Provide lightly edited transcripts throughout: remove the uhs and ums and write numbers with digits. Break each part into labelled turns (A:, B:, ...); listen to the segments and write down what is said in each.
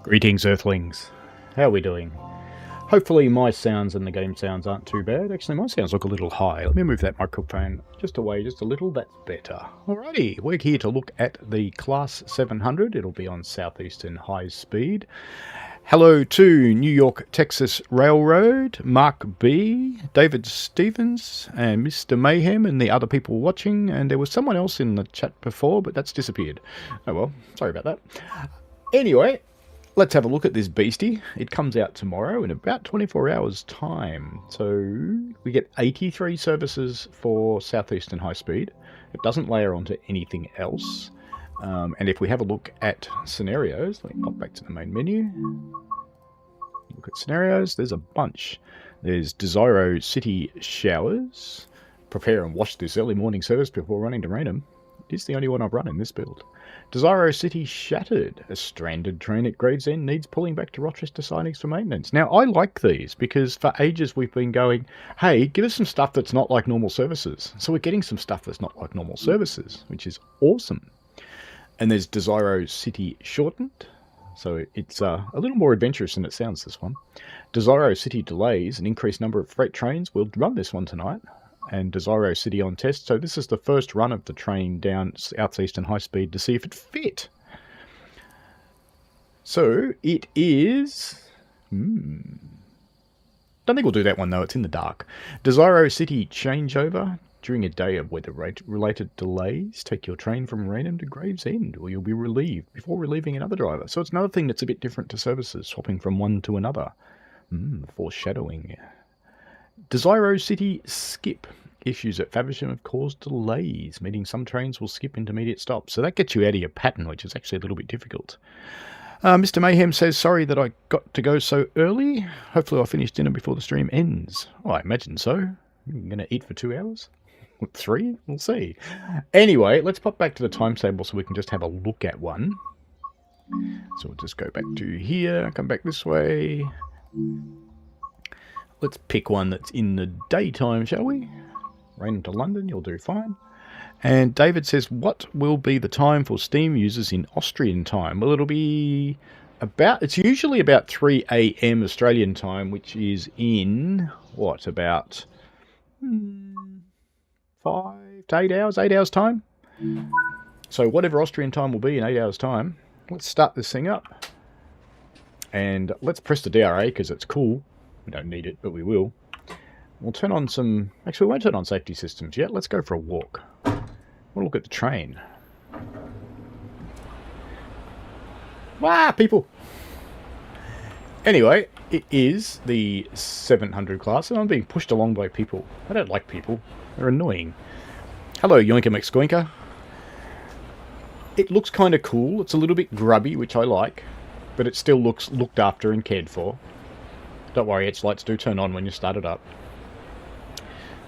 A: Greetings, Earthlings. How are we doing? Hopefully my sounds and the game sounds aren't too bad. Actually, my sounds look a little high. Let me move that microphone just away just a little. That's better. Alrighty, we're here to look at the Class 700. It'll be on Southeastern High Speed. Hello to New York, Texas Railroad, Mark B, David Stevens, and Mr. Mayhem, and the other people watching. And there was someone else in the chat before, but that's disappeared. Oh well, sorry about that. Anyway, let's have a look at this beastie. It comes out tomorrow in about 24 hours time. So we get 83 services for Southeastern High Speed. It doesn't layer onto anything else. And if we have a look at scenarios, let me pop back to the main menu. Look at scenarios, there's a bunch. There's Desiro City Showers. Prepare and wash this early morning service before running to Raynham. It is the only one I've run in this build. Desiro City Shattered. A stranded train at Gravesend needs pulling back to Rochester sidings for maintenance. Now, I like these because for ages we've been going, hey, give us some stuff that's not like normal services. So we're getting some stuff that's not like normal services, which is awesome. And there's Desiro City Shortened. So it's a little more adventurous than it sounds, this one. Desiro City Delays. An increased number of freight trains. We'll run this one tonight. And Desiro City on test. So this is the first run of the train down Southeastern High Speed to see if it fit. So it is... Don't think we'll do that one though, it's in the dark. Desiro City Changeover. During a day of weather-related delays, take your train from Raynham to Gravesend, or you'll be relieved before relieving another driver. So it's another thing that's a bit different to services, swapping from one to another. Foreshadowing. Desiro City Skip. Issues at Faversham have caused delays, meaning some trains will skip intermediate stops. So that gets you out of your pattern, which is actually a little bit difficult. Mr. Mayhem says, sorry that I got to go so early. Hopefully I'll finish dinner before the stream ends. Oh, I imagine so. I'm going to eat for 2 hours? 3? We'll see. Anyway, let's pop back to the timetable so we can just have a look at one. So we'll just go back to here, come back this way. Let's pick one that's in the daytime, shall we? Raynham to London, you'll do fine. And David says, what will be the time for Steam users in Austrian time? Well, it'll be about, it's usually about 3 AM Australian time, which is in, what, about 5 to 8 hours, 8 hours time. So whatever Austrian time will be in 8 hours time, let's start this thing up. And let's press the DRA because it's cool. We don't need it, but we will. We'll turn on some... Actually, we won't turn on safety systems yet. Let's go for a walk. We'll look at the train. Wow, people! Anyway, it is the 700 class, and I'm being pushed along by people. I don't like people. They're annoying. Hello, Yoinker McSquinker. It looks kind of cool. It's a little bit grubby, which I like, but it still looks looked after and cared for. Don't worry, its lights do turn on when you start it up.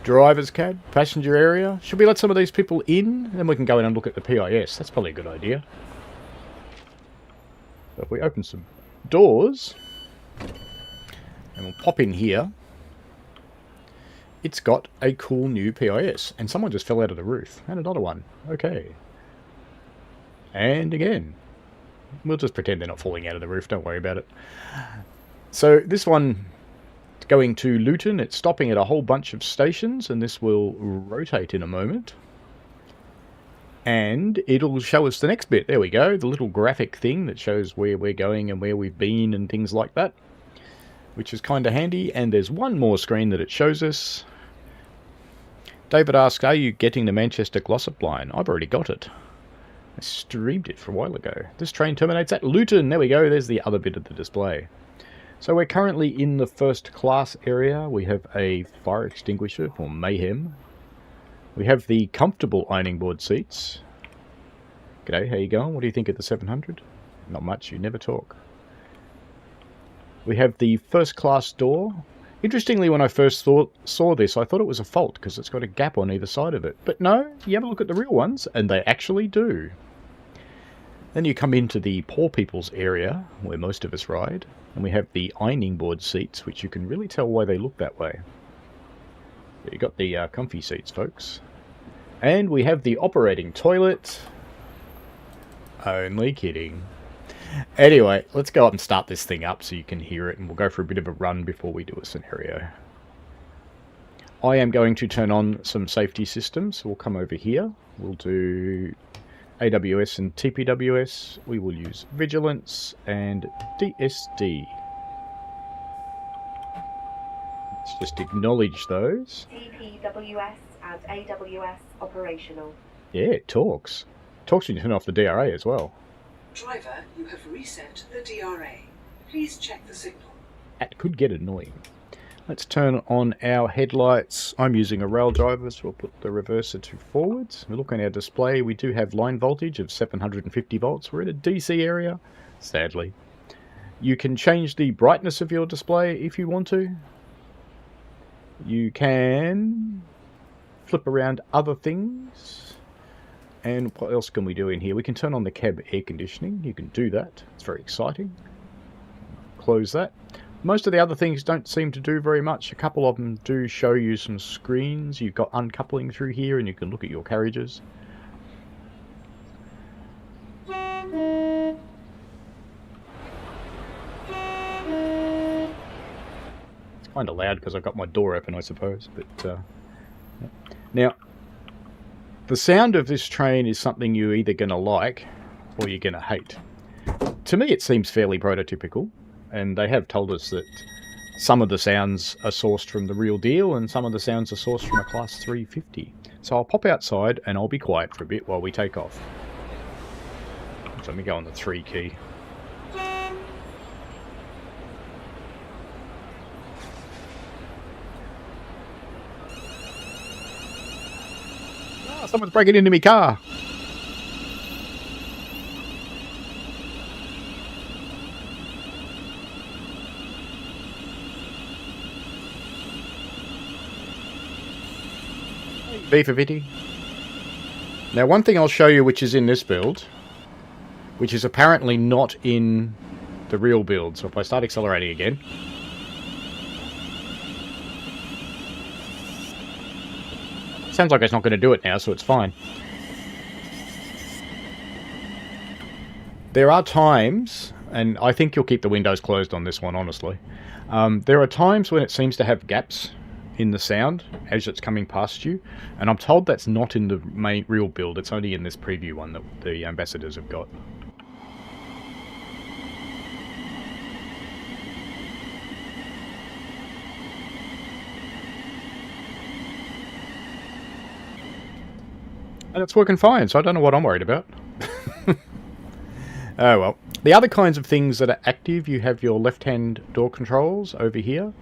A: Driver's cab, passenger area. Should we let some of these people in? Then we can go in and look at the PIS. That's probably a good idea. So if we open some doors, and we'll pop in here, it's got a cool new PIS. And someone just fell out of the roof. And another one. Okay. And again. We'll just pretend they're not falling out of the roof. Don't worry about it. So this one, going to Luton, it's stopping at a whole bunch of stations, and this will rotate in a moment. And it'll show us the next bit. There we go, the little graphic thing that shows where we're going and where we've been and things like that, which is kind of handy. And there's one more screen that it shows us. David asks, are you getting the Manchester Glossop line? I've already got it. I streamed it for a while ago. This train terminates at Luton. There we go, there's the other bit of the display. So we're currently in the first class area. We have a fire extinguisher for Mayhem. We have the comfortable ironing board seats. G'day, how you going? What do you think of the 700? Not much, you never talk. We have the first class door. Interestingly, when I first saw this, I thought it was a fault because it's got a gap on either side of it. But no, you have a look at the real ones, and they actually do. Then you come into the poor people's area, where most of us ride, and we have the ironing board seats, which you can really tell why they look that way. You got the comfy seats, folks. And we have the operating toilet. Only kidding. Anyway, let's go up and start this thing up so you can hear it, and we'll go for a bit of a run before we do a scenario. I am going to turn on some safety systems. We'll come over here. We'll do AWS and TPWS. We will use Vigilance and DSD. Let's just acknowledge those.
B: TPWS and AWS operational.
A: Yeah, it talks. It talks when you turn off the DRA as well.
C: Driver, you have reset the DRA. Please check the signal.
A: That could get annoying. Let's turn on our headlights. I'm using a rail driver, so we'll put the reverser to forwards. We look on our display. We do have line voltage of 750 volts. We're in a DC area, sadly. You can change the brightness of your display if you want to. You can flip around other things. And what else can we do in here? We can turn on the cab air conditioning. You can do that. It's very exciting. Close that. Most of the other things don't seem to do very much. A couple of them do show you some screens. You've got uncoupling through here and you can look at your carriages. It's kind of loud because I've got my door open, I suppose. But now, the sound of this train is something you're either going to like or you're going to hate. To me, it seems fairly prototypical. And they have told us that some of the sounds are sourced from the real deal and some of the sounds are sourced from a Class 350. So I'll pop outside and I'll be quiet for a bit while we take off. So let me go on the 3 key. Oh, someone's breaking into my car. V for Vitty. Now, one thing I'll show you which is in this build, which is apparently not in the real build. So if I start accelerating again. Sounds like it's not going to do it now, so it's fine. There are times, and I think you'll keep the windows closed on this one, honestly. There are times when it seems to have gaps in the sound as it's coming past you, and I'm told that's not in the main real build. It's only in this preview one that the ambassadors have got. And it's working fine, so I don't know what I'm worried about. Oh well. The other kinds of things that are active, you have your left-hand door controls over here.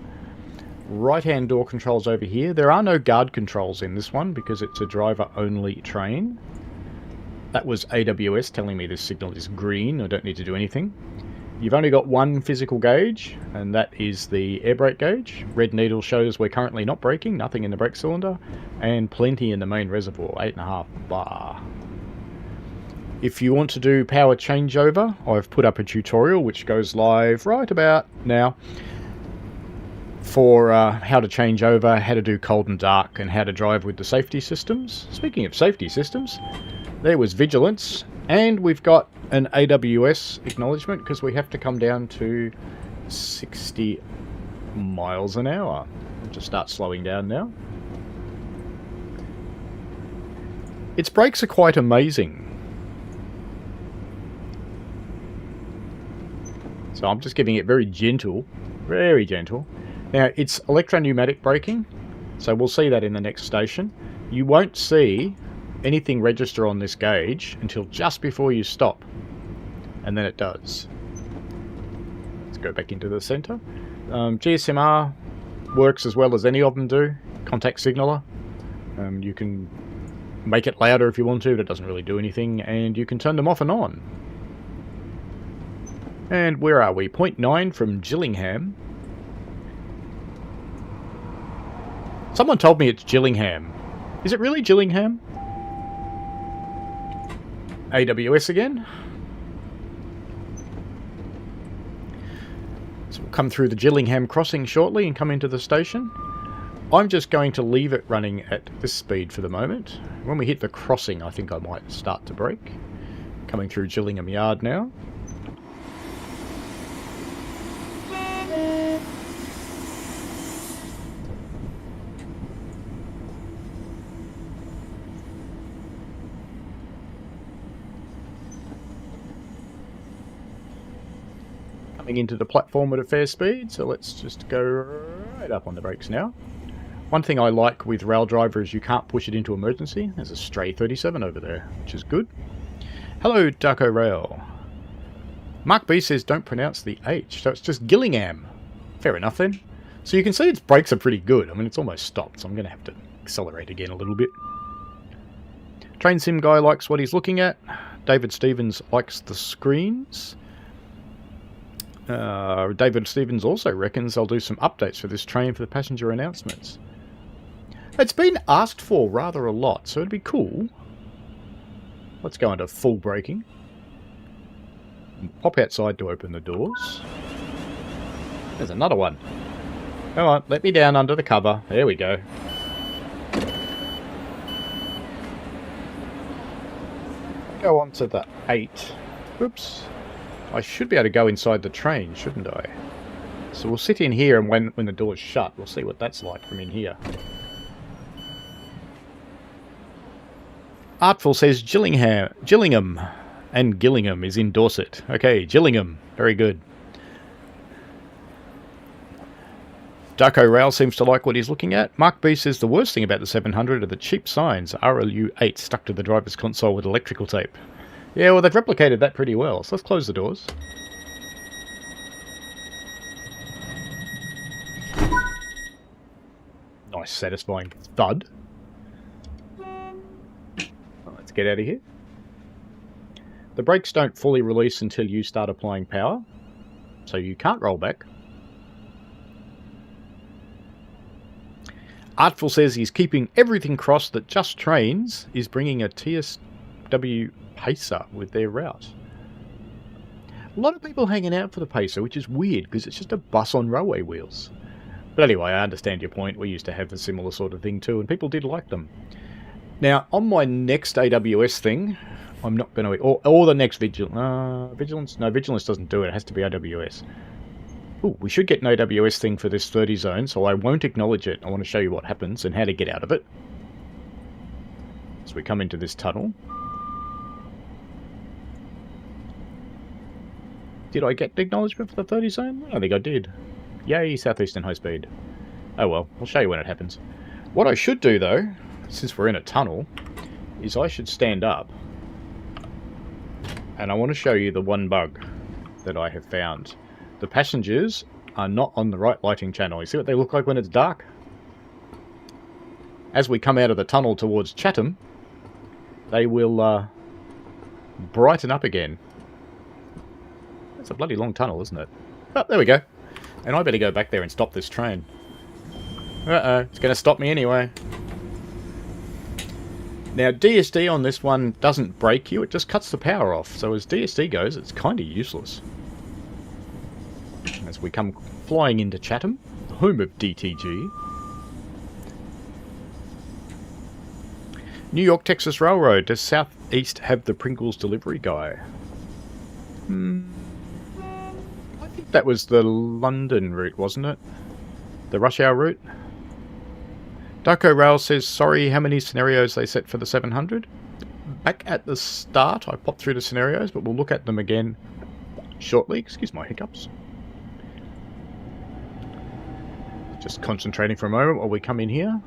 A: Right-hand door controls over here. There are no guard controls in this one because it's a driver-only train. That was AWS telling me this signal is green. I don't need to do anything. You've only got one physical gauge, and that is the air brake gauge. Red needle shows we're currently not braking, nothing in the brake cylinder, and plenty in the main reservoir, 8.5 bar. If you want to do power changeover, I've put up a tutorial which goes live right about now. For how to change over, how to do cold and dark, and how to drive with the safety systems. Speaking of safety systems, there was Vigilance, and we've got an AWS acknowledgement because we have to come down to 60 miles an hour. I'll just start slowing down now. Its brakes are quite amazing. So I'm just giving it very gentle, very gentle. Now, it's electro-pneumatic braking, so we'll see that in the next station. You won't see anything register on this gauge until just before you stop, and then it does. Let's go back into the centre. GSMR works as well as any of them do. Contact signaler. You can make it louder if you want to, but it doesn't really do anything, and you can turn them off and on. And where are we? 0.9 from Gillingham. Someone told me it's Gillingham. Is it really Gillingham? AWS again. So we'll come through the Gillingham crossing shortly and come into the station. I'm just going to leave it running at this speed for the moment. When we hit the crossing, I think I might start to brake. Coming through Gillingham Yard now. coming into the platform at a fair speed, so let's just go right up on the brakes now. One thing I like with Rail Driver is you can't push it into emergency. There's a stray 37 over there, which is good. Hello, Darko Rail. Mark B says don't pronounce the H, so it's just Gillingham. Fair enough then. So you can see its brakes are pretty good. I mean, it's almost stopped, so I'm going to have to accelerate again a little bit. Train Sim Guy likes what he's looking at. David Stevens likes the screens. David Stevens also reckons I'll do some updates for this train for the passenger announcements. It's been asked for rather a lot, so it'd be cool. Let's go into full braking. Pop outside to open the doors. There's another one. Come on, let me down under the cover. There we go. Go on to the 8. Oops. I should be able to go inside the train, shouldn't I? So we'll sit in here, and when the door's shut, we'll see what that's like from in here. Artful says Gillingham. And Gillingham is in Dorset. Okay, Gillingham. Very good. Darko Rail seems to like what he's looking at. Mark B says the worst thing about the 700 are the cheap signs. RLU8 stuck to the driver's console with electrical tape. Yeah, well, they've replicated that pretty well. So let's close the doors. Nice, satisfying thud. Let's get out of here. The brakes don't fully release until you start applying power, so you can't roll back. Artful says he's keeping everything crossed that Just Trains is bringing a TSW Pacer with their route. A lot of people hanging out for the Pacer, which is weird because it's just a bus on railway wheels. But anyway, I understand your point. We used to have a similar sort of thing too, and people did like them. Now, on my next AWS thing, I'm not going to... Or the next Vigilance? No, Vigilance doesn't do it. It has to be AWS. Ooh, we should get an AWS thing for this 30 zone, so I won't acknowledge it. I want to show you what happens and how to get out of it. So we come into this tunnel. Did I get the acknowledgement for the 30 zone? I don't think I did. Yay, Southeastern High Speed. Oh well, I'll show you when it happens. What I should do though, since we're in a tunnel, is I should stand up. And I want to show you the one bug that I have found. The passengers are not on the right lighting channel. You see what they look like when it's dark? As we come out of the tunnel towards Chatham, they will brighten up again. It's a bloody long tunnel, isn't it? Oh, there we go. And I better go back there and stop this train. Uh-oh, it's going to stop me anyway. Now, DSD on this one doesn't break you, it just cuts the power off. So as DSD goes, it's kind of useless. As we come flying into Chatham, home of DTG. New York Texas Railroad. Does Southeast have the Pringles delivery guy? I think that was the London route, wasn't it? The rush hour route? Darko Rail says, sorry, how many scenarios they set for the 700? Back at the start, I popped through the scenarios, but we'll look at them again shortly. Excuse my hiccups. Just concentrating for a moment while we come in here.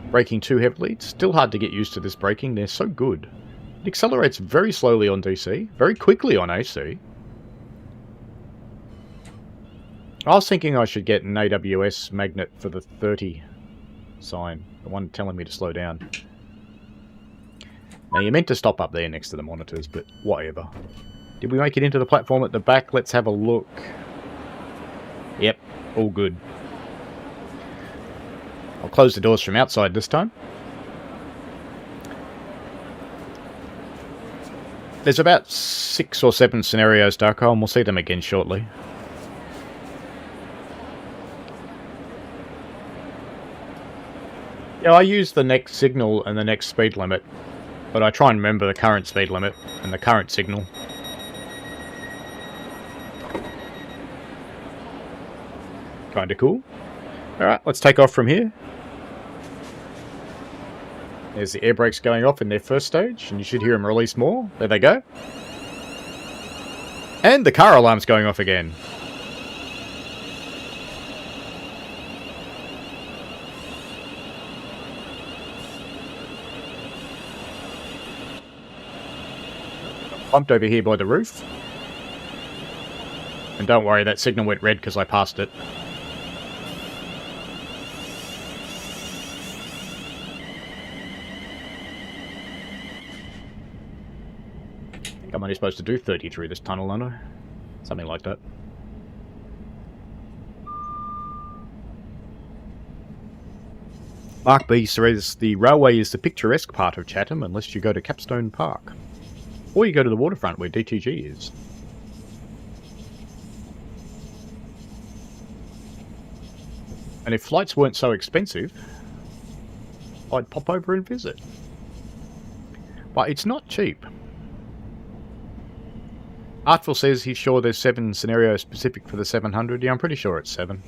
A: Braking too heavily. It's still hard to get used to this braking. They're so good. It accelerates very slowly on DC, very quickly on AC. I was thinking I should get an AWS magnet for the 30 sign. The one telling me to slow down. Now, you're meant to stop up there next to the monitors, but whatever. Did we make it into the platform at the back? Let's have a look. Yep, all good. I'll close the doors from outside this time. There's about 6 or 7 scenarios, Darko, and we'll see them again shortly. Yeah, I use the next signal and the next speed limit, but I try and remember the current speed limit and the current signal. Kinda cool. Alright, let's take off from here. There's the air brakes going off in their first stage, and you should hear them release more. There they go. And the car alarm's going off again. Bumped over here by the roof. And don't worry, that signal went red because I passed it. I think I'm only supposed to do 30 through this tunnel, aren't I? Something like that. Mark B says the railway is the picturesque part of Chatham unless you go to Capstone Park. Or you go to the waterfront where DTG is. And if flights weren't so expensive, I'd pop over and visit. But it's not cheap. Artful says he's sure there's 7 scenarios specific for the 700. Yeah, I'm pretty sure it's 7.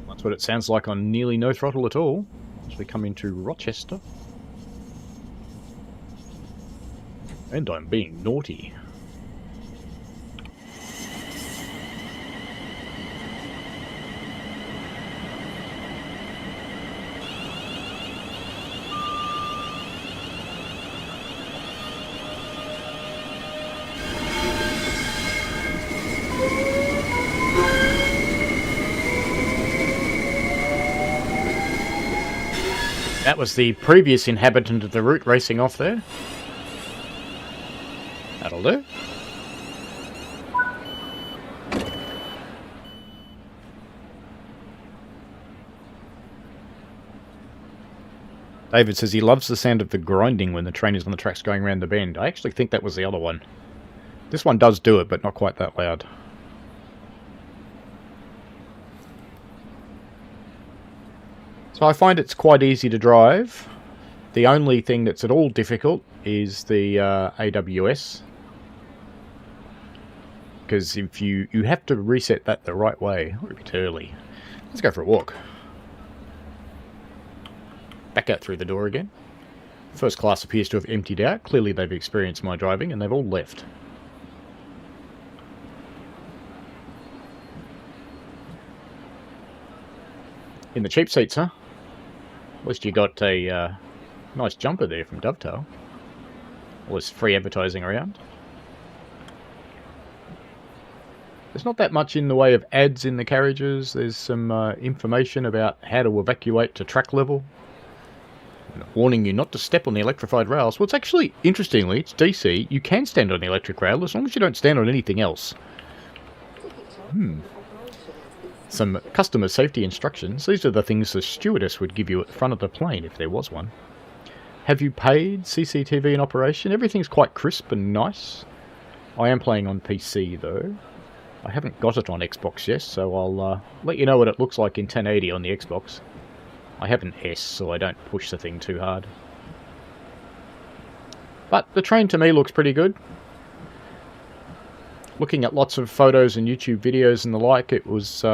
A: That's what it sounds like on nearly no throttle at all as we come into Rochester. And I'm being naughty. That was the previous inhabitant of the route racing off there. That'll do. David says he loves the sound of the grinding when the train is on the tracks going around the bend. I actually think that was the other one. This one does do it, but not quite that loud. So I find it's quite easy to drive. The only thing that's at all difficult is the AWS. Because if you have to reset that the right way. A bit early. Let's go for a walk. Back out through the door again. First class appears to have emptied out. Clearly they've experienced my driving and they've all left. In the cheap seats, huh? At least you got a nice jumper there from Dovetail. All this free advertising around. There's not that much in the way of ads in the carriages. There's some information about how to evacuate to track level. And warning you not to step on the electrified rails. Well, it's actually, interestingly, it's DC. You can stand on the electric rail as long as you don't stand on anything else. Some customer safety instructions. These are the things the stewardess would give you at the front of the plane if there was one. Have you paid? CCTV in operation? Everything's quite crisp and nice. I am playing on PC though. I haven't got it on Xbox yet, so I'll let you know what it looks like in 1080 on the Xbox. I have an S, so I don't push the thing too hard. But the train to me looks pretty good. Looking at lots of photos and YouTube videos and the like, it was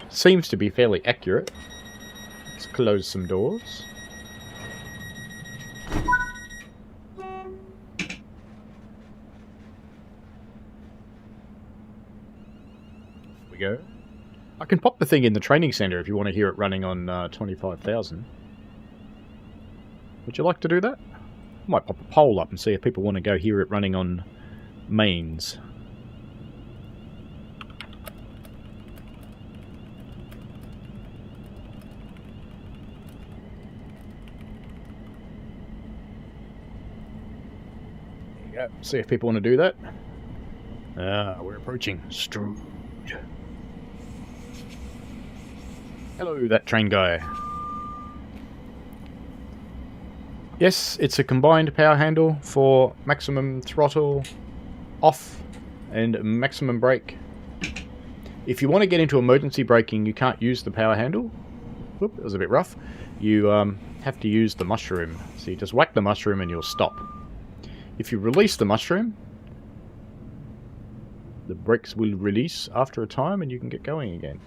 A: seems to be fairly accurate. Let's close some doors. Here we go. I can pop the thing in the training centre if you want to hear it running on 25,000. Would you like to do that? I might pop a poll up and see if people want to go hear it running on mains. There you go. See if people want to do that. We're approaching Strood. Hello, that train guy. Yes, it's a combined power handle for maximum throttle off and maximum brake. If you want to get into emergency braking, you can't use the power handle. Whoop, that was a bit rough. You have to use the mushroom. So you just whack the mushroom and you'll stop. If you release the mushroom, The brakes will release after a time and you can get going again.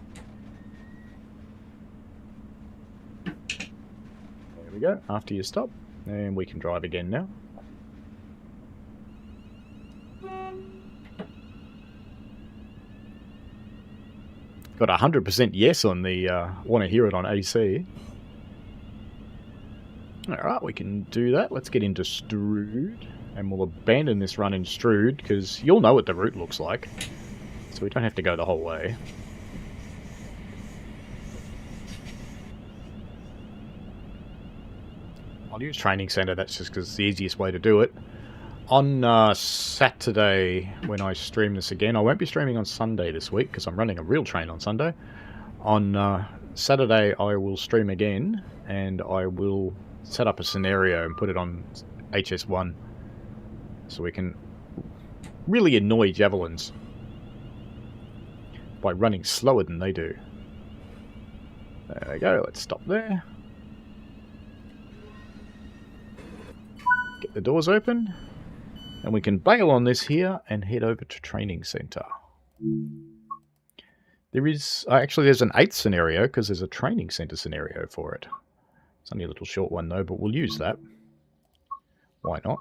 A: There we go, after you stop. And we can drive again now. Got 100% yes on the want to hear it on AC. Alright, we can do that. Let's get into Strood. And we'll abandon this run in Strood, because you'll know what the route looks like. So we don't have to go the whole way. I'll use Training Centre, that's just because it's the easiest way to do it. On Saturday, when I stream this again, I won't be streaming on Sunday this week, because I'm running a real train on Sunday. On Saturday, I will stream again, and I will set up a scenario and put it on HS1. So we can really annoy javelins by running slower than they do. There we go, let's stop there. Get the doors open. And we can bail on this here and head over to Training Centre. There is... actually, there's an 8th scenario, because there's a Training Centre scenario for it. It's only a little short one, though, but we'll use that. Why not?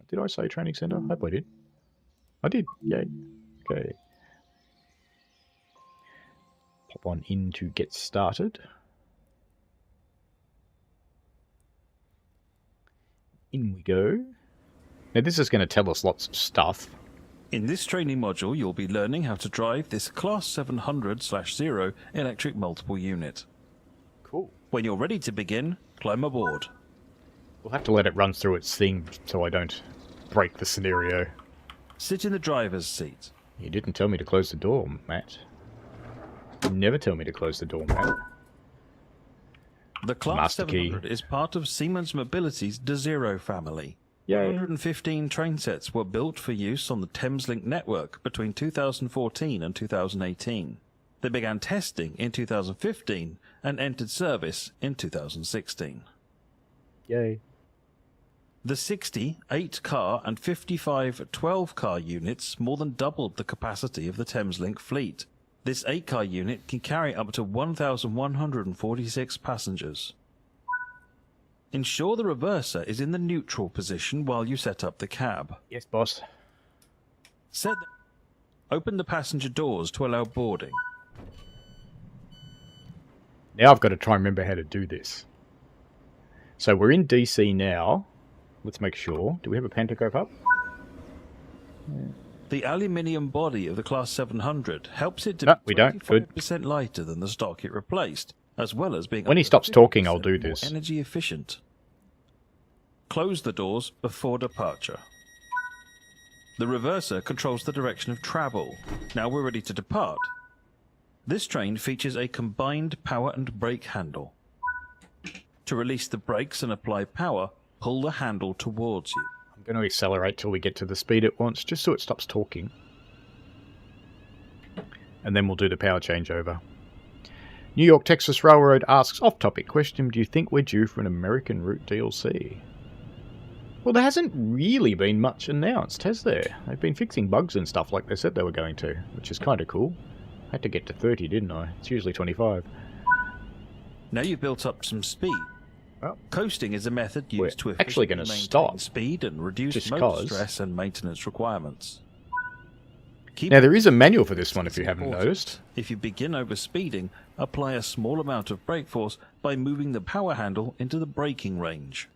A: Did I say Training Centre? I hope I did. I did. Yay. Okay. Pop on in to get started. In we go. Now this is going to tell us lots of stuff.
D: In this training module, you'll be learning how to drive this Class 700/0 electric multiple unit.
A: Cool.
D: When you're ready to begin, climb aboard.
A: We'll have to let it run through its thing so I don't break the scenario.
D: Sit in the driver's seat.
A: You didn't tell me to close the door, Matt. You never tell me to close the door, Matt.
D: The Class
A: Master key.
D: 700 is part of Siemens Mobility's DeZero family.
A: Yay.
D: 115 train sets were built for use on the Thameslink network between 2014 and 2018. They began testing in 2015 and entered service in 2016.
A: Yay.
D: The 60 8-car and 55 12-car units more than doubled the capacity of the Thameslink fleet. This 8-car unit can carry up to 1,146 passengers. Ensure the reverser is in the neutral position while you set up the cab.
A: Yes, boss.
D: Open the passenger doors to allow boarding.
A: Now I've got to try and remember how to do this. So we're in DC now. Let's make sure. Do we have a pantograph up?
D: The aluminium body of the Class 700 helps it to
A: No,
D: be
A: we don't. Good.
D: 25% lighter than the stock it replaced, as well as being
A: When he
D: up to
A: stops talking, I'll
D: 50%
A: do
D: more
A: this.
D: energy efficient. Close the doors before departure. The reverser controls the direction of travel. Now we're ready to depart. This train features a combined power and brake handle. To release the brakes and apply power, pull the handle towards you.
A: I'm going to accelerate till we get to the speed it wants, just so it stops talking. And then we'll do the power changeover. New York Texas Railroad asks, off-topic question, do you think we're due for an American Route DLC? Well, there hasn't really been much announced, has there? They've been fixing bugs and stuff like they said they were going to, which is kind of cool. I had to get to 30, didn't I? It's usually 25.
D: Now you've built up some speed.
A: Well,
D: Coasting is a method used to
A: we're actually
D: efficiently
A: gonna
D: maintain
A: stop,
D: speed and reduce
A: just
D: motor
A: 'cause.
D: stress and maintenance requirements. Keep
A: now there is a manual for this one if you haven't
D: important.
A: noticed.
D: If you begin overspeeding, apply a small amount of brake force by moving the power handle into the braking range.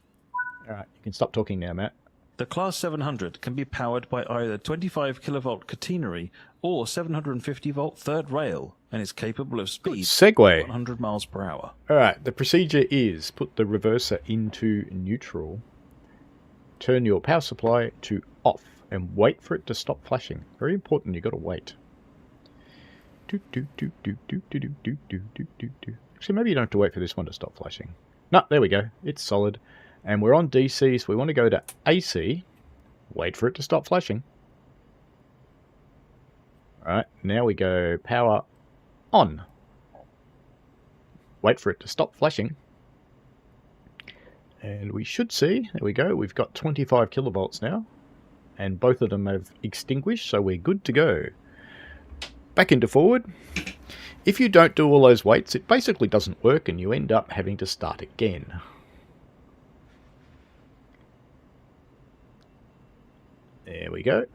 A: Alright, you can stop talking now, Matt.
D: The Class 700 can be powered by either 25 kilovolt catenary or 750 volt third rail and is capable of speed
A: Segue.
D: 100 miles per hour.
A: Alright, the procedure is put the reverser into neutral, turn your power supply to off, and wait for it to stop flashing. Very important, you got to wait. Actually, maybe you don't have to wait for this one to stop flashing. No, there we go. It's solid. And we're on DC, so we want to go to AC. Wait for it to stop flashing. Alright, now we go power on. Wait for it to stop flashing. And we should see, there we go, we've got 25 kilovolts now. and both of them have extinguished, so we're good to go. Back into forward. If you don't do all those weights, it basically doesn't work and you end up having to start again. There we go.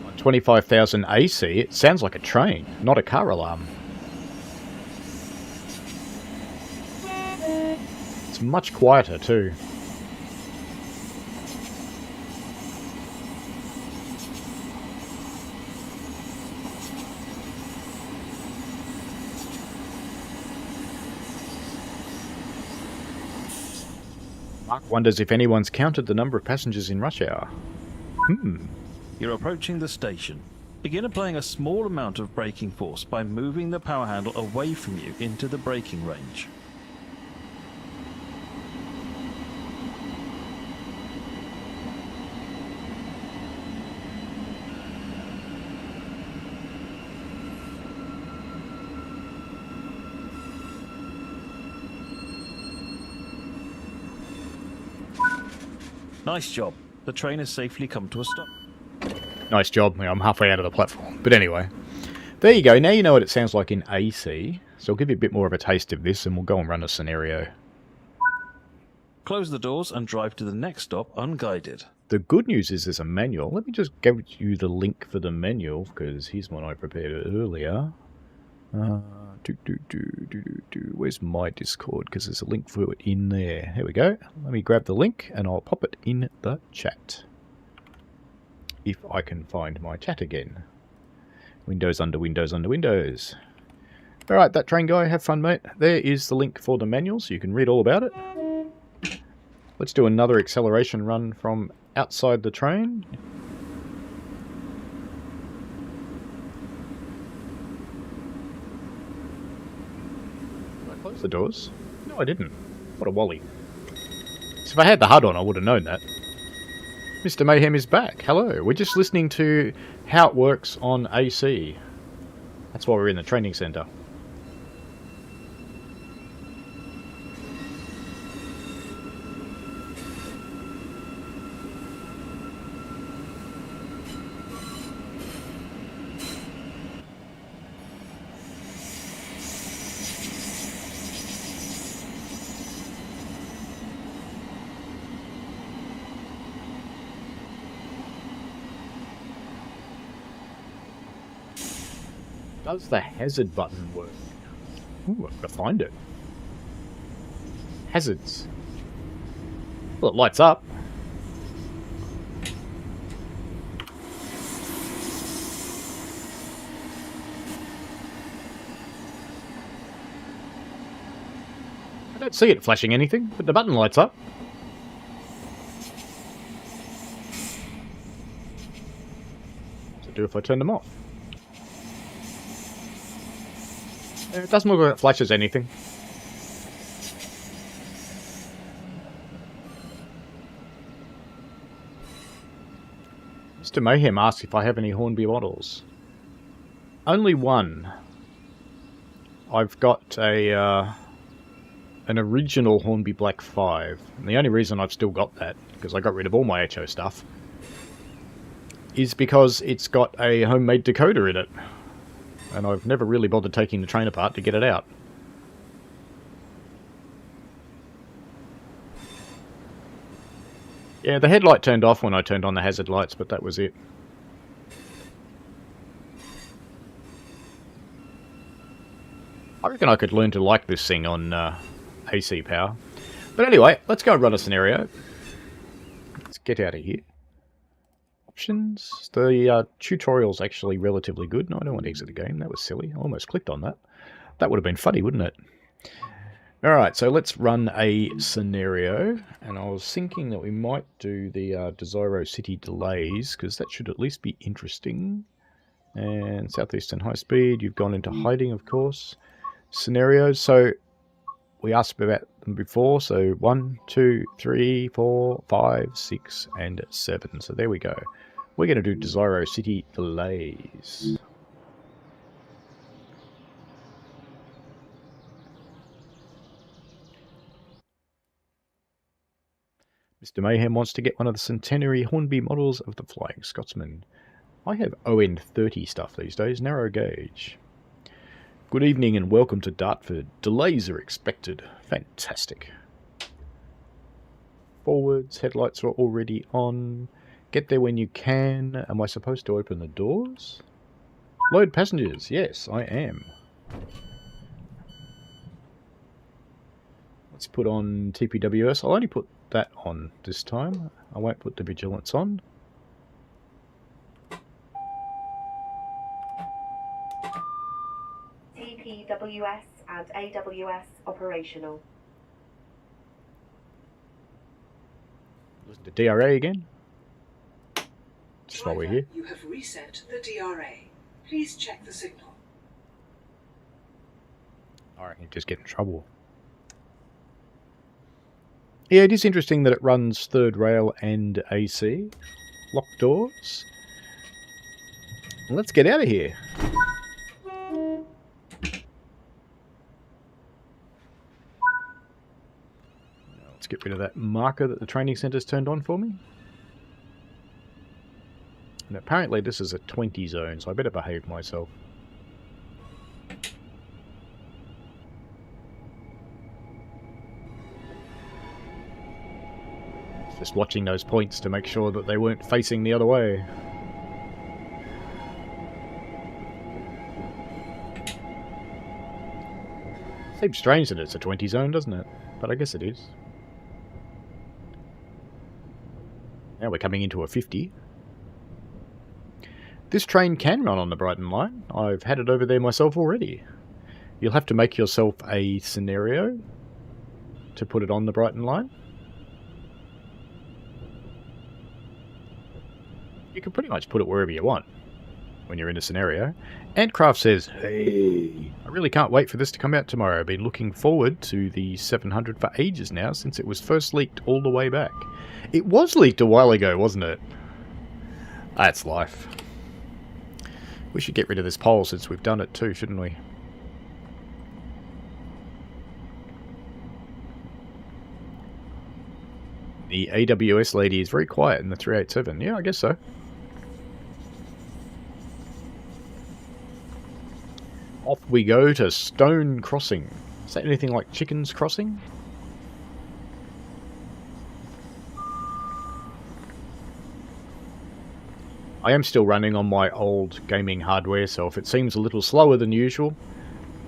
A: On 25,000 AC, it sounds like a train, not a car alarm. It's much quieter too. Mark wonders if anyone's counted the number of passengers in rush hour.
D: You're approaching the station. Begin applying a small amount of braking force by moving the power handle away from you into the braking range. Nice job. The train has safely come to a stop.
A: Nice job. I'm halfway out of the platform. But anyway, there you go. Now you know what it sounds like in AC. So I'll give you a bit more of a taste of this and we'll go and run a scenario.
D: Close the doors and drive to the next stop unguided.
A: The good news is there's a manual. Let me just give you the link for the manual because here's one I prepared earlier. Where's my Discord? Because there's a link for it in there. Here we go. Let me grab the link and I'll pop it in the chat. If I can find my chat again. Windows under Windows under Windows. Alright, that train guy, have fun, mate. There is the link for the manual so you can read all about it. Let's do another acceleration run from outside the train. Close the doors? No, I didn't. What a wally. So if I had the HUD on, I would have known that. Mr. Mayhem is back. Hello. We're just listening to how it works on AC. That's why we're in the training centre. Does the hazard button work? Ooh, I've got to find it. Hazards. Well, it lights up. I don't see it flashing anything, but the button lights up. What's it do if I turn them off? It doesn't look like it flashes anything. Mr. Mayhem asks if I have any Hornby models. Only one. I've got a an original Hornby Black 5. And the only reason I've still got that, because I got rid of all my HO stuff, is because it's got a homemade decoder in it. And I've never really bothered taking the train apart to get it out. Yeah, the headlight turned off when I turned on the hazard lights, but that was it. I reckon I could learn to like this thing on AC power. But anyway, let's go and run a scenario. Let's get out of here. Options. The tutorial's actually relatively good. No, I don't want to exit the game. That was silly. I almost clicked on that. That would have been funny, wouldn't it? Alright, so let's run a scenario. And I was thinking that we might do the Desiro City delays, because that should at least be interesting. And Southeastern High Speed, you've gone into hiding, of course. Scenarios, so we asked about them before, so 1, 2, 3, 4, 5, 6, and 7. So there we go. We're going to do Desiro City delays. Mr. Mayhem wants to get one of the centenary Hornby models of the Flying Scotsman. I have ON30 stuff these days, narrow gauge. Good evening and welcome to Dartford. Delays are expected. Fantastic. Forwards, headlights are already on. Get there when you can. Am I supposed to open the doors? Load passengers. Yes, I am. Let's put on TPWS. I'll only put that on this time. I won't put the vigilance on.
B: TPWS and AWS operational.
A: Listen to DRA again. Just while we're
C: Driver,
A: here.
C: you have reset the DRA. Please check the signal.
A: Alright, you just get in trouble. Yeah, it is interesting that it runs third rail and AC. Locked doors. Let's get out of here. Let's get rid of that marker that the training centre's turned on for me. And apparently this is a 20 zone, so I better behave myself. Just watching those points to make sure that they weren't facing the other way. Seems strange that it's a 20 zone, doesn't it? But I guess it is. Now we're coming into a 50. This train can run on the Brighton line. I've had it over there myself already. You'll have to make yourself a scenario to put it on the Brighton line. You can pretty much put it wherever you want when you're in a scenario. Antcraft says, hey, I really can't wait for this to come out tomorrow. I've been looking forward to the 700 for ages now since it was first leaked all the way back. It was leaked a while ago, wasn't it? That's life. We should get rid of this poll since we've done it too, shouldn't we? The AWS lady is very quiet in the 387. Yeah, I guess so. Off we go to Stone Crossing. Is that anything like Chickens Crossing? I am still running on my old gaming hardware, so if it seems a little slower than usual,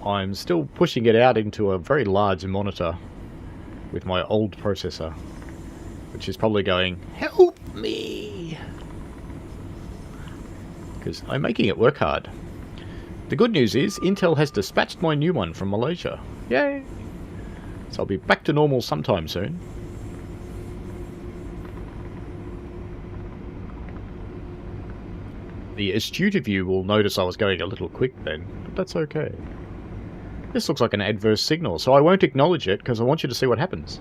A: I'm still pushing it out into a very large monitor with my old processor, which is probably going, help me! Because I'm making it work hard. The good news is, Intel has dispatched my new one from Malaysia. Yay! So I'll be back to normal sometime soon. The astute of you will notice I was going a little quick then, but that's okay. This looks like an adverse signal, so I won't acknowledge it because I want you to see what happens.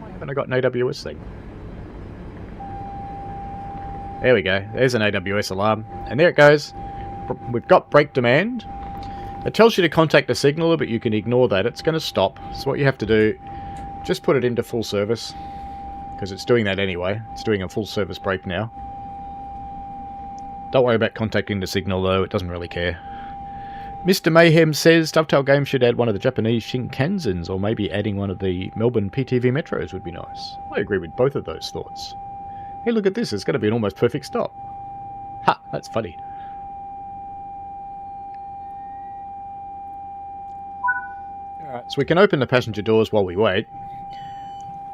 A: Why haven't I got an AWS thing? There we go. There's an AWS alarm. And there it goes. We've got brake demand. It tells you to contact the signaller, but you can ignore that. It's going to stop. So what you have to do, just put it into full service. Because it's doing that anyway. It's doing a full service brake now. Don't worry about contacting the signal though. It doesn't really care. Mr. Mayhem says Dovetail Games should add one of the Japanese Shinkansens, or maybe adding one of the Melbourne PTV Metros would be nice. I agree with both of those thoughts. Hey, look at this. It's going to be an almost perfect stop. Ha! That's funny. Alright, so we can open the passenger doors while we wait.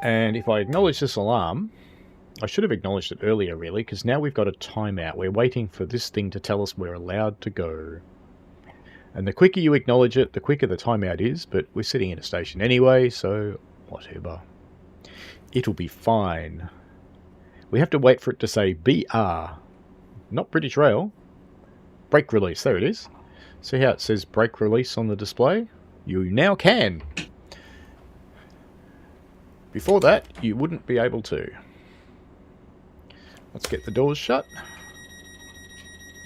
A: And if I acknowledge this alarm, I should have acknowledged it earlier really, because now we've got a timeout. We're waiting for this thing to tell us we're allowed to go. And the quicker you acknowledge it, the quicker the timeout is, but we're sitting in a station anyway, so whatever. It'll be fine. We have to wait for it to say BR, not British Rail. Brake release, there it is. See how it says brake release on the display? You now can. Before that, you wouldn't be able to. Let's get the doors shut.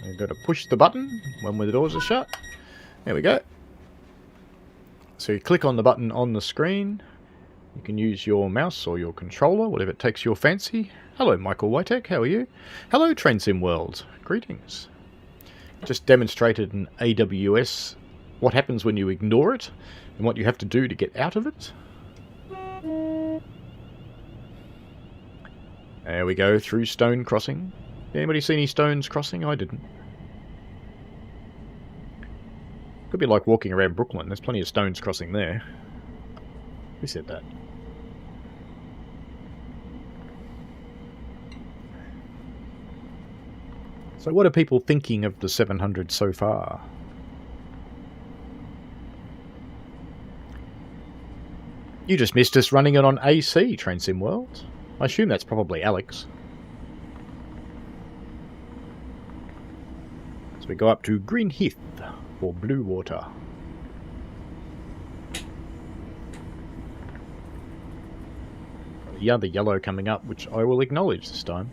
A: We've got to push the button when the doors are shut. There we go. So you click on the button on the screen. You can use your mouse or your controller, whatever it takes your fancy. Hello, Michael Whitek, how are you? Hello, TrainSim World. Greetings. Just demonstrated in AWS what happens when you ignore it and what you have to do to get out of it. There we go, through Stone Crossing. Anybody see any stones crossing? I didn't. Could be like walking around Brooklyn. There's plenty of stones crossing there. Who said that? So what are people thinking of the 700 so far? You just missed us running it on AC, TrainSim World. I assume that's probably Alex. So we go up to Green Heath for blue water. The other yellow coming up, which I will acknowledge this time.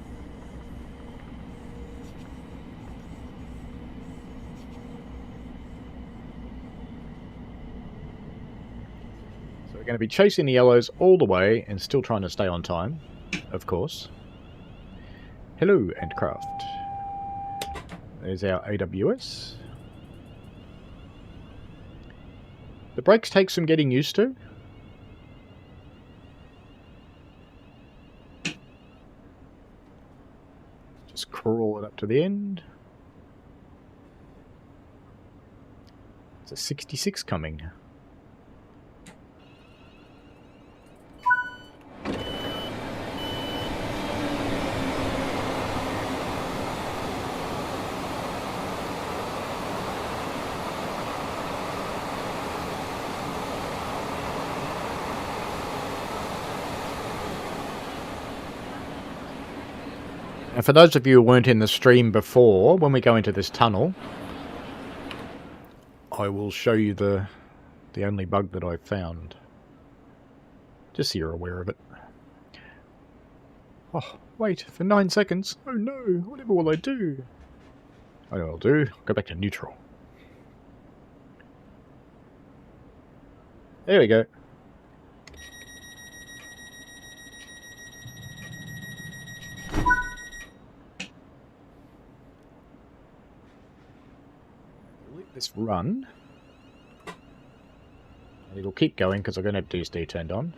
A: So we're going to be chasing the yellows all the way and still trying to stay on time, of course. Hello, Antcraft. There's our AWS. The brakes take some getting used to. Just crawl it up to the end. It's a 66 coming. And for those of you who weren't in the stream before, when we go into this tunnel, I will show you the only bug that I've found. Just so you're aware of it. Oh, wait, for 9 seconds. Oh no, whatever will I do? I know what I'll do. Go back to neutral. There we go. This run, and it'll keep going because I'm going to have DSD turned on.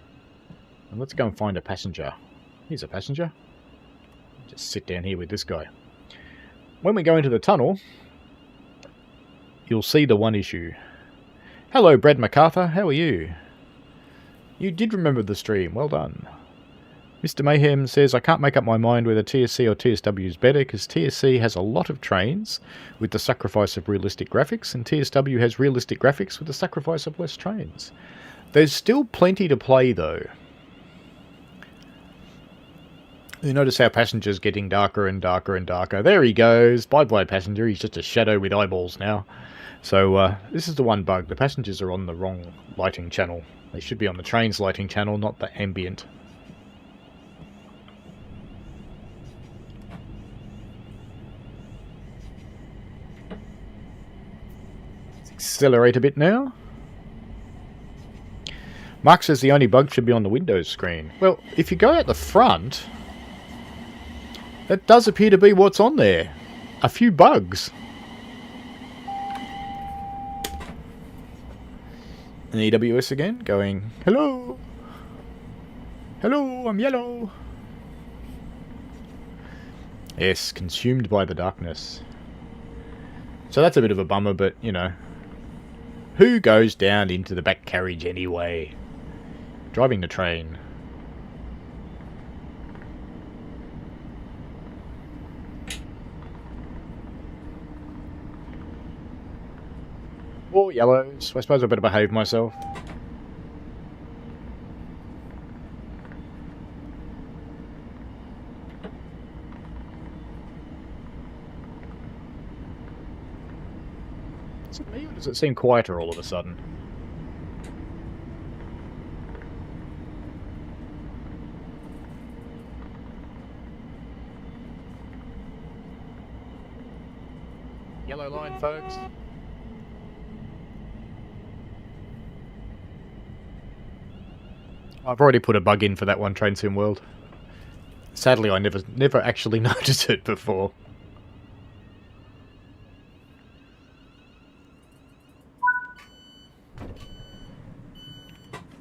A: And let's go and find a passenger. Here's a passenger. Just sit down here with this guy. When we go into the tunnel, you'll see the one issue. Hello, Brad MacArthur. How are you? You did remember the stream. Well done. Mr. Mayhem says, I can't make up my mind whether TSC or TSW is better because TSC has a lot of trains with the sacrifice of realistic graphics and TSW has realistic graphics with the sacrifice of less trains. There's still plenty to play though. You notice how Passenger's getting darker and darker and darker. There he goes. Bye-bye, Passenger. He's just a shadow with eyeballs now. So this is the one bug. The passengers are on the wrong lighting channel. They should be on the train's lighting channel, not the ambient. Accelerate a bit now. Mark says the only bug should be on the Windows screen. Well, if you go out the front, that does appear to be what's on there. A few bugs. An AWS again, going, hello. Hello, I'm yellow. Yes, consumed by the darkness. So that's a bit of a bummer, but, you know, who goes down into the back carriage anyway? Driving the train. Or yellows. I suppose I better behave myself. Is it me or does it seem quieter all of a sudden? Yellow line, folks. I've already put a bug in for that one Train Sim World. Sadly, I never actually noticed it before.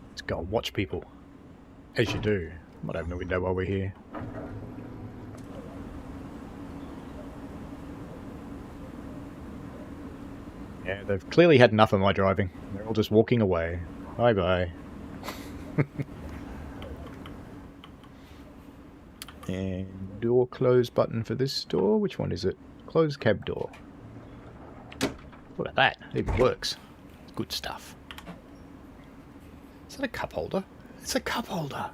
A: Let's go and watch people. As you do. Might open a window while we're here. Yeah, they've clearly had enough of my driving. They're all just walking away. Bye-bye. And door close button for this door. Which one is it? Close cab door. Look at that. It even works. It's good stuff. Is that a cup holder? It's a cup holder.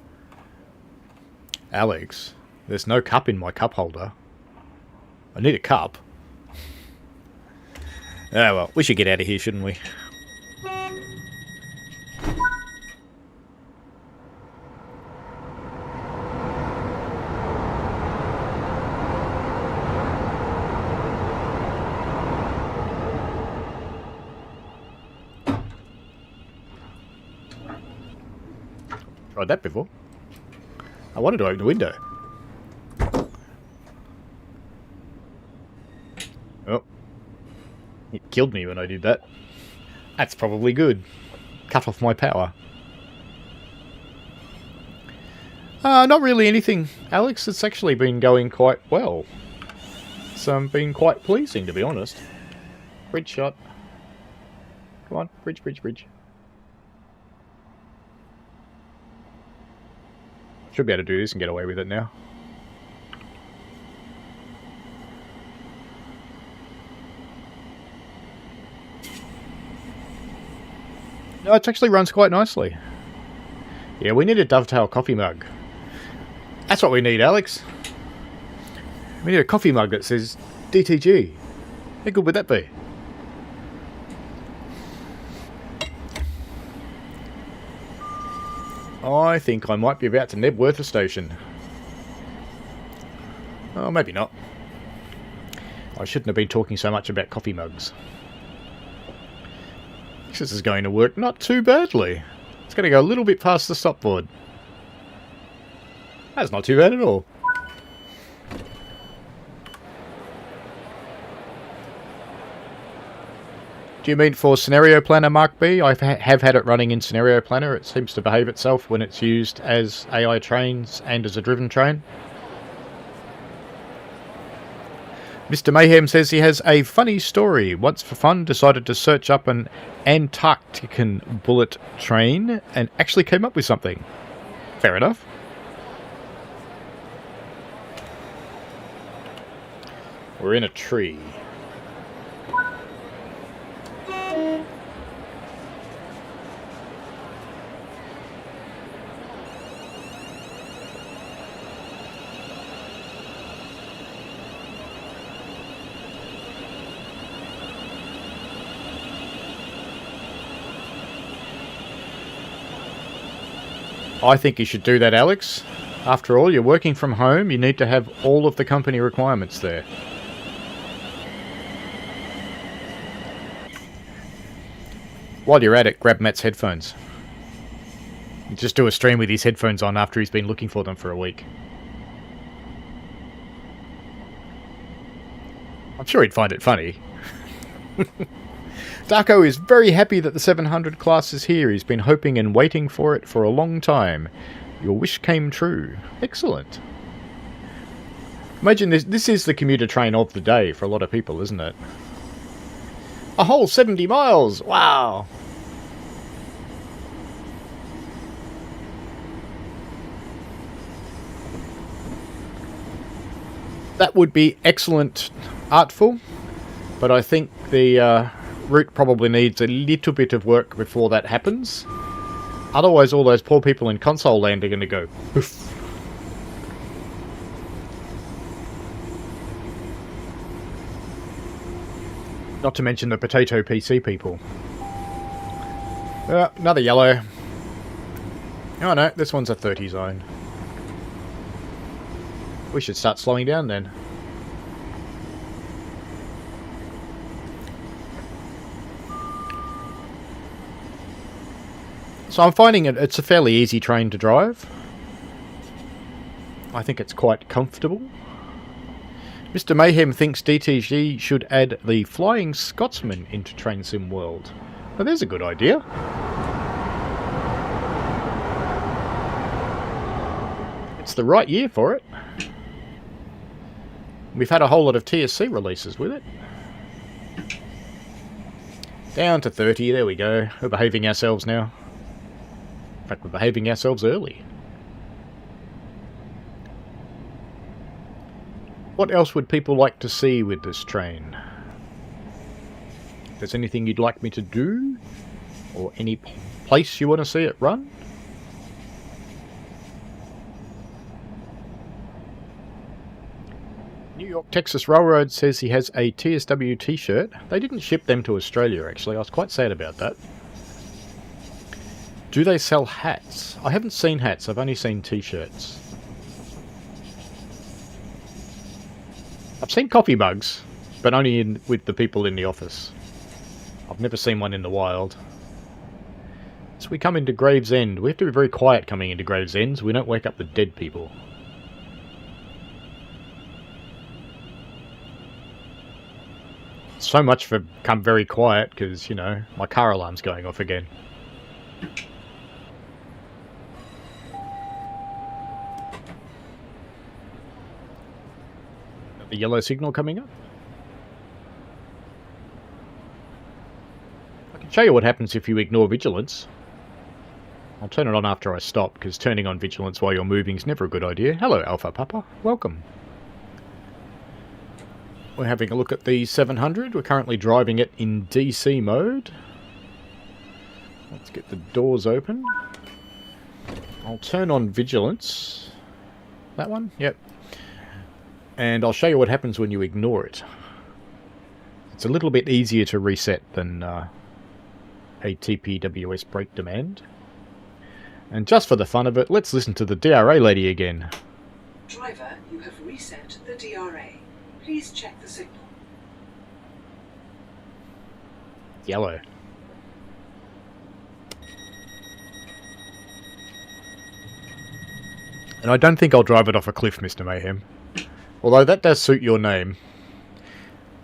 A: Alex, there's no cup in my cup holder. I need a cup. Oh well, we should get out of here, shouldn't we? Tried that before. I wanted to open the window. Oh. It killed me when I did that. That's probably good. Cut off my power. Not really anything, Alex. It's actually been going quite well. It's been quite pleasing, to be honest. Bridge shot. Come on, bridge, bridge, bridge. Should be able to do this and get away with it now. No, it actually runs quite nicely. Yeah, we need a Dovetail coffee mug. That's what we need, Alex. We need a coffee mug that says DTG. How good would that be? I think I might be about to Nebworth station. Oh, maybe not. I shouldn't have been talking so much about coffee mugs. This is going to work not too badly. It's going to go a little bit past the stopboard. That's not too bad at all. Do you mean for Scenario Planner Mark B? I have had it running in Scenario Planner. It seems to behave itself when it's used as AI trains and as a driven train. Mr. Mayhem says he has a funny story. Once for fun decided to search up an Antarctican bullet train and actually came up with something. Fair enough. We're in a tree. I think you should do that, Alex. After all, you're working from home, you need to have all of the company requirements there. While you're at it, grab Matt's headphones. Just do a stream with his headphones on after he's been looking for them for a week. I'm sure he'd find it funny. Darko is very happy that the 700 class is here. He's been hoping and waiting for it for a long time. Your wish came true. Excellent. Imagine this is the commuter train of the day for a lot of people, isn't it? A whole 70 miles! Wow! That would be excellent artful, but I think the route probably needs a little bit of work before that happens. Otherwise, all those poor people in console land are going to go poof. Not to mention the potato PC people. Another yellow. Oh no, this one's a 30 zone. We should start slowing down then. So I'm finding it's a fairly easy train to drive. I think it's quite comfortable. Mr. Mayhem thinks DTG should add the Flying Scotsman into Train Sim World. Now there's a good idea. It's the right year for it. We've had a whole lot of TSC releases with it. Down to 30, there we go. We're behaving ourselves now. In fact, we're behaving ourselves early. What else would people like to see with this train? If there's anything you'd like me to do? Or any place you want to see it run? New York Texas Railroad says he has a TSW t-shirt. They didn't ship them to Australia, actually. I was quite sad about that. Do they sell hats? I haven't seen hats. I've only seen t-shirts. I've seen coffee mugs, but only with the people in the office. I've never seen one in the wild. So we come into Gravesend. We have to be very quiet coming into Gravesend so we don't wake up the dead people. So much for come very quiet because, you know, my car alarm's going off again. The yellow signal coming up. I can show you what happens if you ignore vigilance. I'll turn it on after I stop, because turning on vigilance while you're moving is never a good idea. Hello, Alpha Papa. Welcome. We're having a look at the 700. We're currently driving it in DC mode. Let's get the doors open. I'll turn on vigilance. That one? Yep. And I'll show you what happens when you ignore it. It's a little bit easier to reset than a TPWS brake demand. And just for the fun of it, let's listen to the DRA lady again.
C: Driver, you have reset the DRA. Please check the signal.
A: Yellow. And I don't think I'll drive it off a cliff, Mr. Mayhem. Although that does suit your name.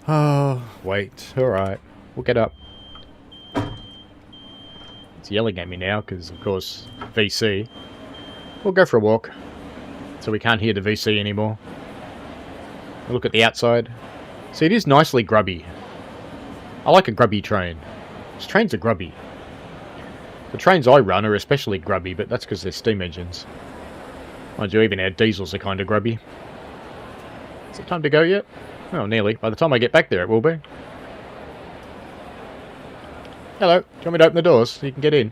A: Oh, wait. Alright. We'll get up. It's yelling at me now because, of course, VC. We'll go for a walk. So we can't hear the VC anymore. We'll look at the outside. See, it is nicely grubby. I like a grubby train. These trains are grubby. The trains I run are especially grubby, but that's because they're steam engines. Mind you, even our diesels are kind of grubby. Is it time to go yet? Oh, nearly. By the time I get back there, it will be. Hello. Do you want me to open the doors so you can get in?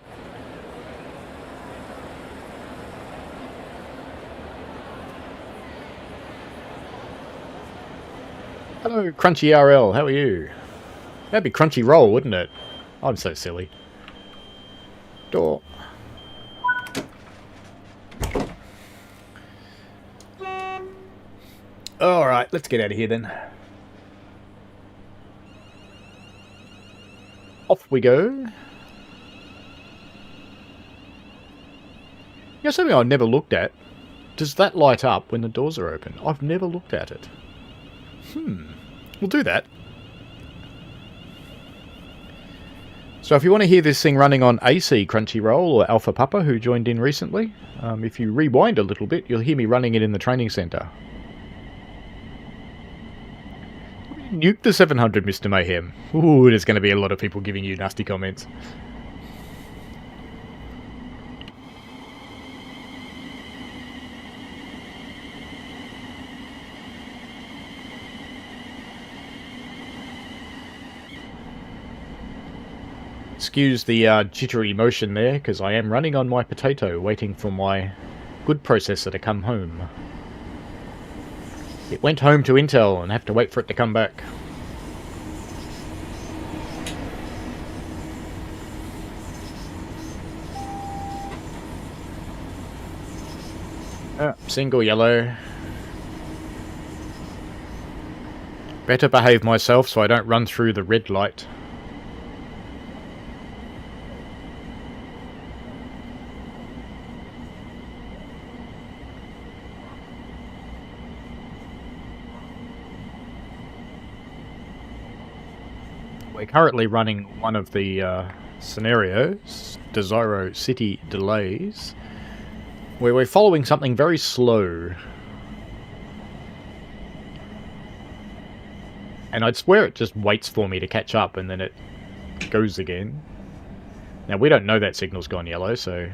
A: Hello, Crunchy RL. How are you? That'd be Crunchy Roll, wouldn't it? I'm so silly. Door. Alright, let's get out of here then. Off we go. You know something I've never looked at? Does that light up when the doors are open? I've never looked at it. We'll do that. So if you want to hear this thing running on AC Crunchyroll or Alpha Papa, who joined in recently, if you rewind a little bit, you'll hear me running it in the training centre. Nuke the 700, Mr. Mayhem. Ooh, there's going to be a lot of people giving you nasty comments. Excuse the jittery motion there, because I am running on my potato, waiting for my good processor to come home. It went home to Intel and have to wait for it to come back. Single yellow. Better behave myself so I don't run through the red light. We're currently running one of the scenarios, Desiro City Delays, where we're following something very slow. And I'd swear it just waits for me to catch up and then it goes again. Now, we don't know that signal's gone yellow, so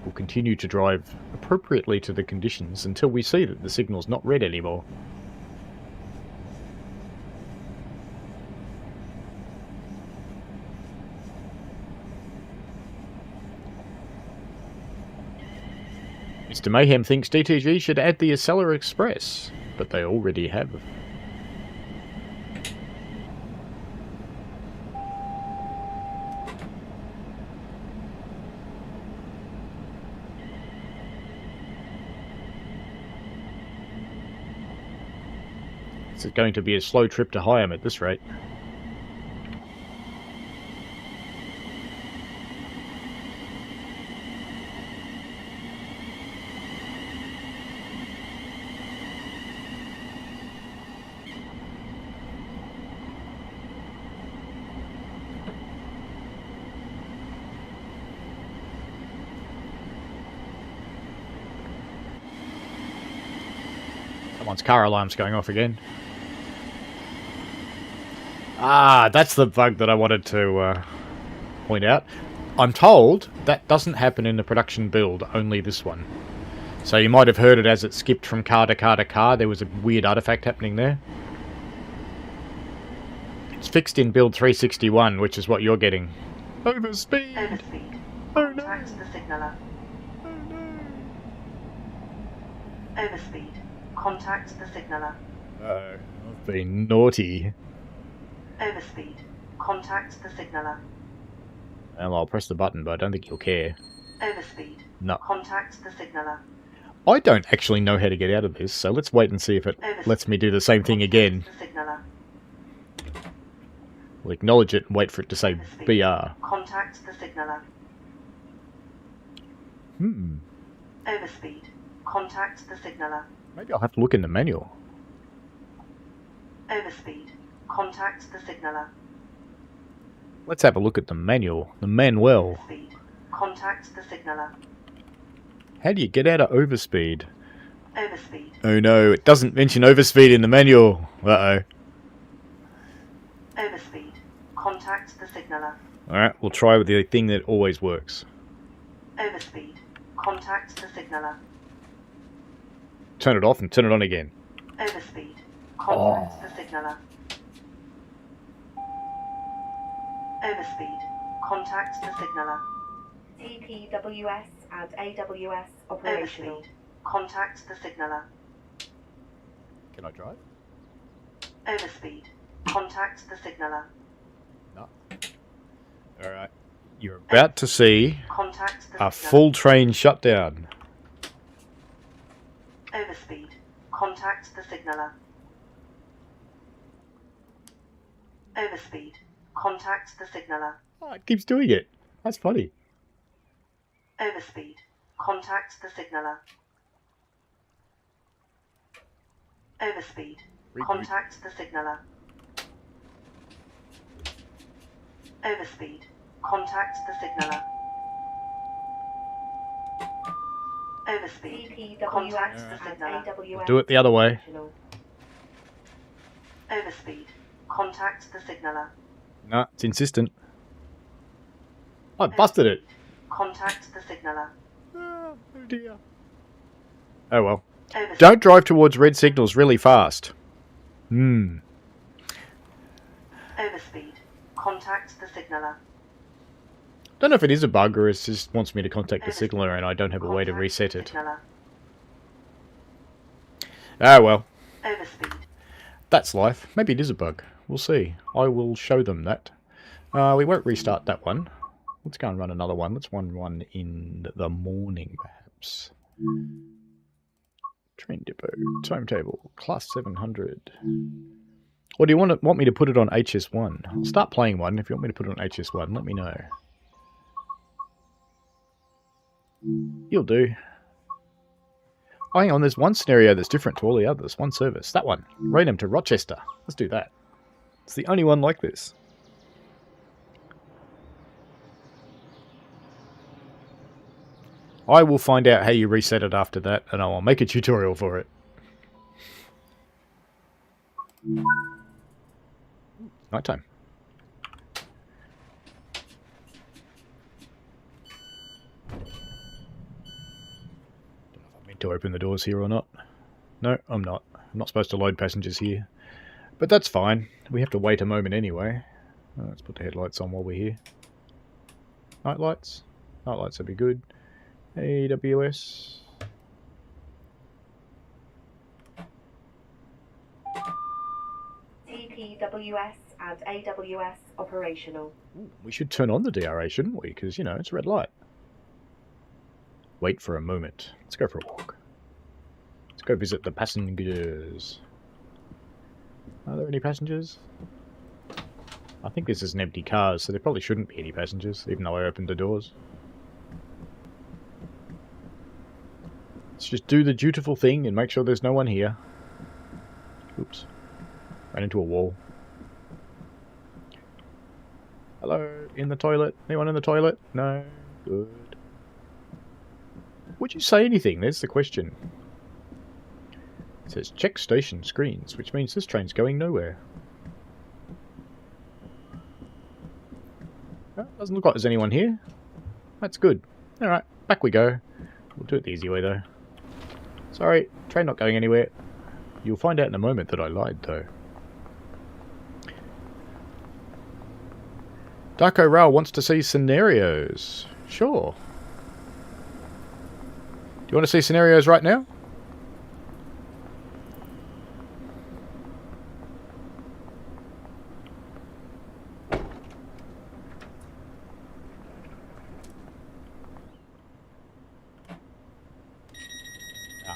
A: we'll continue to drive appropriately to the conditions until we see that the signal's not red anymore. Mr. Mayhem thinks DTG should add the Acceler Express, but they already have. It's going to be a slow trip to Higham at this rate. Someone's car alarm's going off again. Ah, that's the bug that I wanted to point out. I'm told that doesn't happen in the production build, only this one. So you might have heard it as it skipped from car to car to car. There was a weird artifact happening there. It's fixed in build 361, which is what you're getting. Overspeed!
B: Overspeed.
A: Oh no!
B: Contact the signaller.
A: Oh no!
B: Overspeed. Contact the signaller.
A: Uh-oh, I've been naughty.
B: Overspeed. Contact the signaller.
A: Well, I'll press the button, but I don't think you'll care.
B: Overspeed.
A: No.
B: Contact the signaller.
A: I don't actually know how to get out of this, so let's wait and see if it lets me do the same thing again.
B: Contact the signaller.
A: We'll acknowledge it and wait for it to say
B: Overspeed.
A: BR.
B: Contact the signaller. Overspeed. Contact the signaller.
A: Maybe I'll have to look in the manual.
B: Overspeed. Contact the signaller.
A: Let's have a look at the manual. The manual.
B: Overspeed. Contact the signaller.
A: How do you get out of overspeed?
B: Overspeed.
A: Oh no, it doesn't mention overspeed in the manual. Uh-oh.
B: Overspeed. Contact the signaller.
A: Alright, we'll try with the thing that always works.
B: Overspeed. Contact the signaller.
A: Turn it off and turn it on again.
B: Overspeed. Contact the signaller. Overspeed. Contact the signaller. TPWS and AWS operational. Overspeed. Contact the signaller.
A: Can I drive?
B: Overspeed. Contact the signaller.
A: No. Alright. You're about to see
B: Contact the
A: a
B: signaller.
A: full train shutdown.
B: Overspeed. Contact the signaller. Overspeed. Contact the signaller.
A: Oh, it keeps doing it. That's funny.
B: Overspeed. Contact the signaller. Overspeed.
A: Reboot.
B: Contact the signaller. Overspeed. Contact the signaller. Overspeed. Contact the signaller.
A: Do it the other way.
B: Overspeed. Contact the signaller.
A: No, it's insistent. I busted it.
B: Contact the signaller.
A: Oh dear. Oh well.
B: Overspeed.
A: Don't drive towards red signals really fast.
B: Overspeed. Contact the signaller.
A: Don't know if it is a bug or it just wants me to contact the signaller and I don't have a way to reset it.
B: Signaller.
A: Ah well.
B: Overspeed.
A: That's life. Maybe it is a bug. We'll see. I will show them that. We won't restart that one. Let's go and run another one. Let's run one in the morning, perhaps. Train depot, timetable, class 700. Or do you want me to put it on HS1? I'll start playing one. If you want me to put it on HS1, let me know. You'll do. Oh, hang on, there's one scenario that's different to all the others. One service. That one. Raynham to Rochester. Let's do that. It's the only one like this. I will find out how you reset it after that, and I will make a tutorial for it. Nighttime. Don't know if I meant to open the doors here or not. No, I'm not. I'm not supposed to load passengers here. But that's fine. We have to wait a moment anyway. Let's put the headlights on while we're here. Night lights. Night lights would be good. AWS.
B: TPWS and AWS operational.
A: Ooh, we should turn on the DRA, shouldn't we? Because, you know, it's a red light. Wait for a moment. Let's go for a walk. Let's go visit the passengers. Are there any passengers? I think this is an empty car, so there probably shouldn't be any passengers, even though I opened the doors. Let's just do the dutiful thing and make sure there's no one here. Oops. Ran into a wall. Hello? In the toilet? Anyone in the toilet? No? Good. Would you say anything? There's the question. It says check station screens, which means this train's going nowhere. Oh, doesn't look like there's anyone here. That's good. Alright, back we go. We'll do it the easy way though. Sorry, train not going anywhere. You'll find out in a moment that I lied though. Darko Rao wants to see scenarios. Sure. Do you want to see scenarios right now?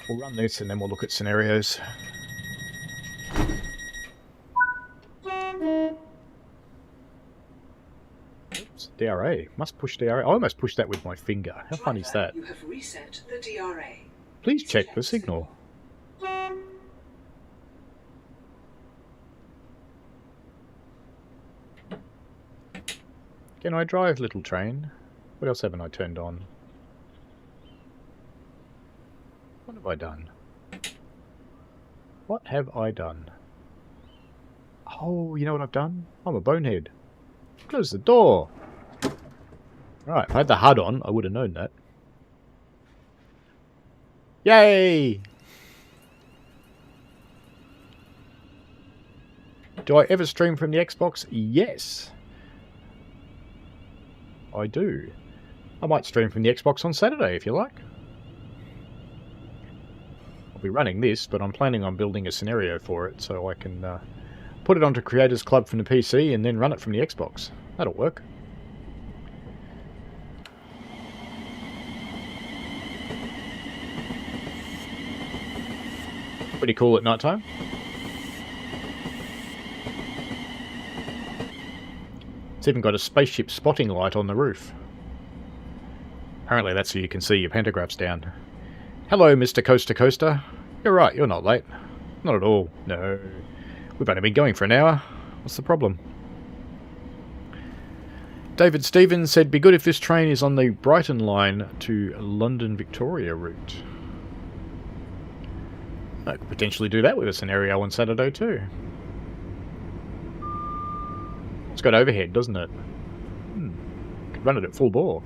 A: We'll run this and then we'll look at scenarios. Oops, DRA. Must push DRA. I almost pushed that with my finger. How fun is that?
C: You have reset the DRA.
A: Please check the signal. Can I drive, little train? What else haven't I turned on? What have I done? What have I done? Oh, you know what I've done? I'm a bonehead. Close the door. Right, if I had the HUD on, I would have known that. Yay! Do I ever stream from the Xbox? Yes. I do. I might stream from the Xbox on Saturday if you like. I'll be running this, but I'm planning on building a scenario for it so I can put it onto Creators Club from the PC and then run it from the Xbox. That'll work. Pretty cool at night time. It's even got a spaceship spotting light on the roof. Apparently that's so you can see your pantographs down. Hello, Mr. Coaster Coaster. You're right, you're not late. Not at all, no. We've only been going for an hour. What's the problem? David Stevens said, be good if this train is on the Brighton line to London Victoria route. I could potentially do that with a scenario on Saturday too. It's got overhead, doesn't it? Could run it at full bore.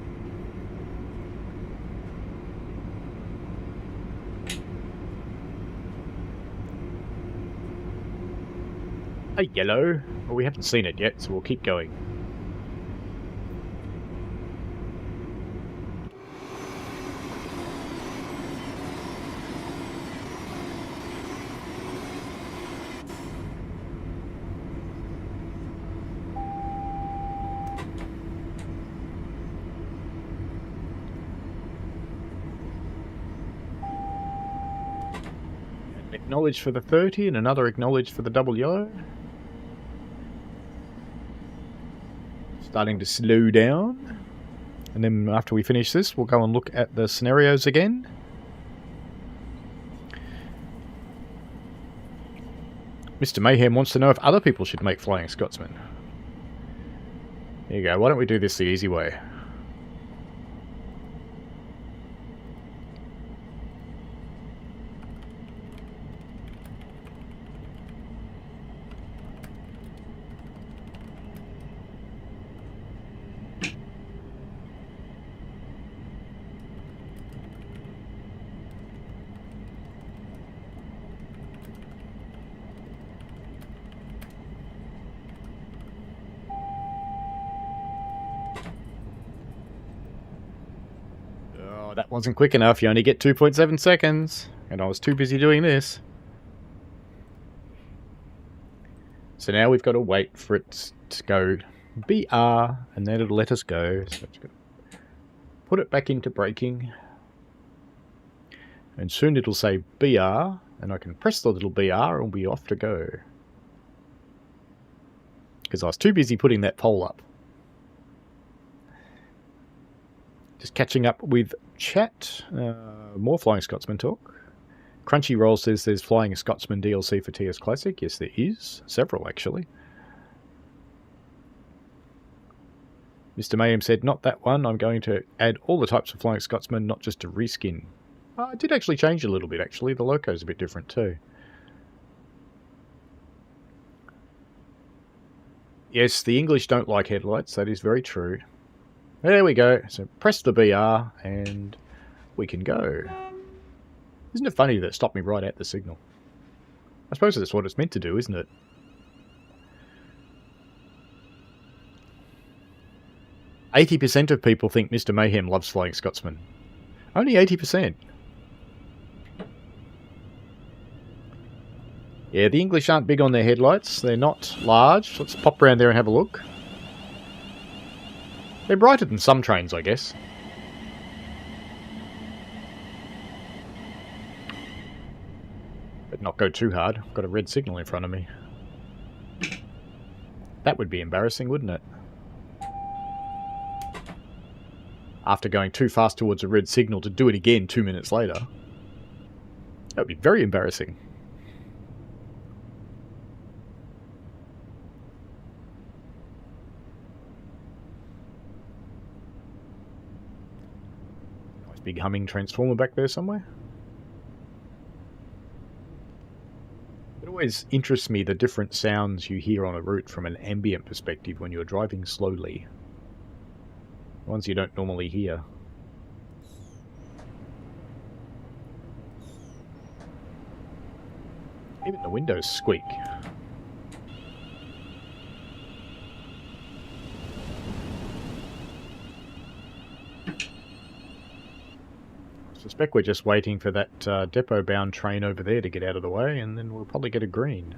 A: A yellow. Well, we haven't seen it yet, so we'll keep going. Acknowledge for the 30 and another acknowledge for the double yellow. Starting to slow down. And then after we finish this, we'll go and look at the scenarios again. Mr. Mayhem wants to know if other people should make Flying Scotsman. There you go. Why don't we do this the easy way? Oh, that wasn't quick enough. You only get 2.7 seconds. And I was too busy doing this. So now we've got to wait for it to go BR, and then it'll let us go. So it's going to put it back into braking. And soon it'll say BR, and I can press the little BR and we'll be off to go. Because I was too busy putting that pole up. Just catching up with chat. More Flying Scotsman talk. Crunchyroll says there's Flying Scotsman DLC for TS Classic. Yes, there is. Several, actually. Mr. Mayhem said, not that one. I'm going to add all the types of Flying Scotsman, not just a reskin. I did actually change a little bit, actually. The loco's a bit different, too. Yes, the English don't like headlights. That is very true. There we go. So press the BR, and we can go. Isn't it funny that it stopped me right at the signal? I suppose that's what it's meant to do, isn't it? "80% of people think Mr. Mayhem loves Flying Scotsman." Only 80%. Yeah, the English aren't big on their headlights. They're not large. Let's pop around there and have a look. They're brighter than some trains, I guess. But not go too hard. I've got a red signal in front of me. That would be embarrassing, wouldn't it? After going too fast towards a red signal to do it again 2 minutes later. That would be very embarrassing. Nice big humming transformer back there somewhere. It always interests me the different sounds you hear on a route from an ambient perspective when you're driving slowly. Ones you don't normally hear. Even the windows squeak. I suspect we're just waiting for that depot-bound train over there to get out of the way, and then we'll probably get a green.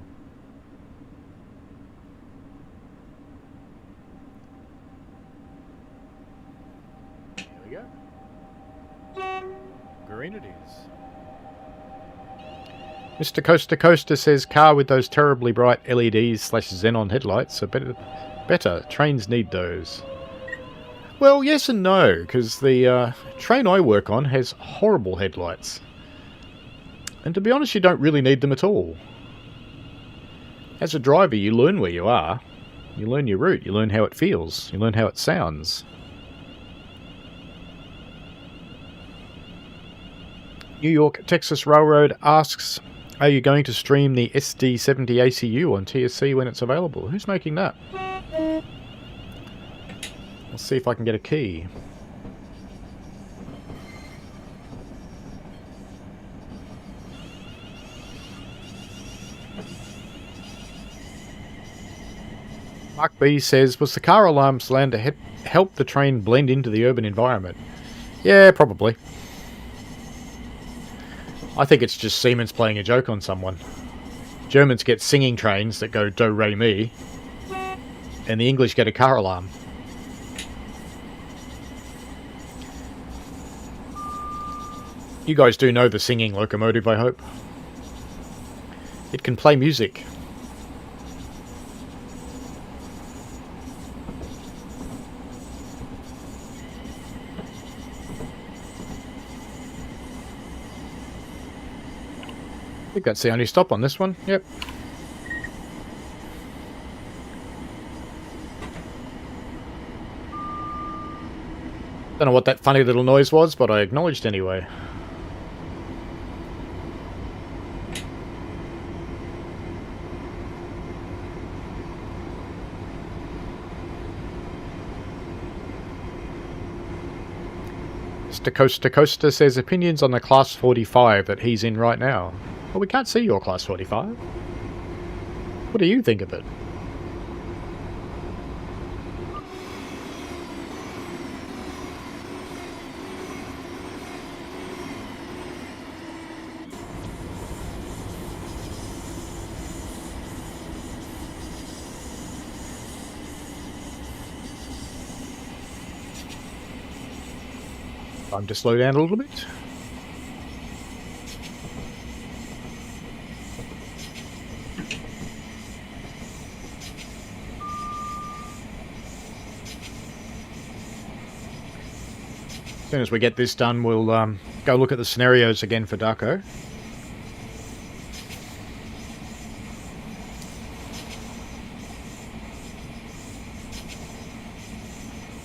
A: Green it is. Mr. Coaster Coaster says car with those terribly bright LEDs / xenon headlights are better. Trains need those. Well, yes and no, because the train I work on has horrible headlights. And to be honest, you don't really need them at all. As a driver, you learn where you are. You learn your route. You learn how it feels. You learn how it sounds. New York Texas Railroad asks, are you going to stream the SD70 ACU on TSC when it's available? Who's making that? Let's see if I can get a key. Mark B says, was the car alarms planned to help the train blend into the urban environment? Yeah, probably. I think it's just Siemens playing a joke on someone. Germans get singing trains that go do, re, mi, and the English get a car alarm. You guys do know the singing locomotive, I hope. It can play music. I think that's the only stop on this one. Yep. Don't know what that funny little noise was, but I acknowledged anyway. Mr. Coaster Coaster says opinions on the Class 45 that he's in right now. Well, we can't see your Class 45. What do you think of it? Time to slow down a little bit. As soon as we get this done, we'll go look at the scenarios again for Darko.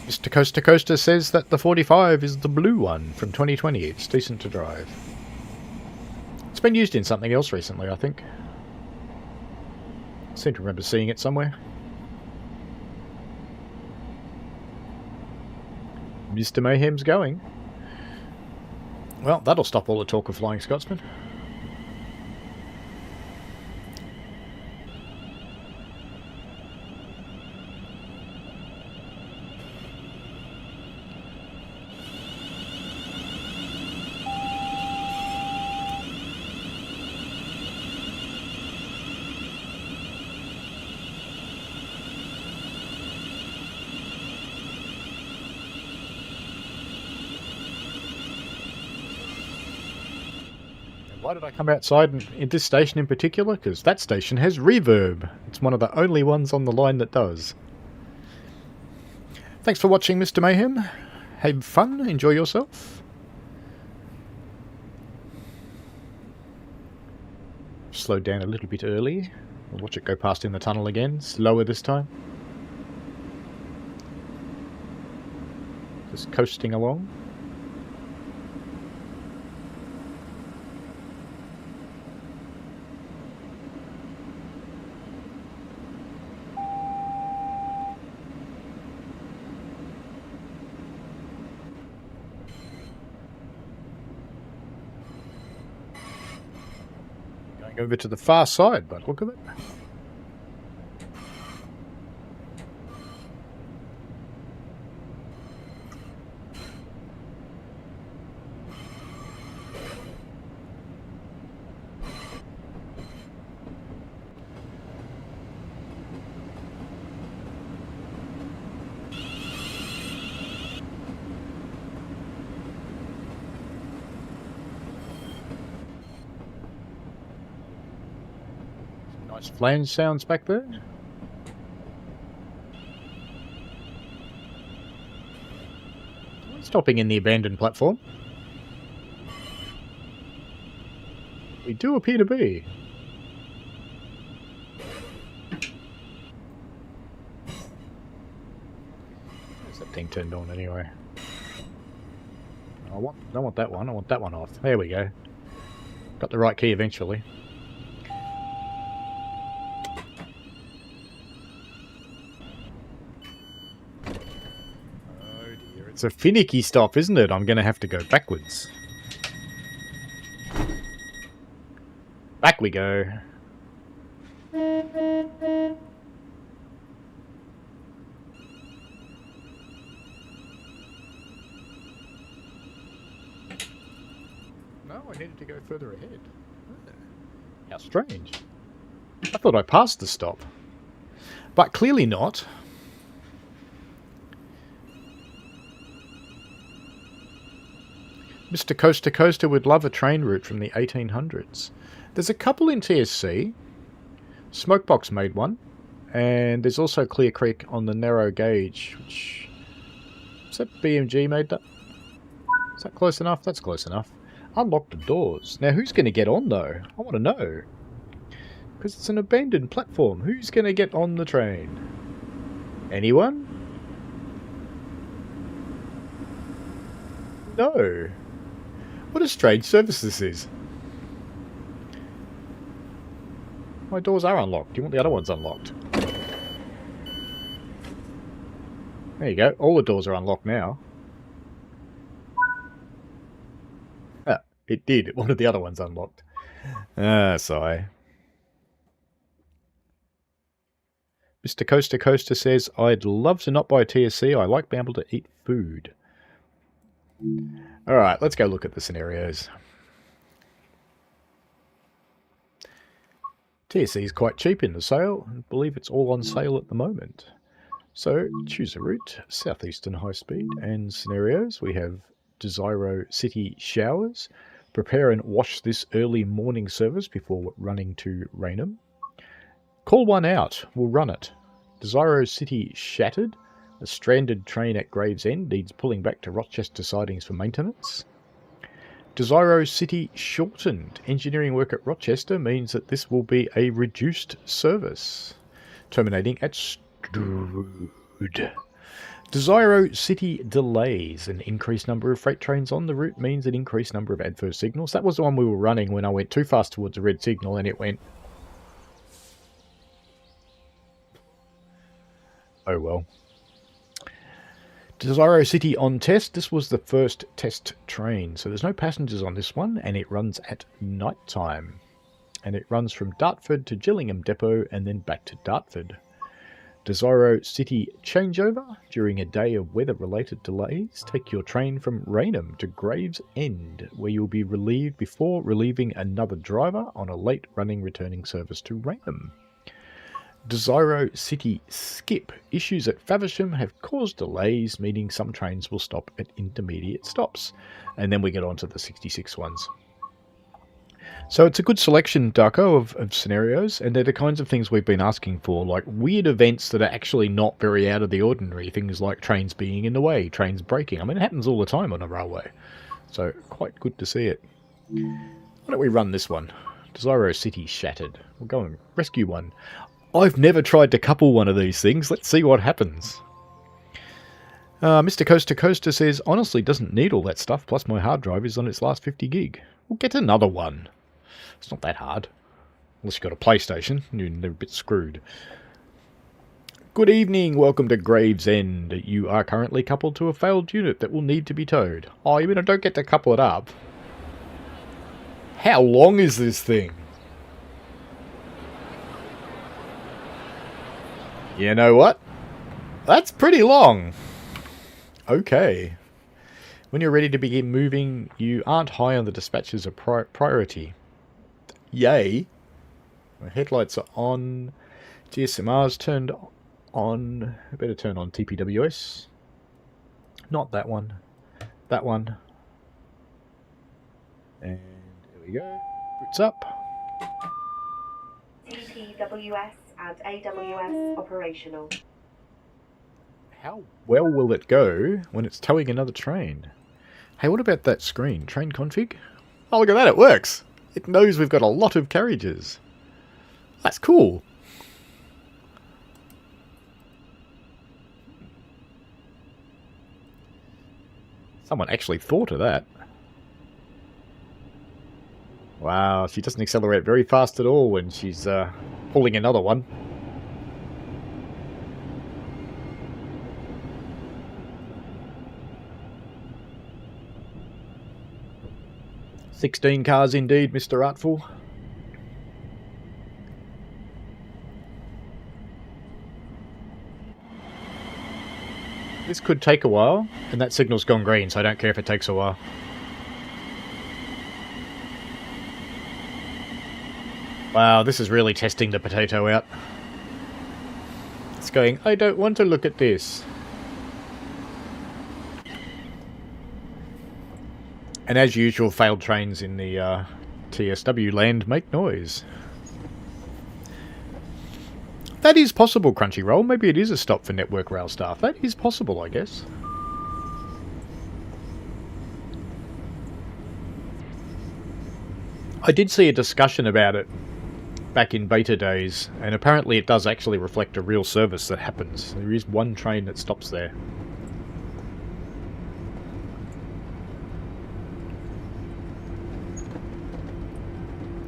A: Mr. Coaster Coaster says that the 45 is the blue one from 2020. It's decent to drive. It's been used in something else recently, I think. I seem to remember seeing it somewhere. Mr. Mayhem's going. Well, that'll stop all the talk of Flying Scotsman. Why did I come outside in this station in particular? Because that station has reverb. It's one of the only ones on the line that does. Thanks for watching, Mr. Mayhem. Have fun. Enjoy yourself. Slowed down a little bit early. We'll watch it go past in the tunnel again. Slower this time. Just coasting along. Over to the far side, but look at it. Nice flange sounds back there. Stopping in the abandoned platform. We do appear to be. Where's that thing turned on anyway? I don't want that one. I want that one off. There we go. Got the right key eventually. It's a finicky stop, isn't it? I'm going to have to go backwards. Back we go. No, I needed to go further ahead. How strange. I thought I passed the stop. But clearly not. Mr. Coaster Coaster would love a train route from the 1800s. There's a couple in TSC. Smokebox made one. And there's also Clear Creek on the narrow gauge. Which... Is that BMG made that? Is that close enough? That's close enough. Unlock the doors. Now who's going to get on though? I want to know. Because it's an abandoned platform. Who's going to get on the train? Anyone? No. What a strange service this is. My doors are unlocked. Do you want the other ones unlocked? There you go. All the doors are unlocked now. Ah, it did. It wanted the other ones unlocked. Ah, sigh. Mr. Coaster Coaster says, I'd love to not buy a TSC. I like being able to eat food. Alright, let's go look at the scenarios. TSC is quite cheap in the sale. I believe it's all on sale at the moment. So, choose a route, Southeastern High Speed, and scenarios. We have Desiro City showers. Prepare and wash this early morning service before running to Raynham. Call one out. We'll run it. Desiro City shattered. A stranded train at Gravesend needs pulling back to Rochester sidings for maintenance. Desiro City shortened. Engineering work at Rochester means that this will be a reduced service. Terminating at Strood. Desiro City delays. An increased number of freight trains on the route means an increased number of adverse signals. That was the one we were running when I went too fast towards the red signal and it went... Oh well. Desiro City on test. This was the first test train, so there's no passengers on this one, and it runs at night time. And it runs from Dartford to Gillingham Depot and then back to Dartford. Desiro City changeover. During a day of weather-related delays, take your train from Raynham to Gravesend, where you'll be relieved before relieving another driver on a late-running returning service to Raynham. Desiro City skip. Issues at Faversham have caused delays, meaning some trains will stop at intermediate stops. And then we get on to the 66 ones. So it's a good selection, Darko, of scenarios, and they're the kinds of things we've been asking for, like weird events that are actually not very out of the ordinary. Things like trains being in the way, trains breaking. I mean, it happens all the time on a railway. So quite good to see it. Why don't we run this one? Desiro City shattered. We'll go and rescue one. I've never tried to couple one of these things. Let's see what happens. Mr. Coaster Coaster says, honestly doesn't need all that stuff, plus my hard drive is on its last 50 gig. We'll get another one. It's not that hard. Unless you've got a PlayStation, you're a bit screwed. Good evening, welcome to Gravesend. You are currently coupled to a failed unit that will need to be towed. Oh, you mean I don't get to couple it up? How long is this thing? You know what? That's pretty long. Okay. When you're ready to begin moving, you aren't high on the dispatches of priority. Yay. My headlights are on. GSMR's turned on. I better turn on TPWS. Not that one. That one. And there we go. Boots up.
B: TTWS and AWS operational.
A: How well will it go when it's towing another train? Hey, what about that screen? Train config? Oh, look at that, it works! It knows we've got a lot of carriages. That's cool. Someone actually thought of that. Wow, she doesn't accelerate very fast at all when she's pulling another one. "16 cars indeed, Mr. Artful." This could take a while, and that signal's gone green, so I don't care if it takes a while. Wow, this is really testing the potato out. It's going, I don't want to look at this. And as usual, failed trains in the TSW land make noise. That is possible, Crunchyroll. Maybe it is a stop for Network Rail staff. That is possible, I guess. I did see a discussion about it back in beta days, and apparently it does actually reflect a real service that happens. There is one train that stops there.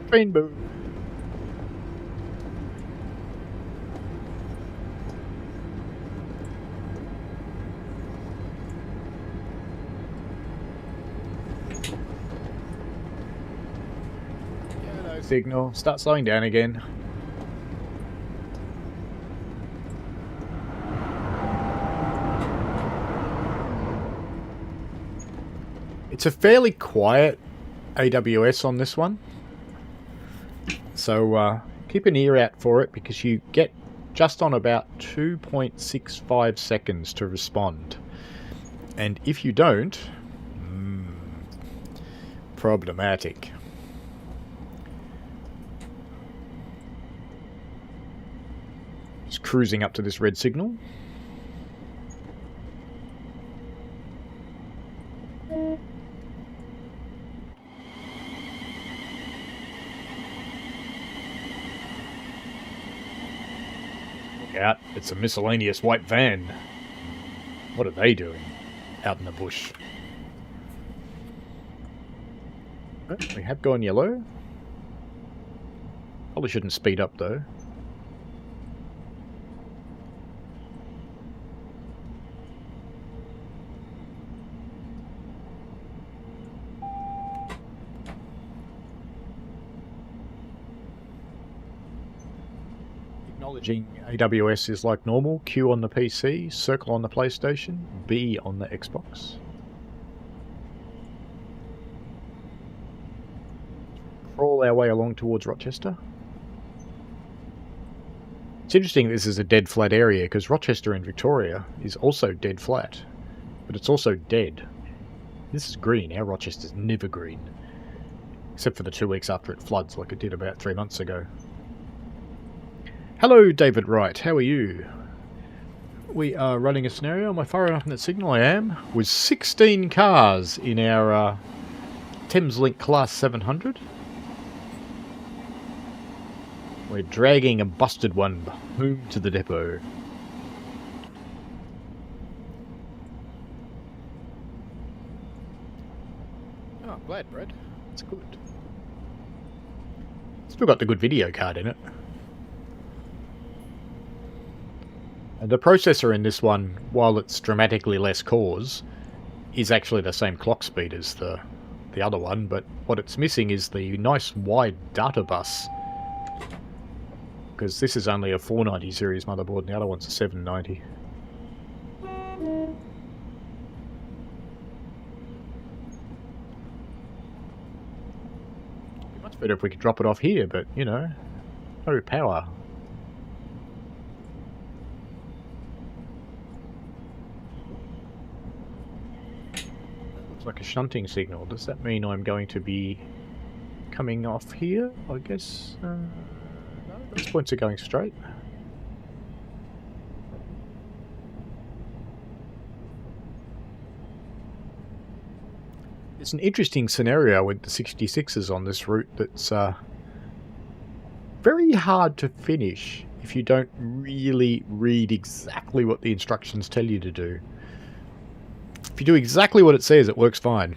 A: Train boom. Signal. Start slowing down again. It's a fairly quiet AWS on this one. So keep an ear out for it, because you get just on about 2.65 seconds to respond. And if you don't, problematic. Just cruising up to this red signal. Look out, it's a miscellaneous white van. What are they doing out in the bush? Oh, we have gone yellow. Probably shouldn't speed up though. Acknowledging AWS is like normal. Q on the PC, circle on the PlayStation, B on the Xbox. Crawl our way along towards Rochester. It's interesting this is a dead flat area because Rochester in Victoria is also dead flat, but it's also dead. This is green. Our Rochester's never green, except for the 2 weeks after it floods like it did about 3 months ago. Hello, David Wright. How are you? We are running a scenario. Am I far enough in that signal? I am. With 16 cars in our Thameslink Class 700. We're dragging a busted one home to the depot. Oh, I'm glad, Brad. That's good. Still got the good video card in it. And the processor in this one, while it's dramatically less cores, is actually the same clock speed as the other one, but what it's missing is the nice wide data bus. Because this is only a 490 series motherboard and the other one's a 790. It'd be much better if we could drop it off here, but, you know, no power. Like a shunting signal. Does that mean I'm going to be coming off here? I guess no, those points are going straight. It's an interesting scenario with the 66s on this route that's very hard to finish if you don't really read exactly what the instructions tell you to do. If you do exactly what it says, it works fine.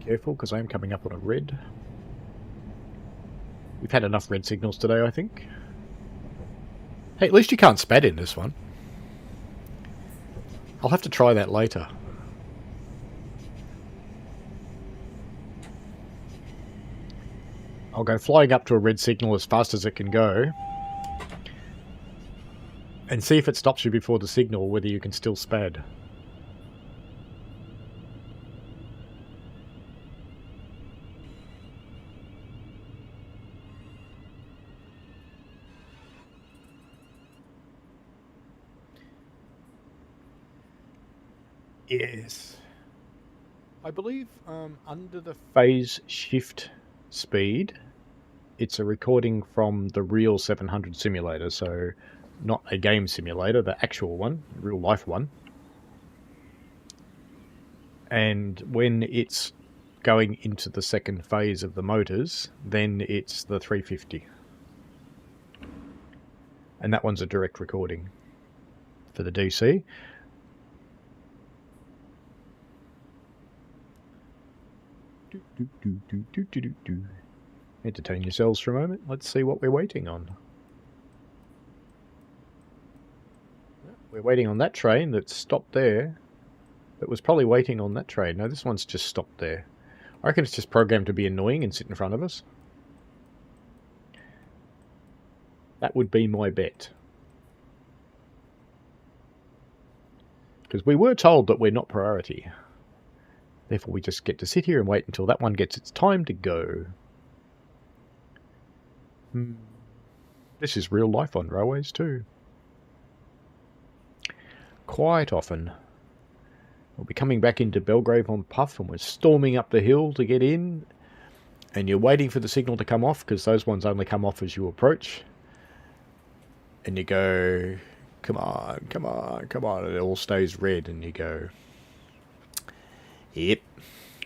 A: Be careful, because I am coming up on a red. We've had enough red signals today, I think. Hey, at least you can't spat in this one. I'll have to try that later. I'll go flying up to a red signal as fast as it can go. And see if it stops you before the signal, whether you can still spad. Yes. I believe under the phase shift speed, it's a recording from the real 700 simulator, so not a game simulator, the actual one, real life one. And when it's going into the second phase of the motors, then it's the 350. And that one's a direct recording for the DC. Entertain yourselves for a moment. Let's see what we're waiting on. We're waiting on that train that stopped there. That was probably waiting on that train. No, this one's just stopped there. I reckon it's just programmed to be annoying and sit in front of us. That would be my bet. Because we were told that we're not priority. Therefore, we just get to sit here and wait until that one gets its time to go. This is real life on railways too. Quite often. We'll be coming back into Belgrave on Puff and we're storming up the hill to get in. And you're waiting for the signal to come off because those ones only come off as you approach. And you go, come on, come on, come on. And it all stays red and you go, yep,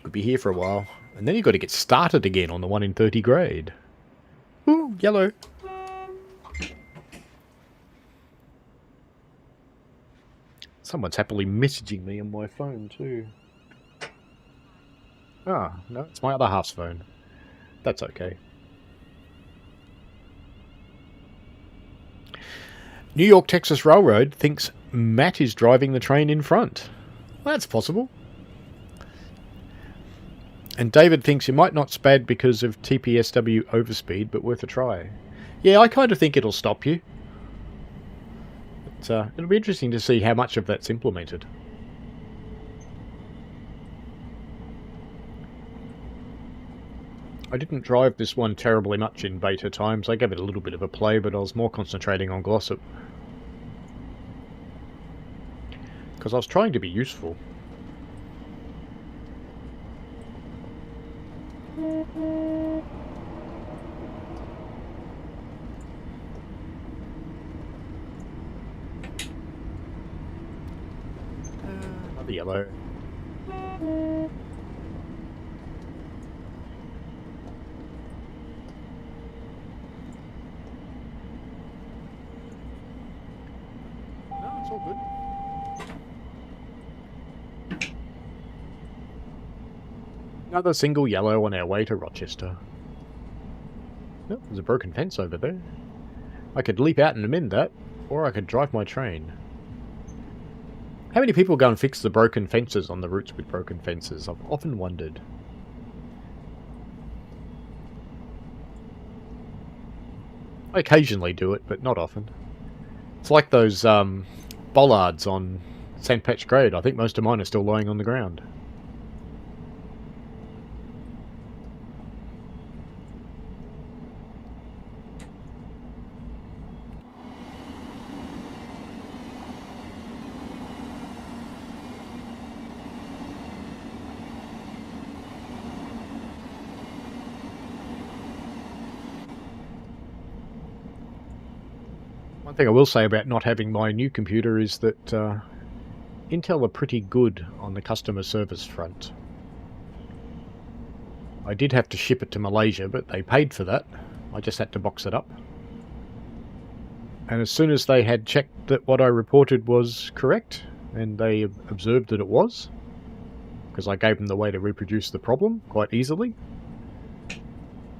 A: could be here for a while. And then you've got to get started again on the 1 in 30 grade. Ooh, yellow. Someone's happily messaging me on my phone too. Ah, no, it's my other half's phone. That's okay. New York Texas Railroad thinks Matt is driving the train in front. Well, that's possible. And David thinks you might not spad because of TPSW overspeed, but worth a try. Yeah, I kind of think it'll stop you. But, it'll be interesting to see how much of that's implemented. I didn't drive this one terribly much in beta times. I gave it a little bit of a play, but I was more concentrating on Glossop. Because I was trying to be useful. Another yellow. No, it's all good. Another single yellow on our way to Rochester. Oh, there's a broken fence over there. I could leap out and amend that, or I could drive my train. How many people go and fix the broken fences on the routes with broken fences? I've often wondered. I occasionally do it, but not often. It's like those bollards on St. Patch Grade. I think most of mine are still lying on the ground. One thing I will say about not having my new computer is that Intel are pretty good on the customer service front. I did have to ship it to Malaysia, but they paid for that. I just had to box it up. And as soon as they had checked that what I reported was correct, and they observed that it was, because I gave them the way to reproduce the problem quite easily,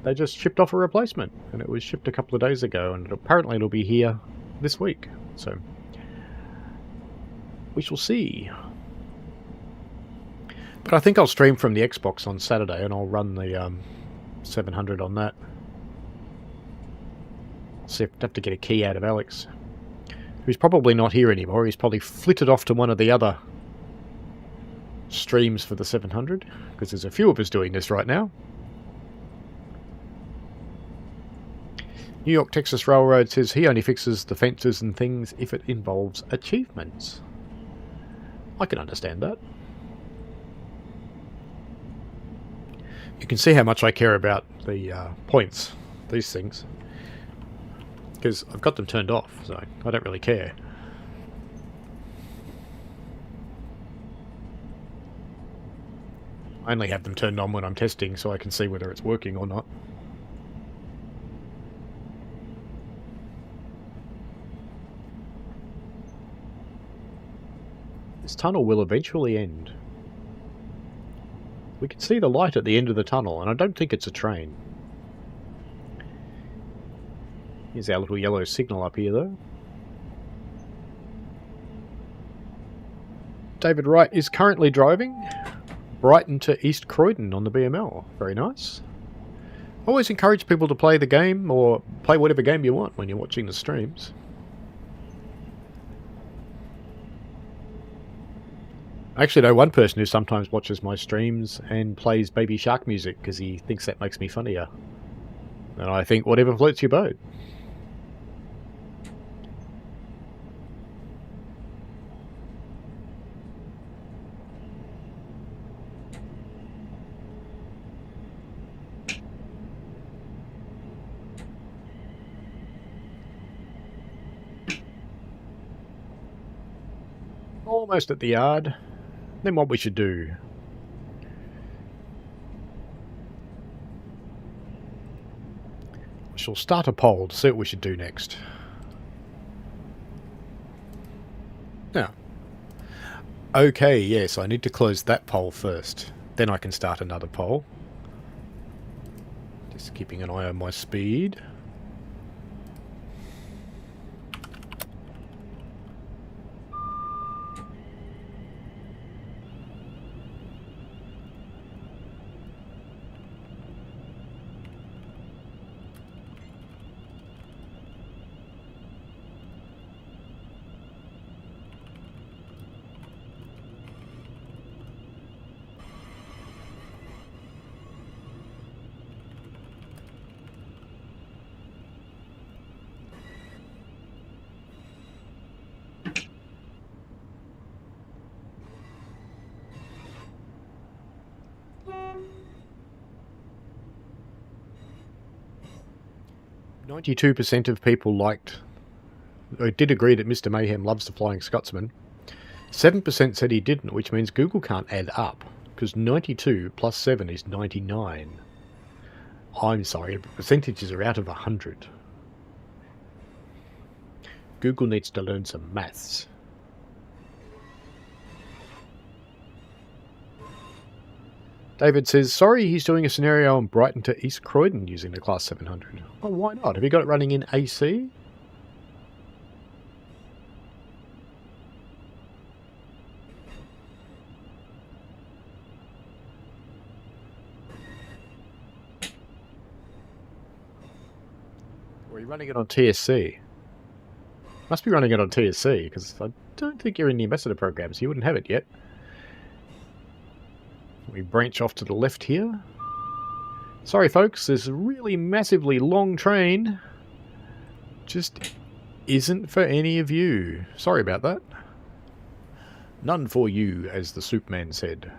A: they just shipped off a replacement, and it was shipped a couple of days ago, and apparently it'll be here this week. So we shall see. But I think I'll stream from the Xbox on Saturday, and I'll run the 700 on that. See if I have to get a key out of Alex, who's probably not here anymore. He's probably flitted off to one of the other streams for the 700, because there's a few of us doing this right now. New York Texas Railroad says he only fixes the fences and things if it involves achievements. I can understand that. You can see how much I care about the points, these things, because I've got them turned off, so I don't really care. I only have them turned on when I'm testing so I can see whether it's working or not. This tunnel will eventually end. We can see the light at the end of the tunnel, and I don't think it's a train. Here's our little yellow signal up here, though. David Wright is currently driving Brighton to East Croydon on the BML. Very nice. I always encourage people to play the game, or play whatever game you want when you're watching the streams. I actually know one person who sometimes watches my streams and plays Baby Shark music because he thinks that makes me funnier. And I think whatever floats your boat. Almost at the yard. Then what we should do? We shall start a poll to see what we should do next. Now, okay, yes, I need to close that poll first. Then I can start another poll. Just keeping an eye on my speed. %92 of people did agree that Mr. Mayhem loves the Flying Scotsman. 7% said he didn't, which means Google can't add up, because 92 plus 7 is 99. I'm sorry, percentages are out of 100. Google needs to learn some maths. David says, sorry, he's doing a scenario on Brighton to East Croydon using the Class 700. Well, why not? Have you got it running in AC? Or are you running it on TSC? Must be running it on TSC, because I don't think you're in the ambassador program, so you wouldn't have it yet. We branch off to the left here. Sorry folks, this really massively long train just isn't for any of you. Sorry about that. None for you, as the Superman said.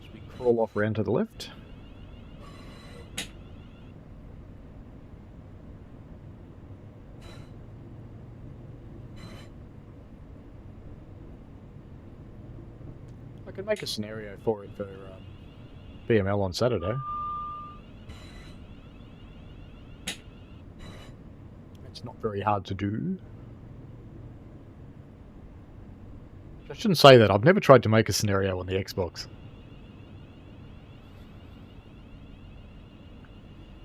A: As we crawl off around to the left. I could make a scenario for it for BML on Saturday. It's not very hard to do. I shouldn't say that. I've never tried to make a scenario on the Xbox.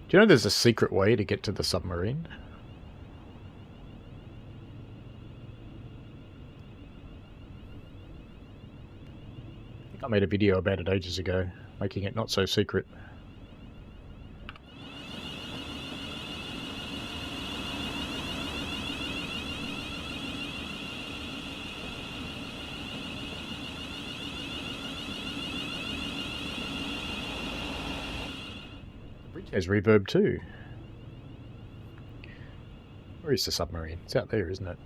A: Do you know there's a secret way to get to the submarine? I made a video about it ages ago, making it not so secret. The bridge has reverb too. Where is the submarine? It's out there, isn't it?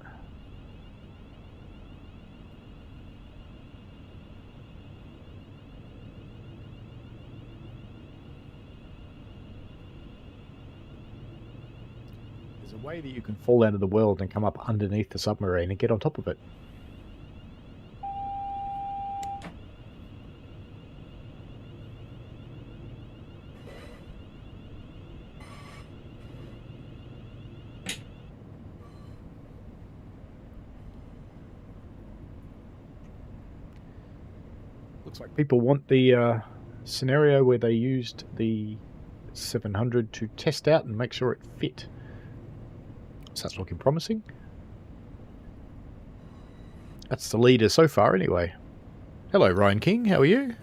A: Way that you can fall out of the world and come up underneath the submarine and get on top of it. Looks like people want the scenario where they used the 700 to test out and make sure it fit. So that's looking promising. That's the leader so far anyway. Hello Ryan King, how are you?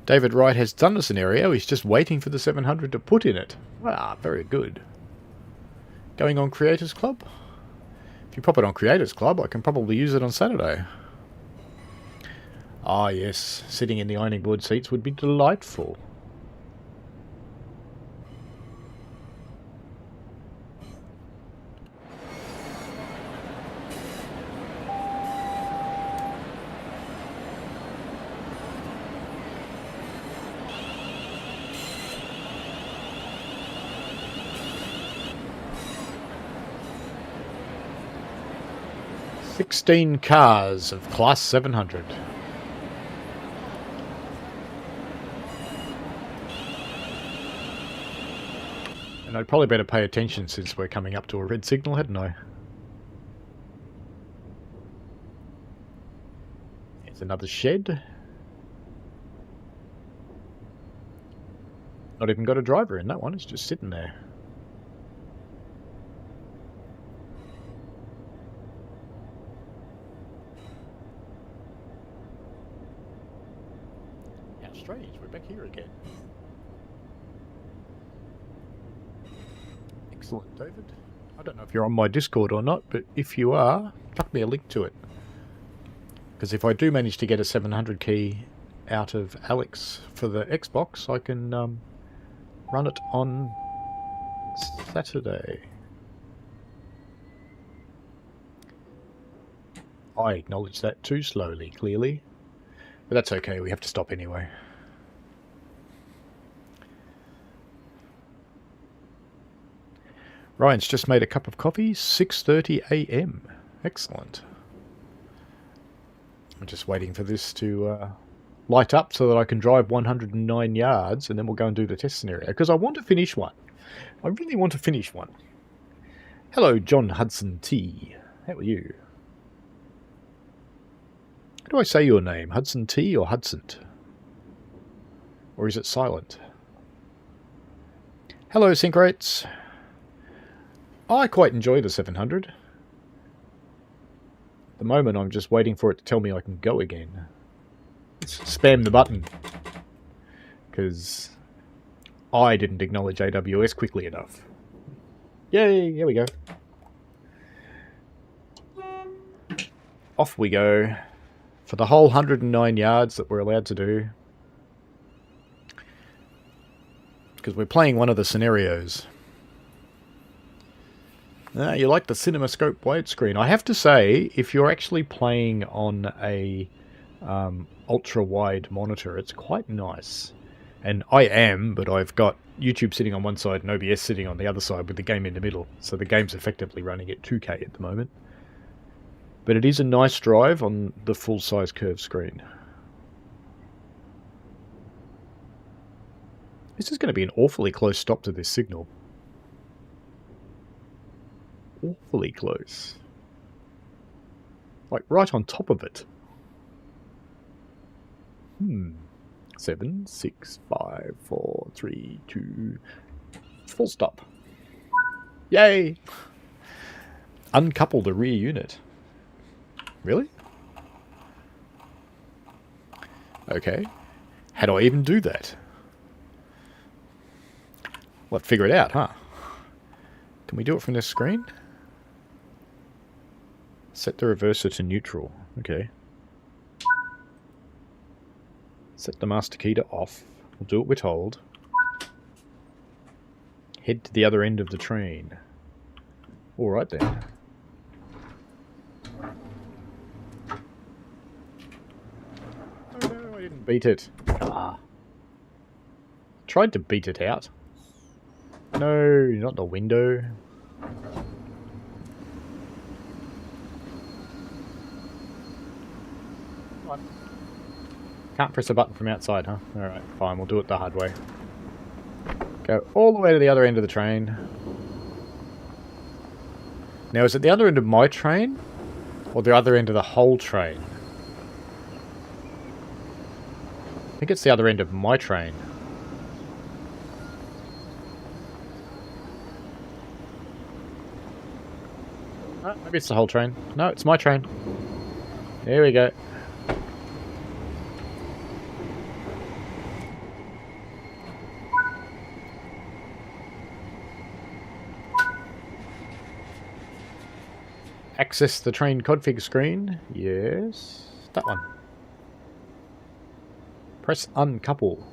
A: David Wright has done a scenario. He's just waiting for the 700 to put in it. Ah, very good. Going on Creators Club? If you pop it on Creators Club, I can probably use it on Saturday. Ah, yes. Sitting in the ironing board seats would be delightful. "16 cars of Class 700. And I'd probably better pay attention since we're coming up to a red signal, hadn't I? Here's another shed. Not even got a driver in that one, it's just sitting there. How strange, we're back here again. Excellent, David. I don't know if you're on my Discord or not, but if you are, chuck me a link to it. Because if I do manage to get a 700 key out of Alex for the Xbox, I can run it on Saturday. I acknowledge that too slowly, clearly. But that's okay, we have to stop anyway. Ryan's just made a cup of coffee, 6:30 AM. Excellent. I'm just waiting for this to light up so that I can drive 109 yards and then we'll go and do the test scenario. Because I want to finish one. I really want to finish one. Hello, John Hudson T. How are you? How do I say your name? Hudson T or Hudson? Or is it silent? Hello, Synchrates. I quite enjoy the 700. At the moment, I'm just waiting for it to tell me I can go again. Let's spam the button. Because I didn't acknowledge AWS quickly enough. Yay, here we go. Off we go. For the whole 109 yards that we're allowed to do. Because we're playing one of the scenarios. You like the CinemaScope widescreen. I have to say, if you're actually playing on a ultra-wide monitor, it's quite nice. And I am, but I've got YouTube sitting on one side and OBS sitting on the other side with the game in the middle. So the game's effectively running at 2K at the moment. But it is a nice drive on the full-size curved screen. This is going to be an awfully close stop to this signal. Awfully close. Like right on top of it. 7, 6, 5, 4, 3, 2. Full stop. Yay! Uncouple the rear unit. Really? Okay. How do I even do that? Well, figure it out, huh? Can we do it from this screen? Set the reverser to neutral. Okay. Set the master key to off. We'll do it with hold. Head to the other end of the train. Alright then. Oh no, I didn't beat it. Ah. Tried to beat it out. No, not the window. What? Can't press a button from outside, huh? Alright, fine, we'll do it the hard way. Go all the way to the other end of the train. Now, is it the other end of my train? Or the other end of the whole train? I think it's the other end of my train. Oh, maybe it's the whole train. No, it's my train. There we go. Access the train config screen. Yes. That one. Press uncouple.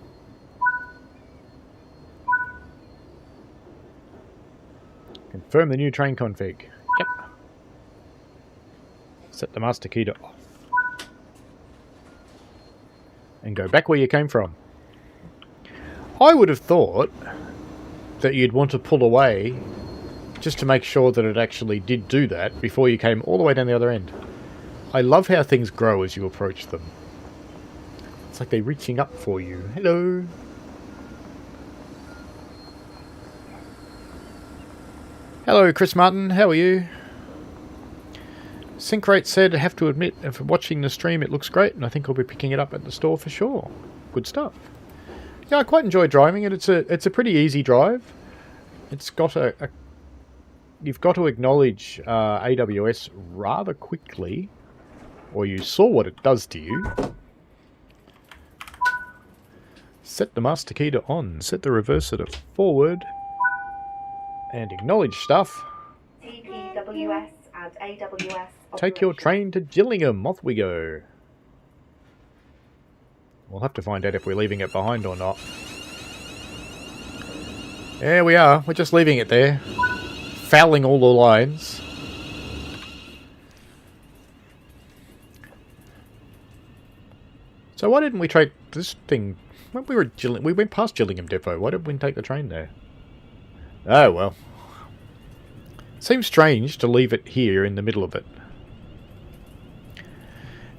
A: Confirm the new train config. Yep. Set the master key to off. And go back where you came from. I would have thought that you'd want to pull away just to make sure that it actually did do that before you came all the way down the other end. I love how things grow as you approach them. It's like they're reaching up for you. Hello. Hello, Chris Martin. How are you? Sync-Rate said, I have to admit, from watching the stream, it looks great, and I think I'll be picking it up at the store for sure. Good stuff. Yeah, I quite enjoy driving it. It's a pretty easy drive. It's got you've got to acknowledge AWS rather quickly, or you saw what it does to you. Set the master key to on. Set the reverser to forward. And acknowledge stuff.
B: TPWS and AWS.
A: Take your train to Gillingham. Off we go. We'll have to find out if we're leaving it behind or not. There we are. We're just leaving it there. Fouling all the lines. So why didn't we take this thing... When we were at we went past Gillingham Depot. Why didn't we take the train there? Oh, well. Seems strange to leave it here in the middle of it.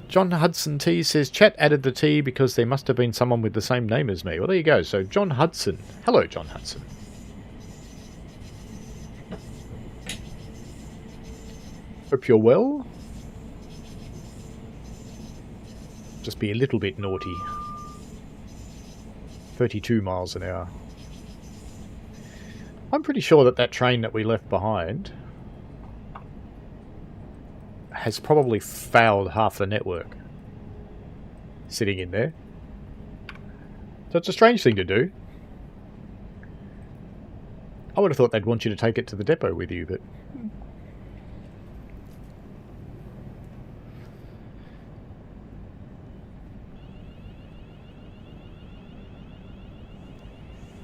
A: John Hudson T says, chat added the T because there must have been someone with the same name as me. Well, there you go. So, John Hudson. Hello, John Hudson. Hope you're well. Just be a little bit naughty. 32 miles an hour. I'm pretty sure that that train that we left behind has probably fouled half the network sitting in there. So it's a strange thing to do. I would have thought they'd want you to take it to the depot with you, but...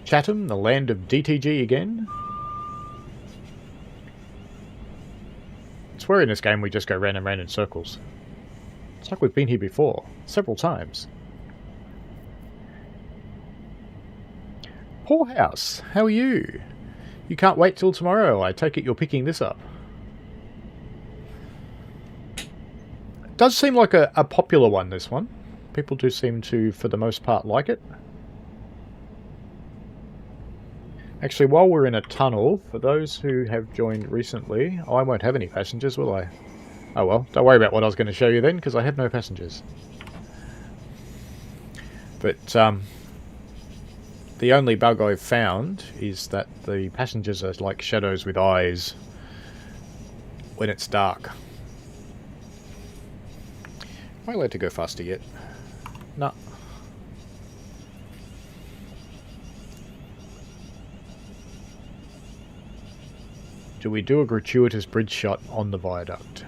A: Chatham, the land of DTG again. I swear in this game we just go round and round in circles. It's like we've been here before, several times. Poor House, how are you? You can't wait till tomorrow. I take it you're picking this up. It does seem like a popular one, this one. People do seem to, for the most part, like it. Actually, while we're in a tunnel, for those who have joined recently, I won't have any passengers, will I? Oh well, don't worry about what I was going to show you then, because I have no passengers. But, the only bug I've found is that the passengers are like shadows with eyes when it's dark. Am I allowed to go faster yet? No. Do we do a gratuitous bridge shot on the viaduct?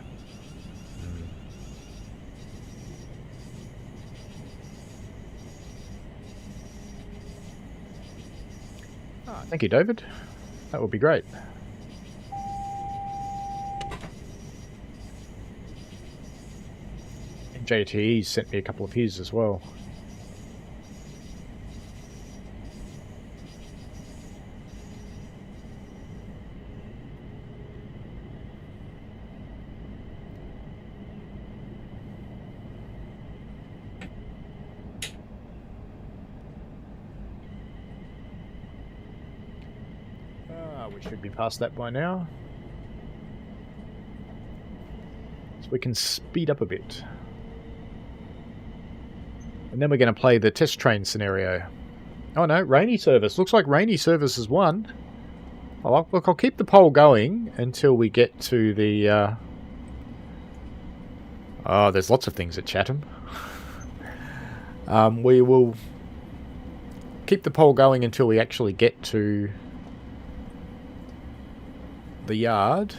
A: Ah, thank you, David. That would be great. And JTE sent me a couple of his as well. We should be past that by now. So we can speed up a bit. And then we're going to play the test train scenario. Oh no, rainy service. Looks like rainy service is won. Oh, look, I'll keep the poll going until we get to the... Oh, there's lots of things at Chatham. We will keep the poll going until we actually get to the yard,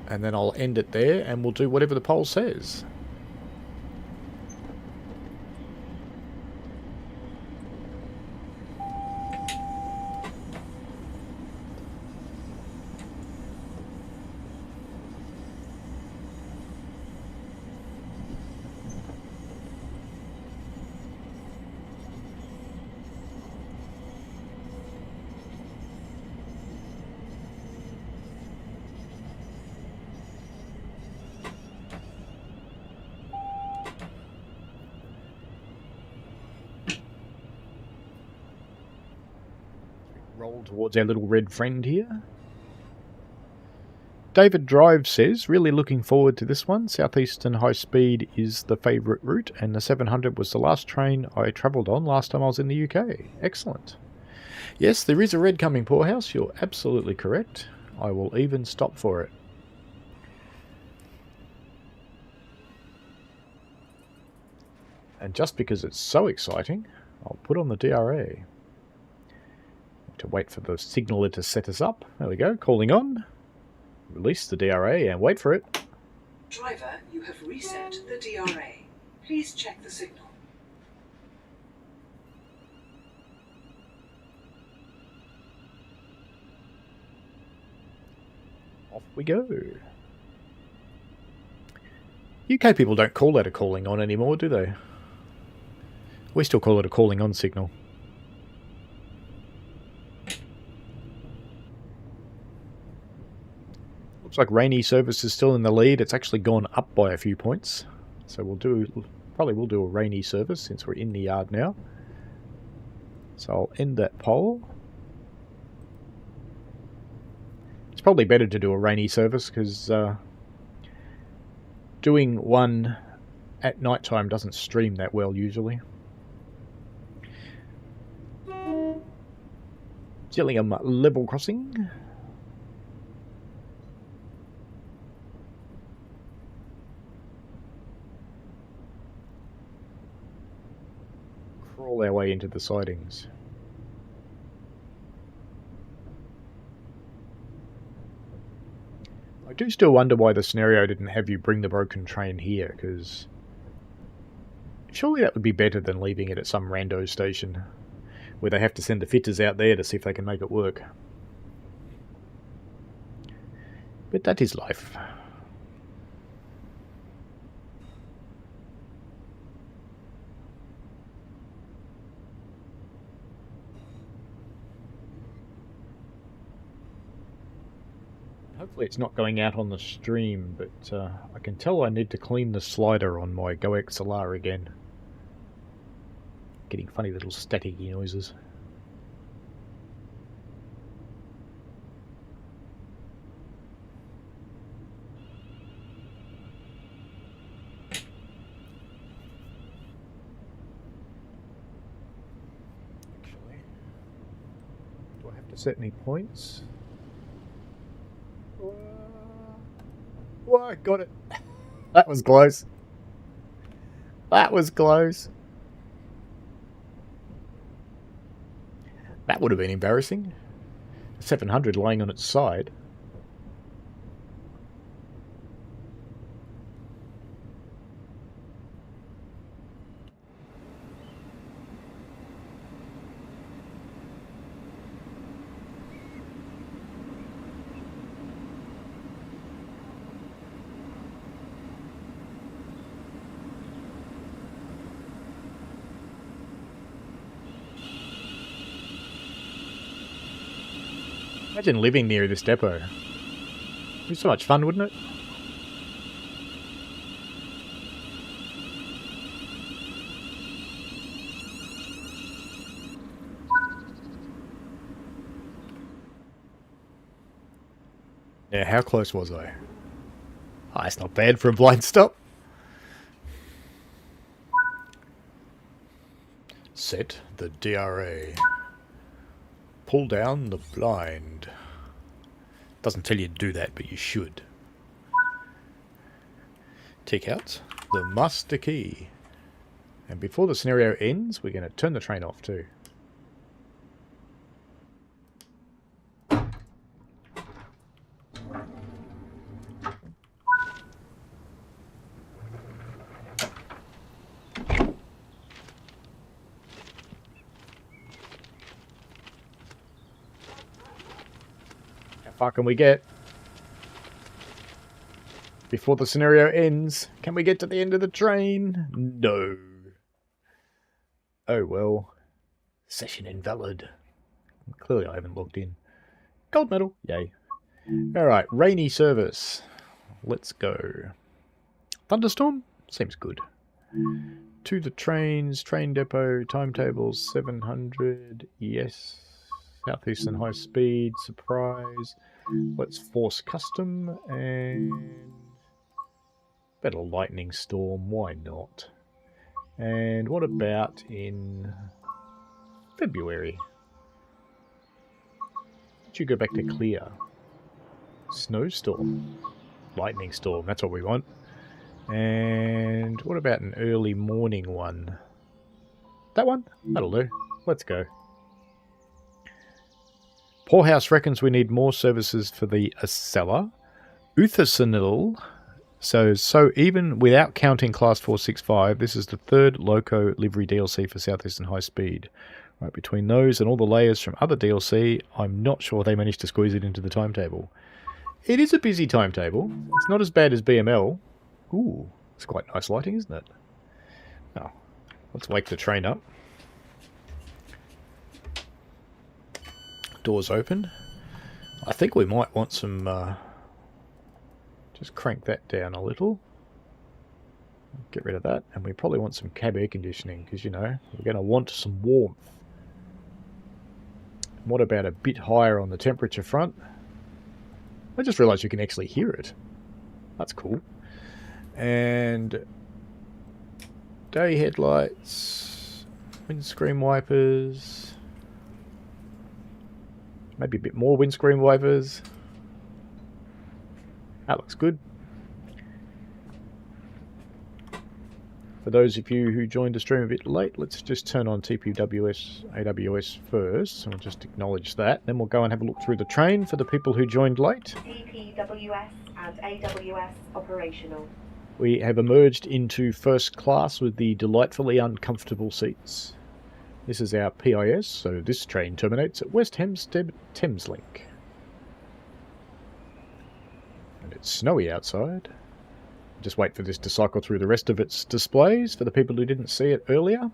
A: And then I'll end it there and we'll do whatever the poll says. Roll towards our little red friend here. David Drive says, really looking forward to this one. Southeastern High Speed is the favourite route, and the 700 was the last train I travelled on last time I was in the UK. Excellent. Yes, there is a red coming, Poorhouse. You're absolutely correct. I will even stop for it. And just because it's so exciting, I'll put on the DRA. To wait for the signaler to set us up. There we go, calling on. Release the DRA and wait for it.
C: Driver, you have reset the DRA. Please check the signal.
A: Off we go. UK people don't call that a calling on anymore, do they? We still call it a calling on signal. Looks like Rainy Service is still in the lead. It's actually gone up by a few points. So probably we'll do a Rainy Service since we're in the yard now. So I'll end that poll. It's probably better to do a Rainy Service because doing one at night time doesn't stream that well usually. Gillingham level crossing. Crawl our way into the sidings. I do still wonder why the scenario didn't have you bring the broken train here, because surely that would be better than leaving it at some rando station where they have to send the fitters out there to see if they can make it work. But that is life. Hopefully it's not going out on the stream, but I can tell I need to clean the slider on my Go XLR again. Getting funny little staticky noises. Actually, do I have to set any points? Whoa, got it. That was close. That was close. That would have been embarrassing. 700 lying on its side. Imagine living near this depot. It'd be so much fun, wouldn't it? Yeah, how close was I? Oh, that's not bad for a blind stop. Set the DRA. Pull down the blind. Doesn't tell you to do that, but you should. Take out the master key. And before the scenario ends, we're going to turn the train off too. far can we get? Before the scenario ends, can we get to the end of the train? No. Oh well. Session invalid. Clearly I haven't logged in. Gold medal. Yay. Alright, rainy service. Let's go. Thunderstorm? Seems good. To the trains, train depot, timetables 700. Yes. Southeastern high speed, surprise. Let's force custom and better lightning storm, why not? And what about in February? Did you go back to clear? Snowstorm. Lightning storm, that's what we want. And what about an early morning one? That one? That'll do. Let's go. Poorhouse reckons we need more services for the Acela. Uthersenil. So even without counting Class 465, this is the third Loco livery DLC for Southeastern High Speed. Right, between those and all the layers from other DLC, I'm not sure they managed to squeeze it into the timetable. It is a busy timetable. It's not as bad as BML. Ooh, it's quite nice lighting, isn't it? Now, let's wake the train up. Doors open. I think we might want some... just crank that down a little. Get rid of that. And we probably want some cab air conditioning, because, you know, we're going to want some warmth. What about a bit higher on the temperature front? I just realised you can actually hear it. That's cool. And day headlights, windscreen wipers, maybe a bit more windscreen wipers. That looks good. For those of you who joined the stream a bit late, let's just turn on TPWS AWS first. So we'll just acknowledge that. Then we'll go and have a look through the train for the people who joined late.
B: DPWS and AWS operational.
A: We have emerged into first class with the delightfully uncomfortable seats. This is our PIS, so this train terminates at West Hampstead Thameslink. And it's snowy outside. Just wait for this to cycle through the rest of its displays for the people who didn't see it earlier.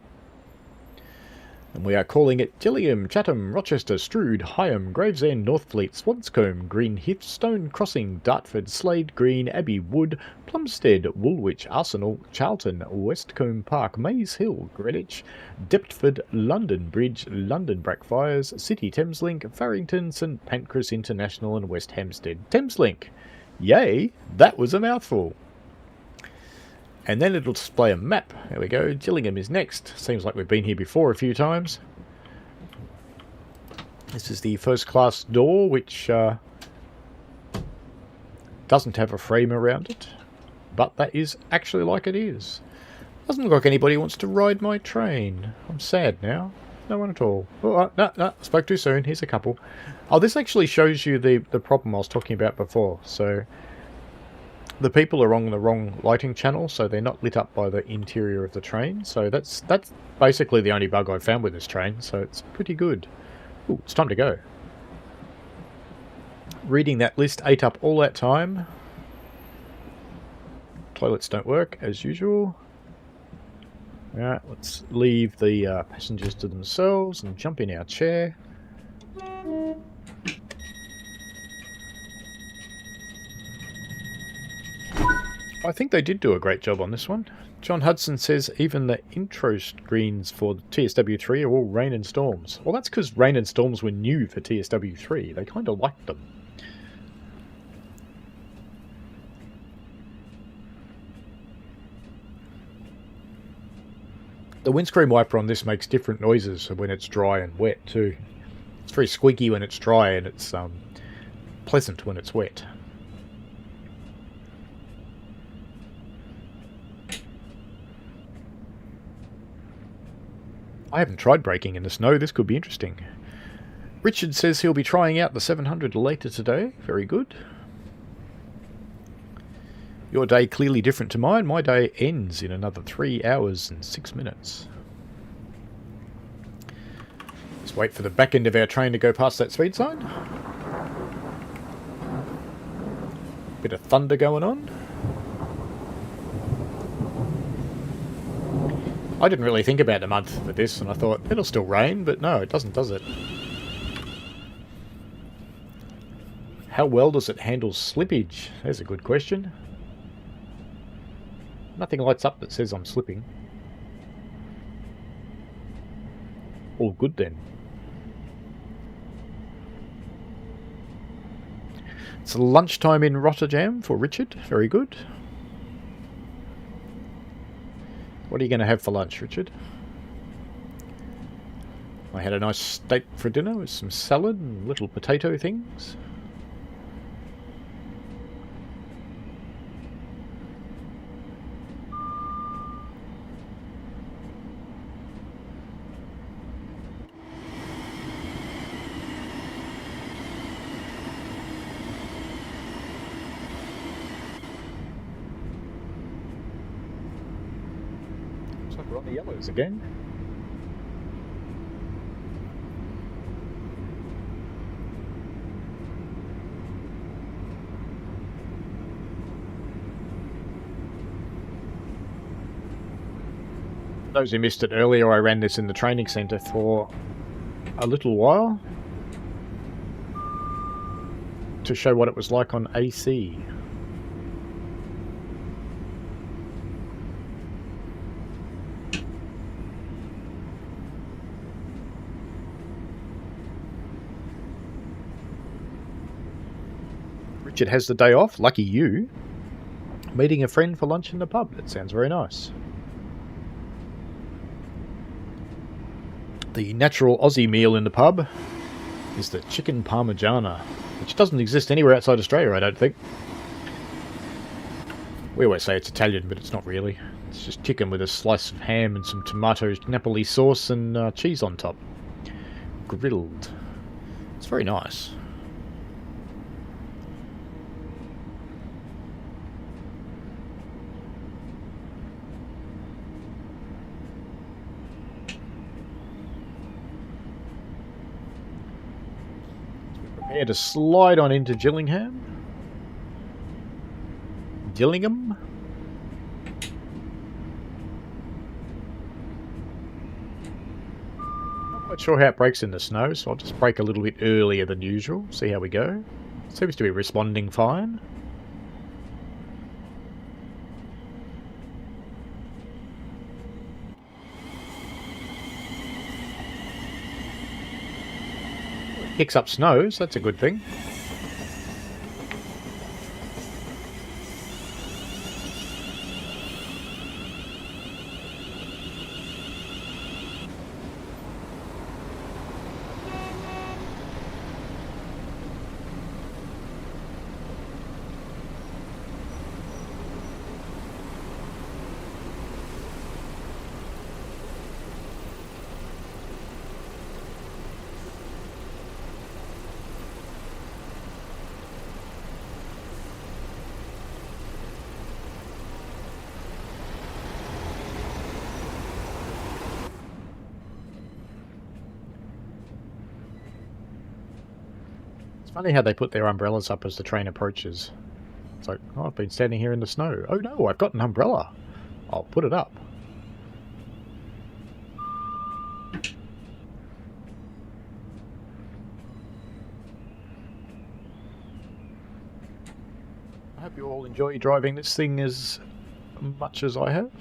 A: And we are calling it Gillingham, Chatham, Rochester, Strood, Higham, Gravesend, Northfleet, Swanscombe, Greenheath, Stone Crossing, Dartford, Slade Green, Abbey Wood, Plumstead, Woolwich, Arsenal, Charlton, Westcombe Park, Maze Hill, Greenwich, Deptford, London Bridge, London Blackfriars, City Thameslink, Farrington, St Pancras International and West Hampstead Thameslink. Yay, that was a mouthful. And then it'll display a map. There we go. Gillingham is next. Seems like we've been here before a few times. This is the first class door, which doesn't have a frame around it. But that is actually like it is. Doesn't look like anybody wants to ride my train. I'm sad now. No one at all. Oh, no, spoke too soon. Here's a couple. Oh, this actually shows you the problem I was talking about before. So... the people are on the wrong lighting channel, so they're not lit up by the interior of the train. So that's basically the only bug I've found with this train, so it's pretty good. Ooh, it's time to go. Reading that list ate up all that time. Toilets don't work, as usual. Alright, let's leave the passengers to themselves and jump in our chair. I think they did do a great job on this one. John Hudson says even the intro screens for TSW3 are all rain and storms. Well, that's because rain and storms were new for TSW3. They kind of liked them. The windscreen wiper on this makes different noises when it's dry and wet too. It's very squeaky when it's dry and it's pleasant when it's wet. I haven't tried braking in the snow. This could be interesting. Richard says he'll be trying out the 700 later today. Very good. Your day clearly different to mine. My day ends in another 3 hours and 6 minutes. Just wait for the back end of our train to go past that speed sign. Bit of thunder going on. I didn't really think about the month for this, and I thought it'll still rain, but no, it doesn't, does it? How well does it handle slippage? There's a good question. Nothing lights up that says I'm slipping. All good then. It's lunchtime in Rotterdam for Richard. Very good. What are you going to have for lunch, Richard? I had a nice steak for dinner with some salad and little potato things. Looks like we're on the yellows again. Those who missed it earlier, I ran this in the training centre for a little while to show what it was like on AC. Richard has the day off, lucky you. Meeting a friend for lunch in the pub, that sounds very nice. The natural Aussie meal in the pub is the chicken parmigiana, which doesn't exist anywhere outside Australia, I don't think. We always say it's Italian, but it's not really. It's just chicken with a slice of ham and some tomato Napoli sauce and cheese on top. Grilled. It's very nice. Prepare to slide on into Gillingham. Gillingham. Not quite sure how it breaks in the snow, so I'll just brake a little bit earlier than usual. See how we go. Seems to be responding fine. Picks up snow, so that's a good thing. Funny how they put their umbrellas up as the train approaches. It's like, oh, I've been standing here in the snow. Oh no, I've got an umbrella. I'll put it up. I hope you all enjoy driving this thing as much as I have.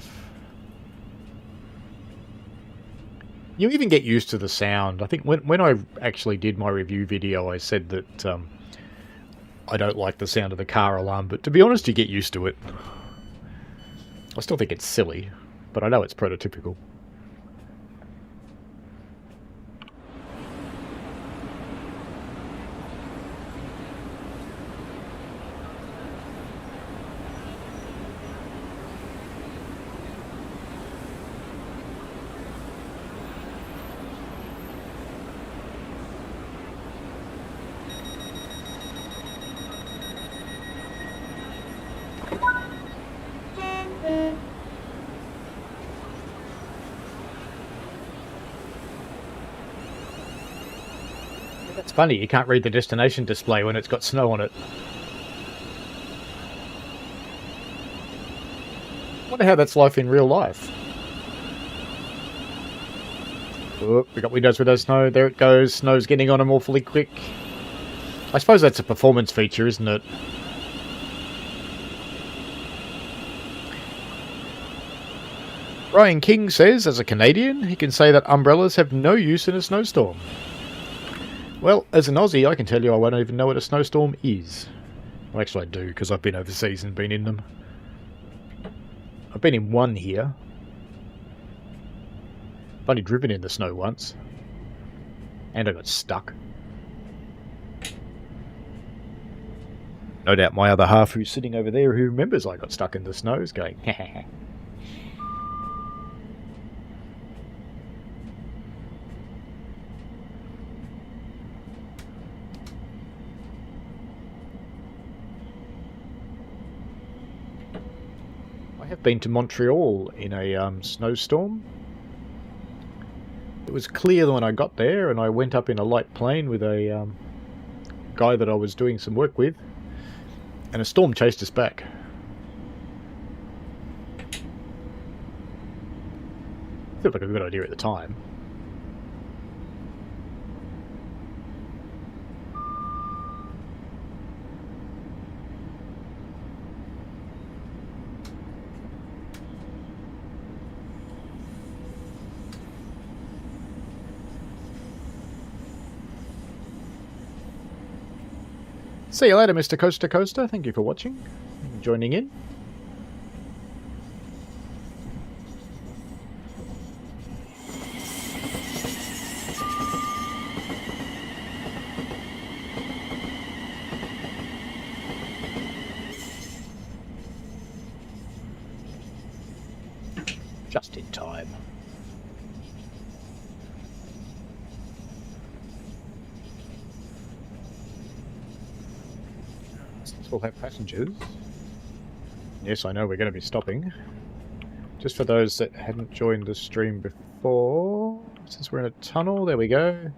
A: You even get used to the sound. I think when I actually did my review video, I said that I don't like the sound of the car alarm, but to be honest, you get used to it. I still think it's silly, but I know it's prototypical. It's funny, you can't read the destination display when it's got snow on it. Wonder how that's life in real life. Oh, we got windows with no snow. There it goes. Snow's getting on them awfully quick. I suppose that's a performance feature, isn't it? Ryan King says, as a Canadian, he can say that umbrellas have no use in a snowstorm. Well, as an Aussie, I can tell you I won't even know what a snowstorm is. Well, actually I do, because I've been overseas and been in them. I've been in one here. I've only driven in the snow once. And I got stuck. No doubt my other half, who's sitting over there, who remembers I got stuck in the snow, is going, hehehe. I have been to Montreal in a snowstorm. It was clear when I got there, and I went up in a light plane with a guy that I was doing some work with, and a storm chased us back. Seemed like a good idea at the time. See you later, Mr. Coaster Coaster. Thank you for watching and joining in. Just in time. We'll have passengers. Yes, I know we're going to be stopping. Just for those that hadn't joined the stream before, since we're in a tunnel, there we go.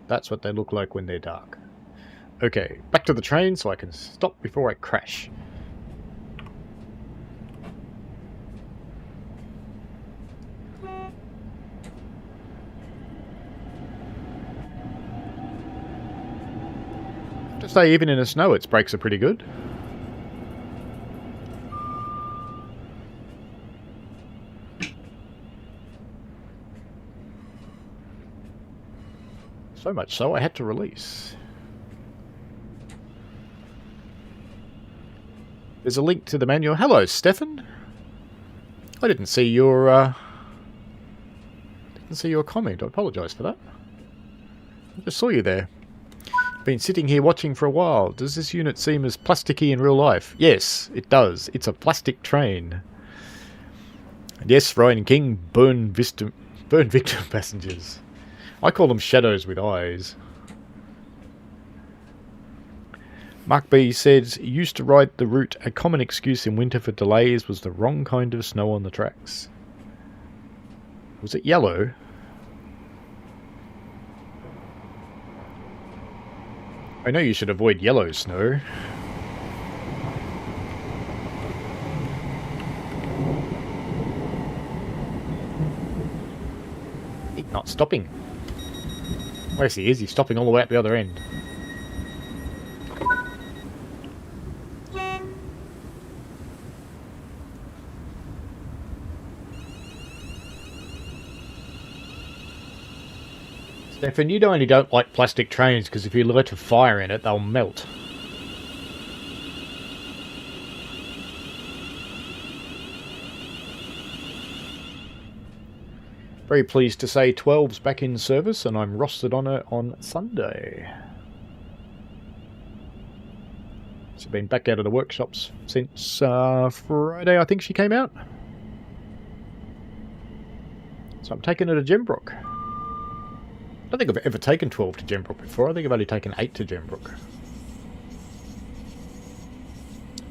A: That's what they look like when they're dark. Okay, back to the train so I can stop before I crash. I have to say, even in the snow, its brakes are pretty good. So much so, I had to release. There's a link to the manual. Hello, Stefan. I didn't see your comment. I apologise for that. I just saw you there. Been sitting here watching for a while. Does this unit seem as plasticky in real life? Yes, it does. It's a plastic train. And yes, Ryan King, burn victim passengers. I call them shadows with eyes. Mark B says, used to ride the route. A common excuse in winter for delays was the wrong kind of snow on the tracks. Was it yellow? I know you should avoid yellow snow. He's not stopping. Where's he? Is he stopping all the way at the other end? Stefan, you only don't like plastic trains because if you light a fire in it, they'll melt. Very pleased to say 12's back in service and I'm rostered on it on Sunday. She's been back out of the workshops since Friday, I think she came out. So I'm taking her to Gembrook. I don't think I've ever taken 12 to Gembrook before. I think I've only taken 8 to Gembrook.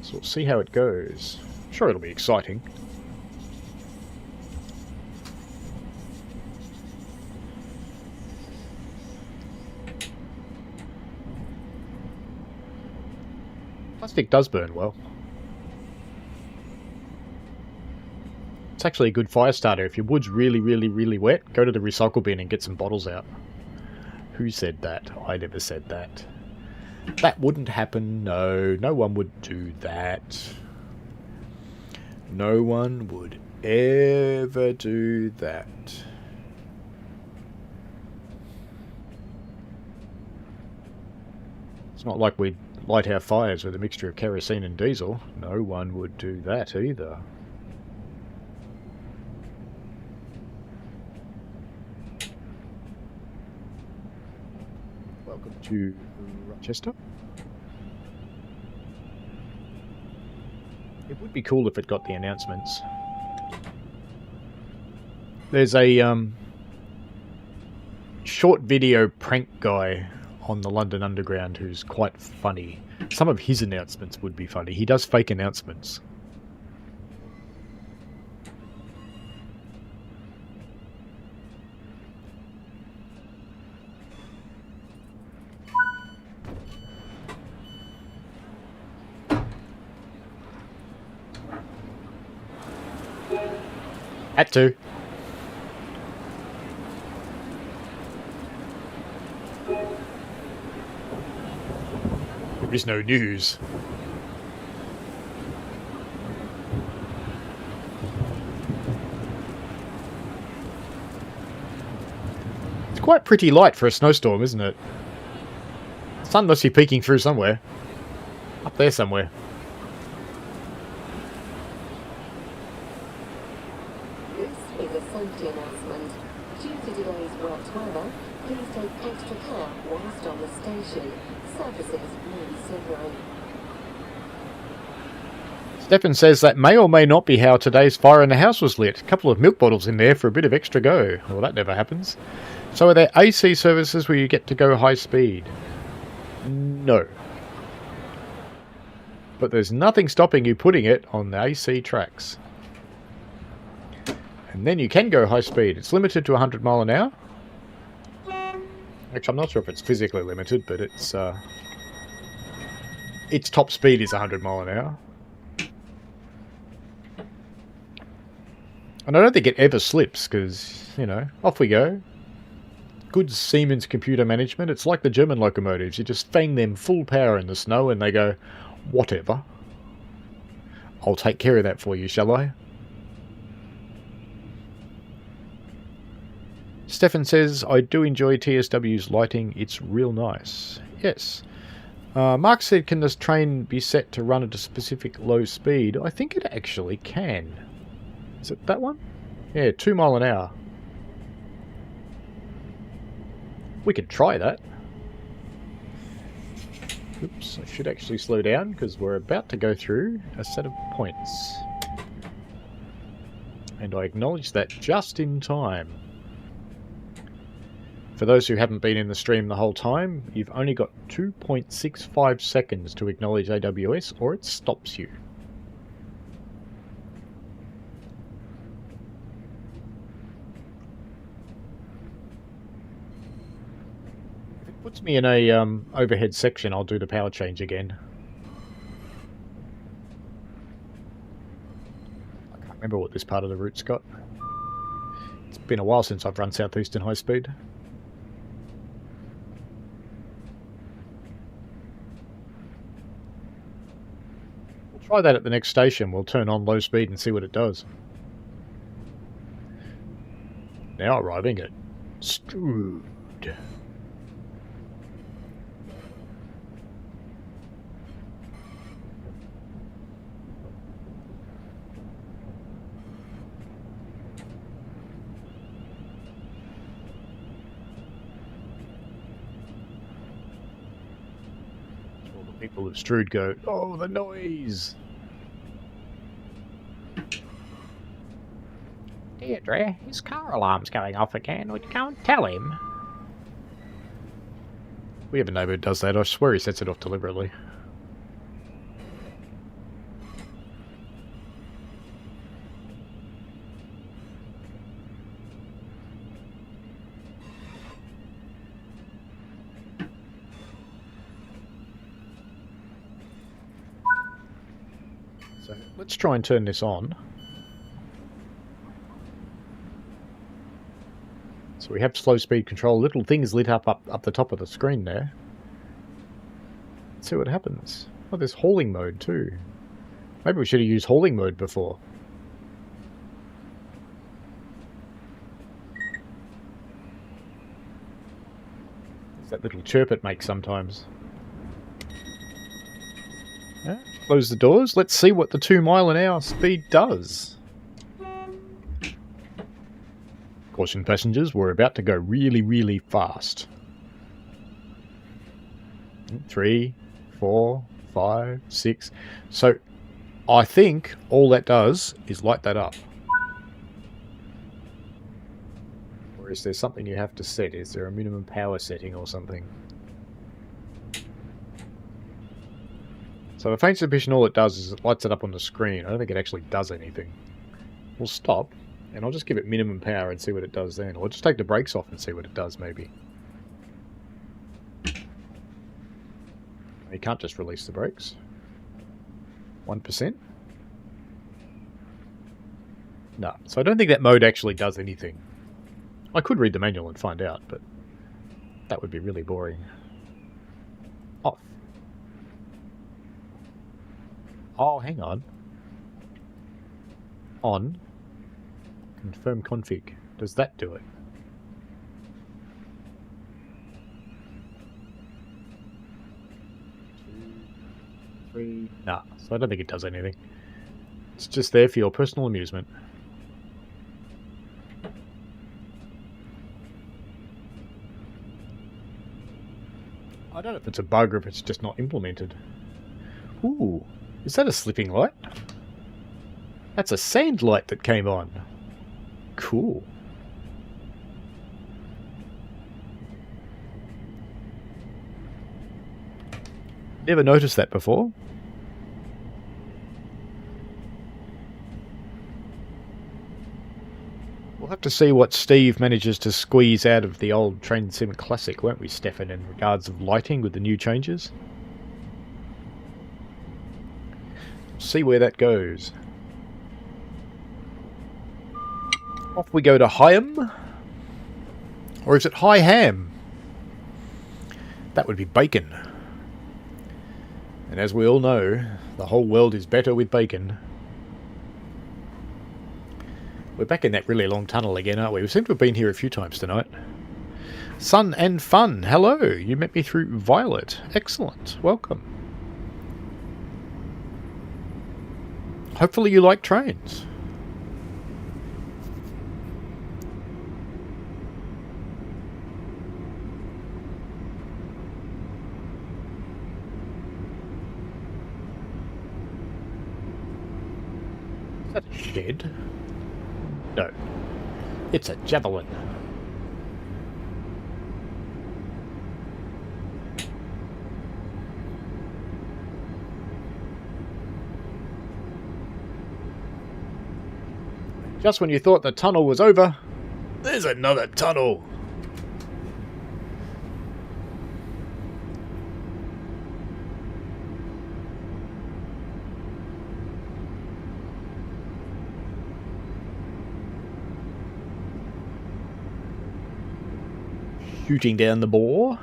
A: So we'll see how it goes. I'm sure it'll be exciting. Plastic does burn well. It's actually a good fire starter. If your wood's really, really, really wet, go to the recycle bin and get some bottles out. Who said that? I never said that. That wouldn't happen. No, no one would do that. No one would ever do that. It's not like we'd light our fires with a mixture of kerosene and diesel. No one would do that either. Welcome to Rochester. It would be cool if it got the announcements. There's a short video prank guy on the London Underground who's quite funny. Some of his announcements would be funny. He does fake announcements. Had to. There is no news. It's quite pretty light for a snowstorm, isn't it? The sun must be peeking through somewhere. Up there somewhere.
E: This is a safety announcement. Due to today's wet weather, please take extra care whilst on the station. Surfaces may be slippery.
A: Stefan says that may or may not be how today's fire in the house was lit. A couple of milk bottles in there for a bit of extra go. Well, that never happens. So are there AC services where you get to go high speed? No. But there's nothing stopping you putting it on the AC tracks. And then you can go high speed. It's limited to 100 mile an hour. Actually, I'm not sure if it's physically limited, but its top speed is 100 mile an hour. And I don't think it ever slips, because, you know, off we go. Good Siemens computer management. It's like the German locomotives. You just fang them full power in the snow and they go, whatever. I'll take care of that for you, shall I? Stefan says, I do enjoy TSW's lighting. It's real nice. Yes. Mark said, can this train be set to run at a specific low speed? I think it actually can. Is it that one? Yeah, 2 mile an hour. We could try that. Oops, I should actually slow down because we're about to go through a set of points. And I acknowledge that just in time. For those who haven't been in the stream the whole time, you've only got 2.65 seconds to acknowledge AWS or it stops you. If it puts me in a overhead section, I'll do the power change again. I can't remember what this part of the route's got. It's been a while since I've run Southeastern high speed. Try that at the next station. We'll turn on low speed and see what it does. Now arriving at Strood. People of Strood go, oh, the noise! Deirdre, his car alarm's going off again. Would you go and tell him? We have a neighbour who does that. I swear he sets it off deliberately. So let's try and turn this on. So we have slow speed control. Little things lit up the top of the screen there. Let's see what happens. Oh, there's hauling mode too. Maybe we should have used hauling mode before. It's that little chirp it makes sometimes. Yeah, close the doors. Let's see what the 2 mile an hour speed does. Caution passengers, we're about to go really, really fast. 3, 4, 5, 6. So I think all that does is light that up. Or is there something you have to set? Is there a minimum power setting or something? So the faint suspicion all it does is it lights it up on the screen. I don't think it actually does anything. We'll stop, and I'll just give it minimum power and see what it does then. Or just take the brakes off and see what it does, maybe. You can't just release the brakes. 1%? No. So I don't think that mode actually does anything. I could read the manual and find out, but that would be really boring. Off. Oh, hang on. On. Confirm config. Does that do it? Nah, so I don't think it does anything. It's just there for your personal amusement. I don't know if it's a bug or if it's just not implemented. Ooh, is that a slipping light? That's a sand light that came on. Cool. Never noticed that before. We'll have to see what Steve manages to squeeze out of the old Train Sim Classic, won't we, Stefan, in regards of lighting with the new changes? See where that goes. Off we go to Hyam. Or is it High Ham? That would be bacon. And as we all know, the whole world is better with bacon. We're back in that really long tunnel again, aren't we? We seem to have been here a few times tonight. Sun and Fun, hello! You met me through Violet. Excellent. Welcome. Hopefully you like trains. Is that a shed? No. It's a javelin. Just when you thought the tunnel was over, there's another tunnel. Shooting down the bore.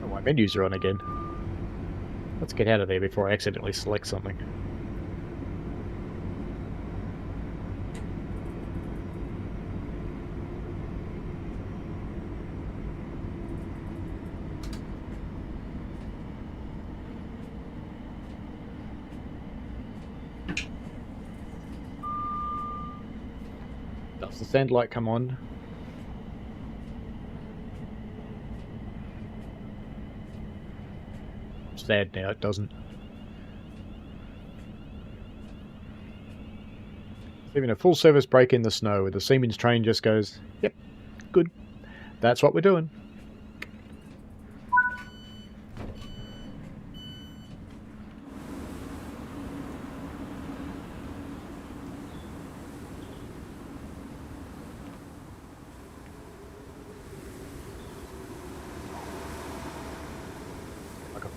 A: Oh, my menus are on again. Let's get out of there before I accidentally select something. Does the sand light come on? Sad now, it doesn't. Even a full service break in the snow where the Siemens train just goes, yep, good. That's what we're doing.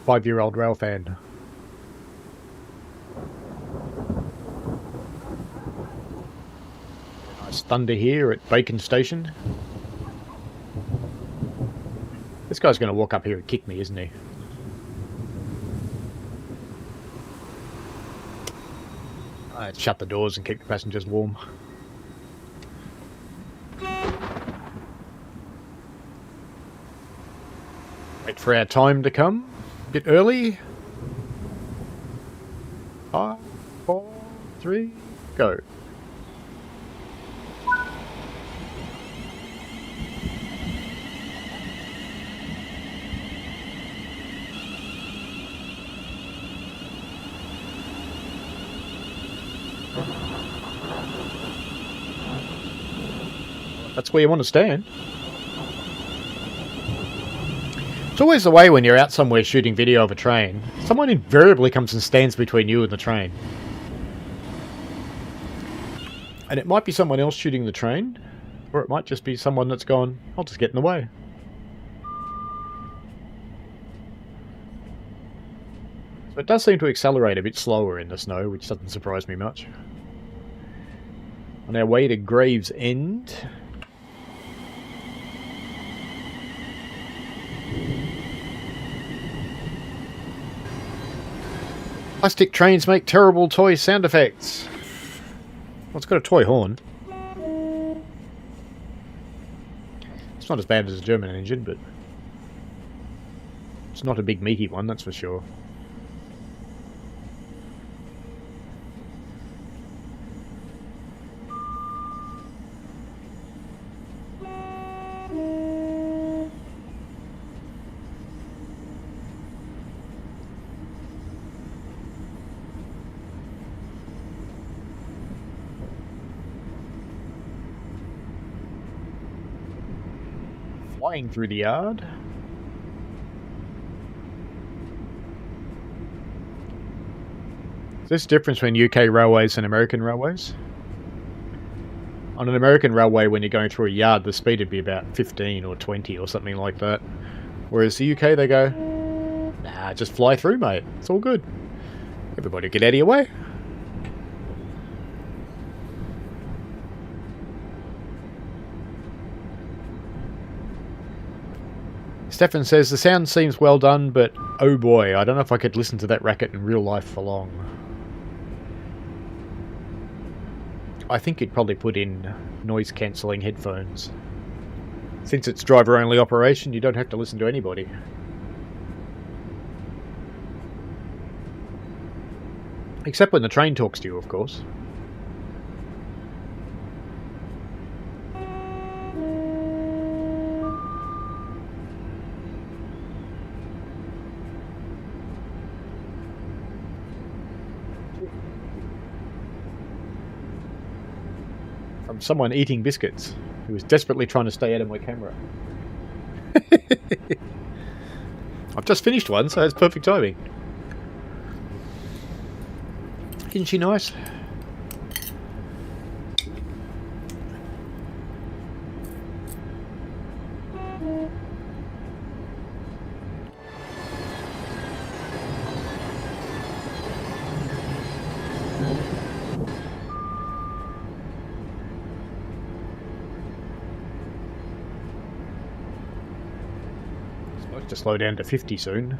A: 5-year-old rail fan. Nice thunder here at Bacon Station. This guy's going to walk up here and kick me, isn't he? Let's shut the doors and keep the passengers warm. Wait for our time to come. A bit early. 5, 4, 3, go. That's where you want to stand. It's always the way when you're out somewhere shooting video of a train. Someone invariably comes and stands between you and the train. And it might be someone else shooting the train, or it might just be someone that's gone, I'll just get in the way. So it does seem to accelerate a bit slower in the snow, which doesn't surprise me much. On our way to Gravesend. Plastic trains make terrible toy sound effects. Well, it's got a toy horn. It's not as bad as a German engine, but it's not a big meaty one, that's for sure. Flying through the yard. Is this the difference between UK railways and American railways? On an American railway, when you're going through a yard, the speed would be about 15 or 20 or something like that. Whereas the UK, they go, nah, just fly through, mate. It's all good. Everybody get out of your way. Stefan says, the sound seems well done, but oh boy, I don't know if I could listen to that racket in real life for long. I think you'd probably put in noise-cancelling headphones. Since it's driver-only operation, you don't have to listen to anybody. Except when the train talks to you, of course. From someone eating biscuits who was desperately trying to stay out of my camera. I've just finished one, so it's perfect timing. Isn't she nice? To slow down to 50 soon.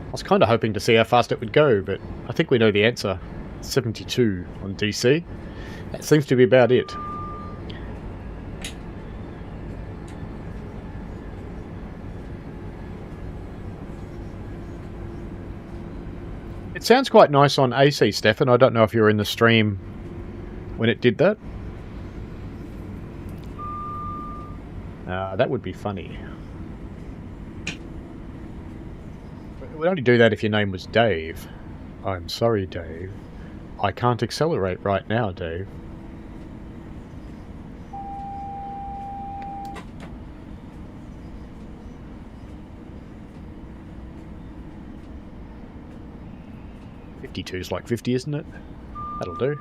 A: I was kind of hoping to see how fast it would go, but I think we know the answer. 72 on DC. That seems to be about it. It sounds quite nice on AC, Stefan. I don't know if you were in the stream when it did that. That would be funny. It would only do that if your name was Dave. I'm sorry, Dave. I can't accelerate right now, Dave. .52's like 50, isn't it? That'll do.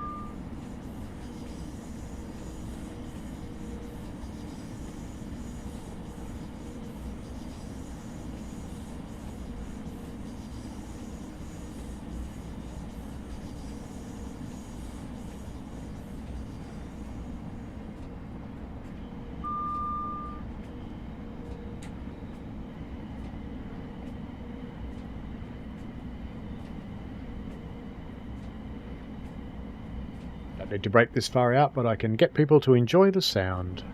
A: need to break this far out, but I can get people to enjoy the sound.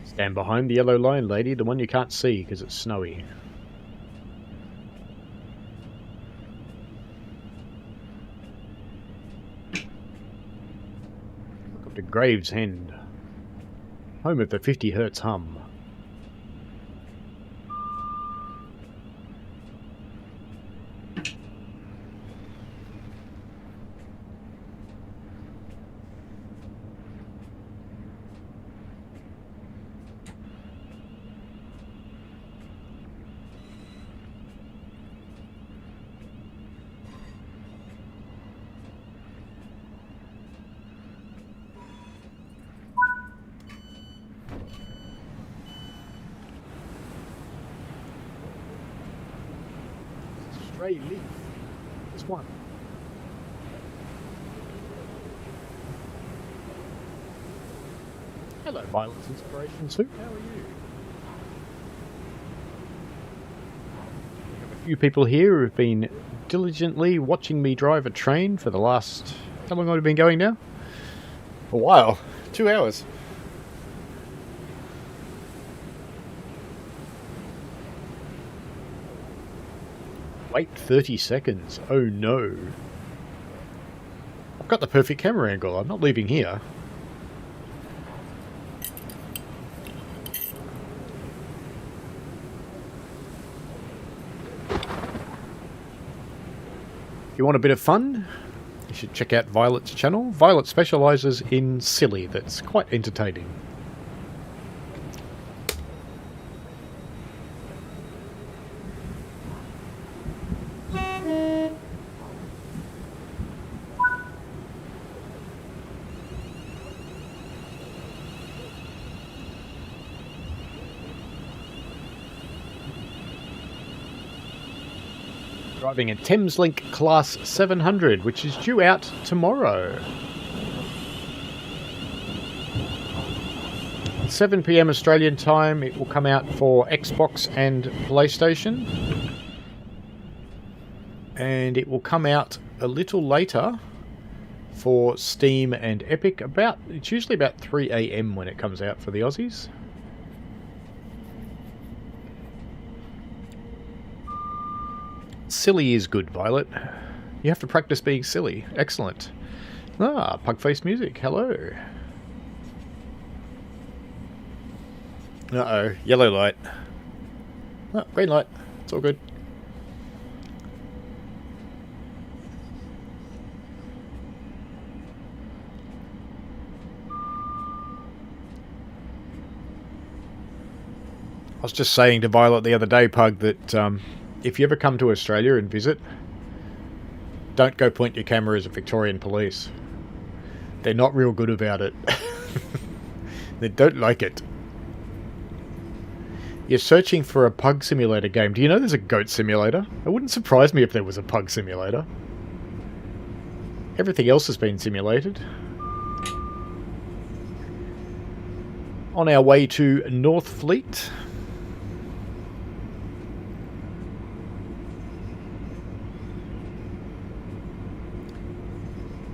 A: Stand behind the yellow line, lady, the one you can't see because it's snowy. Welcome to Gravesend, home of the 50 Hertz hum. Stray leaf. This one. Hello, Violence Inspiration Soup. How are you? We have a few people here who have been diligently watching me drive a train for the last... How long have I been going now? A while. 2 hours. Wait 30 seconds. Oh no. I've got the perfect camera angle. I'm not leaving here. If you want a bit of fun, you should check out Violet's channel. Violet specialises in silly that's quite entertaining. Driving a Thameslink Class 700, which is due out tomorrow. 7 PM Australian time, it will come out for Xbox and PlayStation. And it will come out a little later for Steam and Epic. It's usually about 3 AM when it comes out for the Aussies. Silly is good, Violet. You have to practice being silly. Excellent. Ah, Pugface Music. Hello. Uh-oh. Yellow light. Oh, green light. It's all good. I was just saying to Violet the other day, Pug, that if you ever come to Australia and visit, don't go point your cameras at Victorian police. They're not real good about it. They don't like it. You're searching for a pug simulator game. Do you know there's a goat simulator? It wouldn't surprise me if there was a pug simulator. Everything else has been simulated. On our way to North Fleet.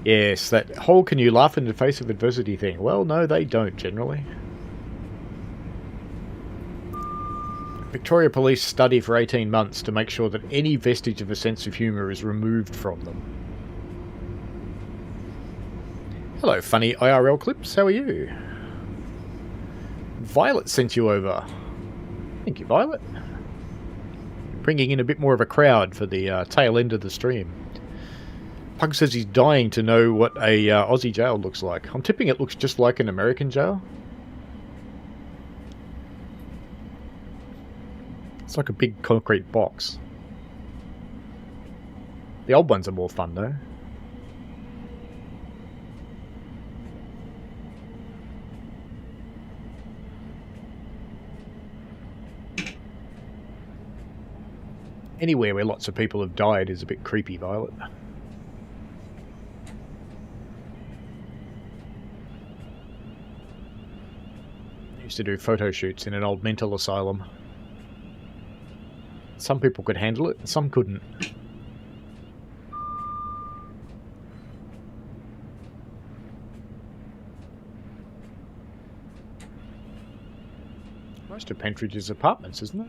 A: Yes, that whole can you laugh in the face of adversity thing. Well, no, they don't generally. Victoria Police study for 18 months to make sure that any vestige of a sense of humour is removed from them. Hello, funny IRL clips. How are you? Violet sent you over. Thank you, Violet. Bringing in a bit more of a crowd for the tail end of the stream. Pug says he's dying to know what a Aussie jail looks like. I'm tipping it looks just like an American jail. It's like a big concrete box. The old ones are more fun though. Anywhere where lots of people have died is a bit creepy, Violet. I used to do photo shoots in an old mental asylum. Some people could handle it, some couldn't. Most of Pentridge is apartments, isn't it?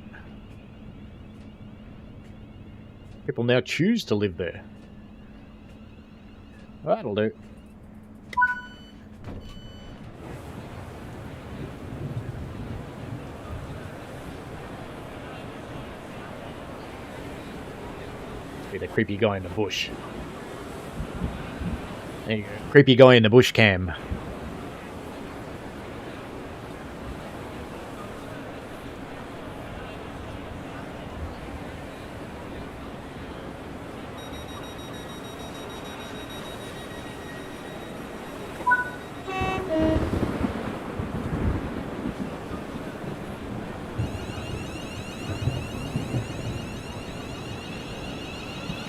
A: People now choose to live there. That'll do. Be the creepy guy in the bush. There you go. Creepy guy in the bush cam.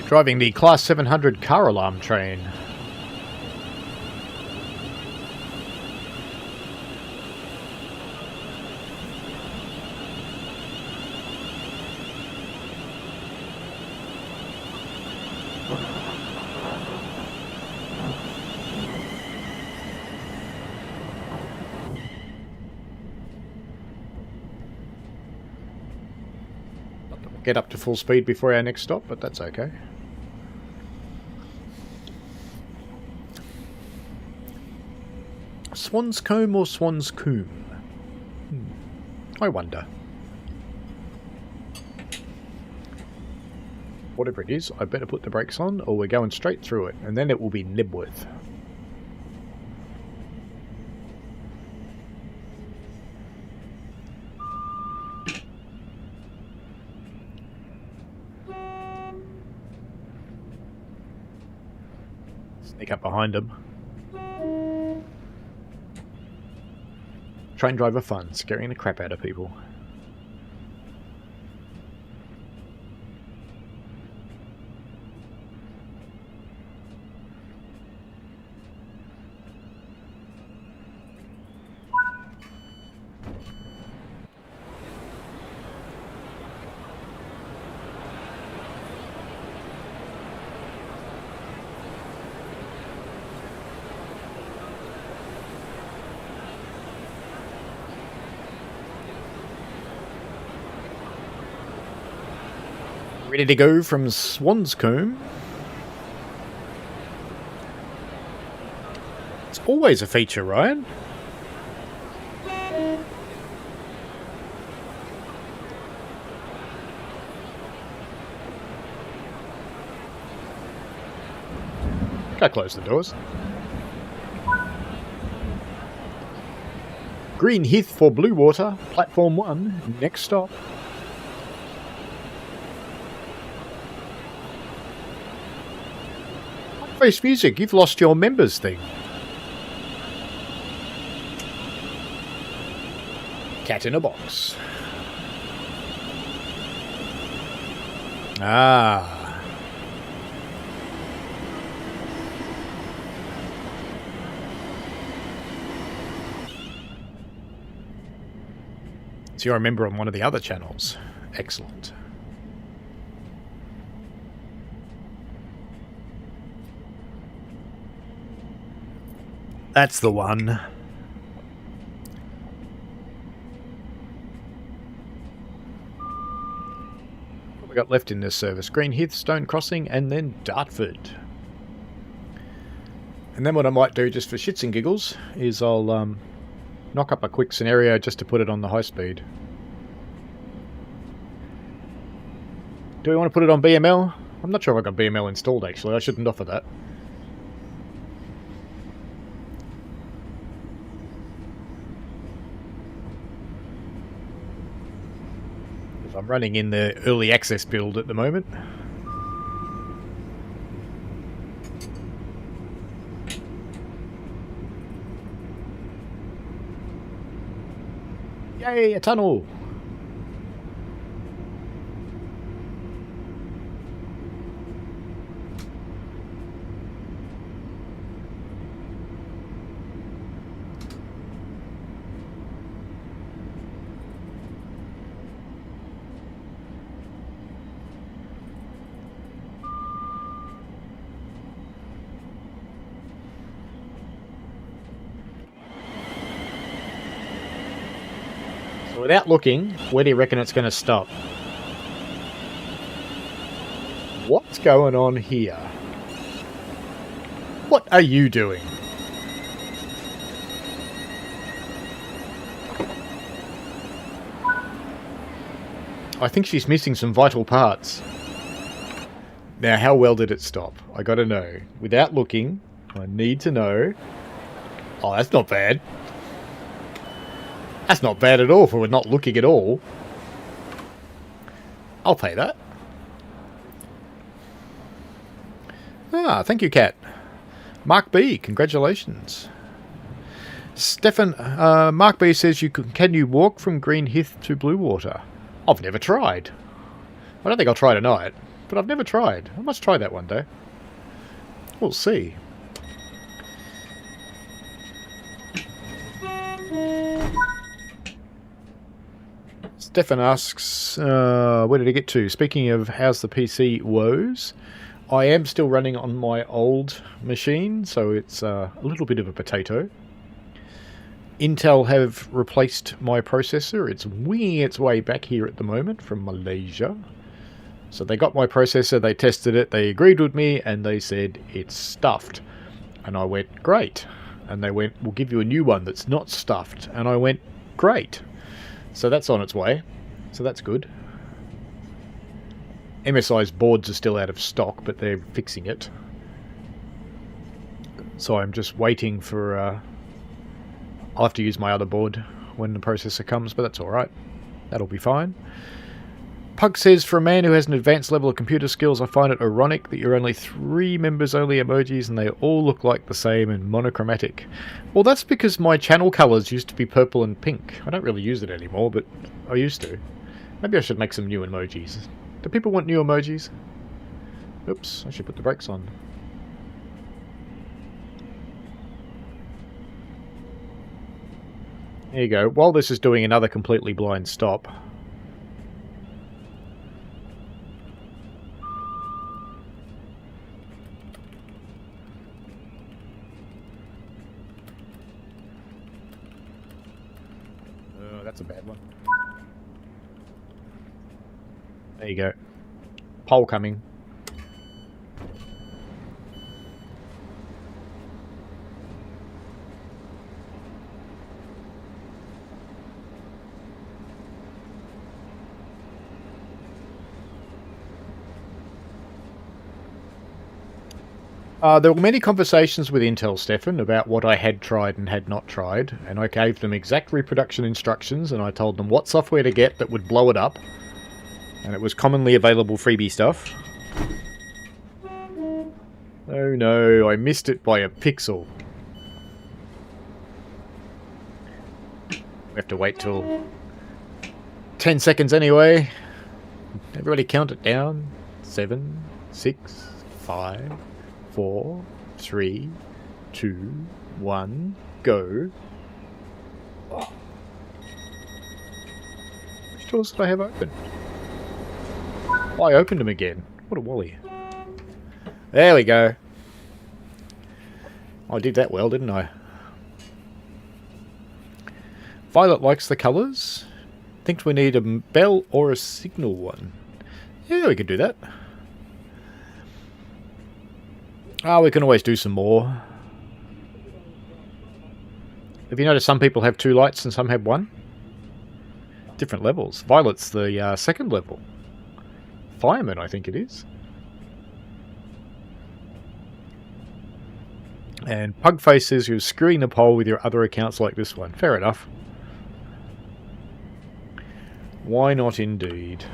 A: Driving the Class 700 car alarm train. Get up to full speed before our next stop, but that's okay. Swanscombe or Swanscombe? I wonder. Whatever it is, I better put the brakes on or we're going straight through it, and then it will be Nibworth. Sneak up behind him. Train driver fun, scaring the crap out of people. Ready to go from Swanscombe. It's always a feature, Ryan. Go close the doors. Green Heath for Blue Water, Platform 1, next stop. Face music, you've lost your members thing. Cat in a box. Ah. So you're a member on one of the other channels. Excellent. That's the one. What we got left in this service? Green Heath, Stone Crossing, and then Dartford. And then what I might do, just for shits and giggles, is I'll knock up a quick scenario just to put it on the high speed. Do we want to put it on BML? I'm not sure if I've got BML installed actually, I shouldn't offer that. I'm running in the early access build at the moment. Yay, a tunnel! Without looking, where do you reckon it's going to stop? What's going on here? What are you doing? I think she's missing some vital parts. Now, how well did it stop? I gotta know. Without looking, I need to know. Oh, that's not bad. That's not bad at all for not looking at all. I'll pay that. Ah, thank you, Kat. Mark B, congratulations. Stefan, Mark B says, can you walk from Green Heath to Blue Water? I've never tried. I don't think I'll try tonight, but I've never tried. I must try that one day. We'll see. Stefan asks, where did he get to? Speaking of how's the PC woes, I am still running on my old machine, so it's a little bit of a potato. Intel have replaced my processor. It's winging its way back here at the moment from Malaysia. So they got my processor, they tested it, they agreed with me, and they said it's stuffed. And I went, great. And they went, we'll give you a new one that's not stuffed. And I went, great. So that's on its way. So that's good. MSI's boards are still out of stock, but they're fixing it. So I'm just waiting for... I'll have to use my other board when the processor comes, but that's alright. That'll be fine. Pug says, for a man who has an advanced level of computer skills, I find it ironic that you're only 3 members-only emojis and they all look like the same and monochromatic. Well, that's because my channel colours used to be purple and pink. I don't really use it anymore, but I used to. Maybe I should make some new emojis. Do people want new emojis? Oops, I should put the brakes on. There you go. While this is doing another completely blind stop. That's a bad one. There you go. Pole coming. There were many conversations with Intel, Stefan, about what I had tried and had not tried, and I gave them exact reproduction instructions, and I told them what software to get that would blow it up, and it was commonly available freebie stuff. Oh no, I missed it by a pixel. We have to wait till 10 seconds anyway. Everybody count it down. 7, 6, 5... 4, 3, 2, 1, go. Oh. Which doors did I have open? Oh, I opened them again. What a wally. There we go. I did that well, didn't I? Violet likes the colours. Think we need a bell or a signal one. Yeah, we could do that. Oh, we can always do some more. Have you noticed some people have 2 lights and some have 1? Different levels. Violet's the second level. Fireman, I think it is. And Pugface says you're screwing the poll with your other accounts like this one. Fair enough. Why not indeed?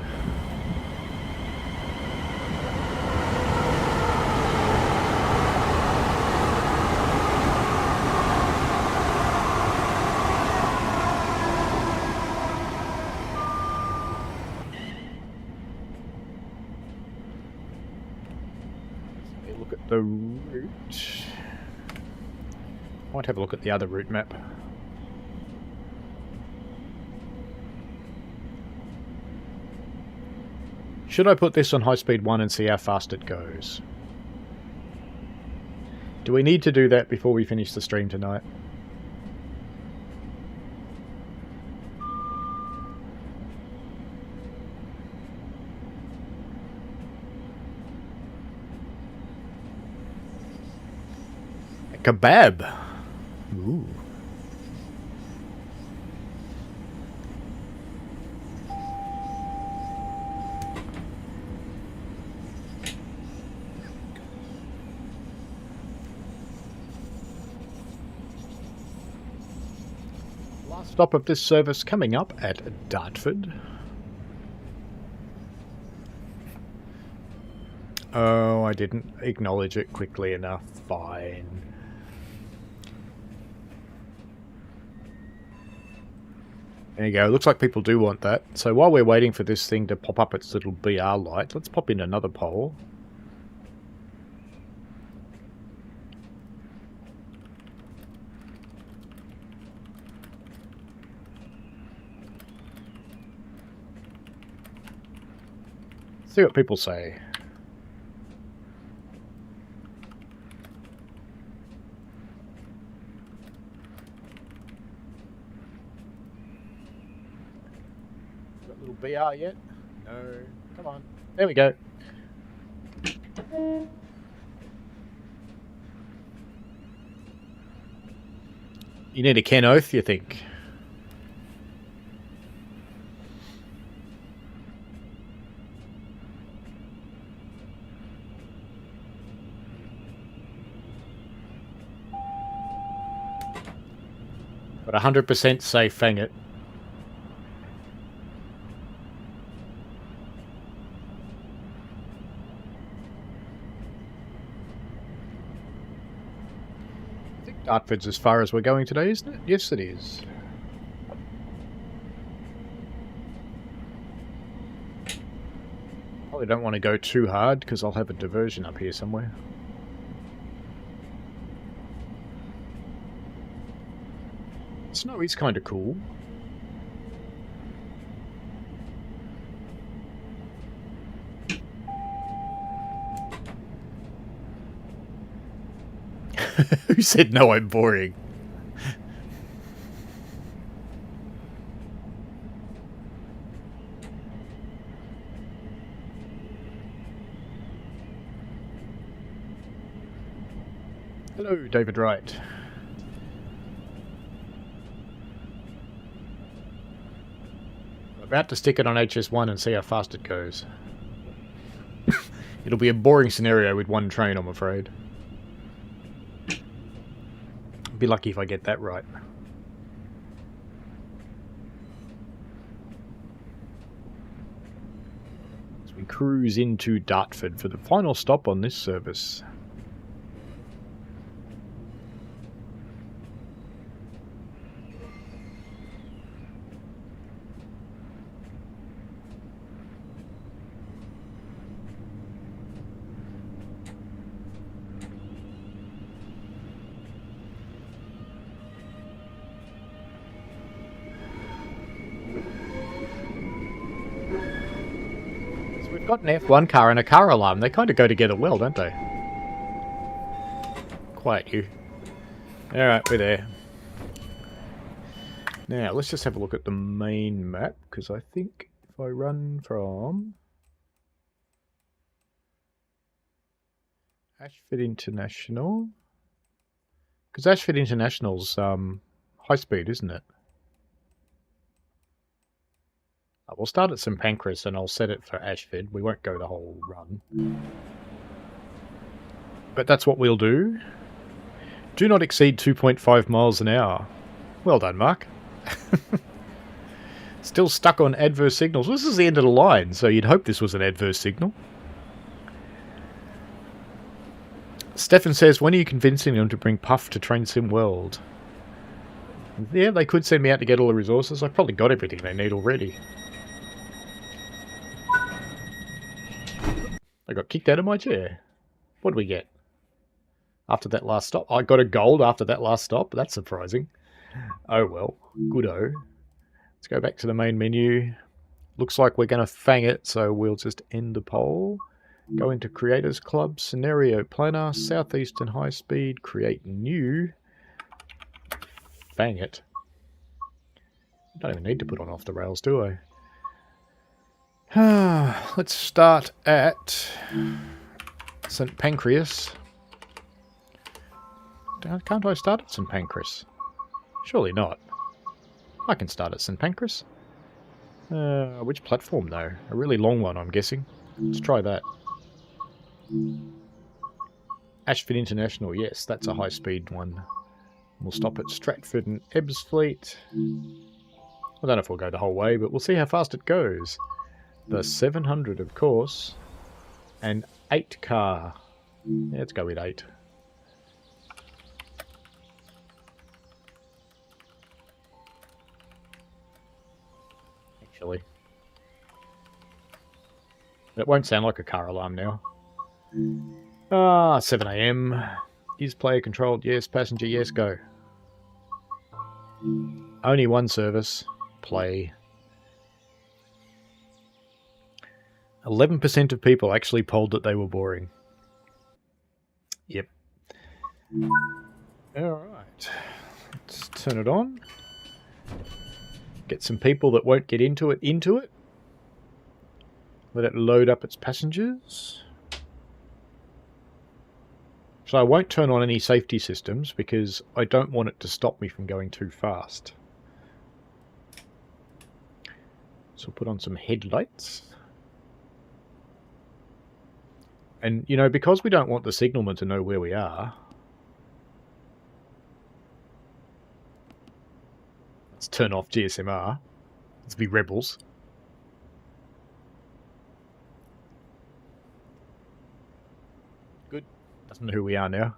A: The route. I might have a look at the other route map. Should I put this on high speed 1 and see how fast it goes? Do we need to do that before we finish the stream tonight? kebab. Ooh. Last stop of this service coming up at Dartford. Oh, I didn't acknowledge it quickly enough. Fine. There you go. Looks like people do want that. So while we're waiting for this thing to pop up its little BR light, let's pop in another poll. See what people say. Got little BR yet? No. Come on. There we go. You need a Ken Oath, you think? But 100% say fang it. I think Dartford's as far as we're going today, isn't it? Yes, it is. Probably don't want to go too hard because I'll have a diversion up here somewhere. Snow is kind of cool. Who said no, I'm boring? Hello, David Wright. About to stick it on HS1 and see how fast it goes. It'll be a boring scenario with one train, I'm afraid. Be lucky if I get that right. As we cruise into Dartford for the final stop on this service. Got an F1 car and a car alarm. They kind of go together well, don't they? Quiet you. Alright, we're there. Now, let's just have a look at the main map, because I think if I run from Ashford International, because Ashford International's high speed, isn't it? We'll start at St Pancras and I'll set it for Ashford. We won't go the whole run. But that's what we'll do. Do not exceed 2.5 miles an hour. Well done, Mark. Still stuck on adverse signals. This is the end of the line, so you'd hope this was an adverse signal. Stefan says, when are you convincing them to bring Puff to Train Sim World? Yeah, they could send me out to get all the resources. I've probably got everything they need already. I got kicked out of my chair. What did we get? After that last stop? I got a gold after that last stop. That's surprising. Oh well. Good-o. Let's go back to the main menu. Looks like we're going to fang it, so we'll just end the poll. Go into Creators Club, Scenario Planner, Southeastern High Speed, Create New. Fang it. I don't even need to put on Off the Rails, do I? Let's start at St Pancras. Can't I start at St Pancras? Surely not. I can start at St Pancras. Which platform though? A really long one, I'm guessing. Let's try that. Ashford International, yes, that's a high-speed one. We'll stop at Stratford and Ebbsfleet. I don't know if we'll go the whole way, but we'll see how fast it goes. The 700, of course. An 8 car. Yeah, let's go with 8. Actually. It won't sound like a car alarm now. 7 AM. Is player controlled? Yes. Passenger? Yes. Go. Only one service. Play. 11% of people actually polled that they were boring. Yep. Alright. Let's turn it on. Get some people that won't get into it. Let it load up its passengers. So I won't turn on any safety systems because I don't want it to stop me from going too fast. So we'll put on some headlights. And, you know, because we don't want the signalman to know where we are, let's turn off GSMR. Let's be rebels. Good. Doesn't know who we are now.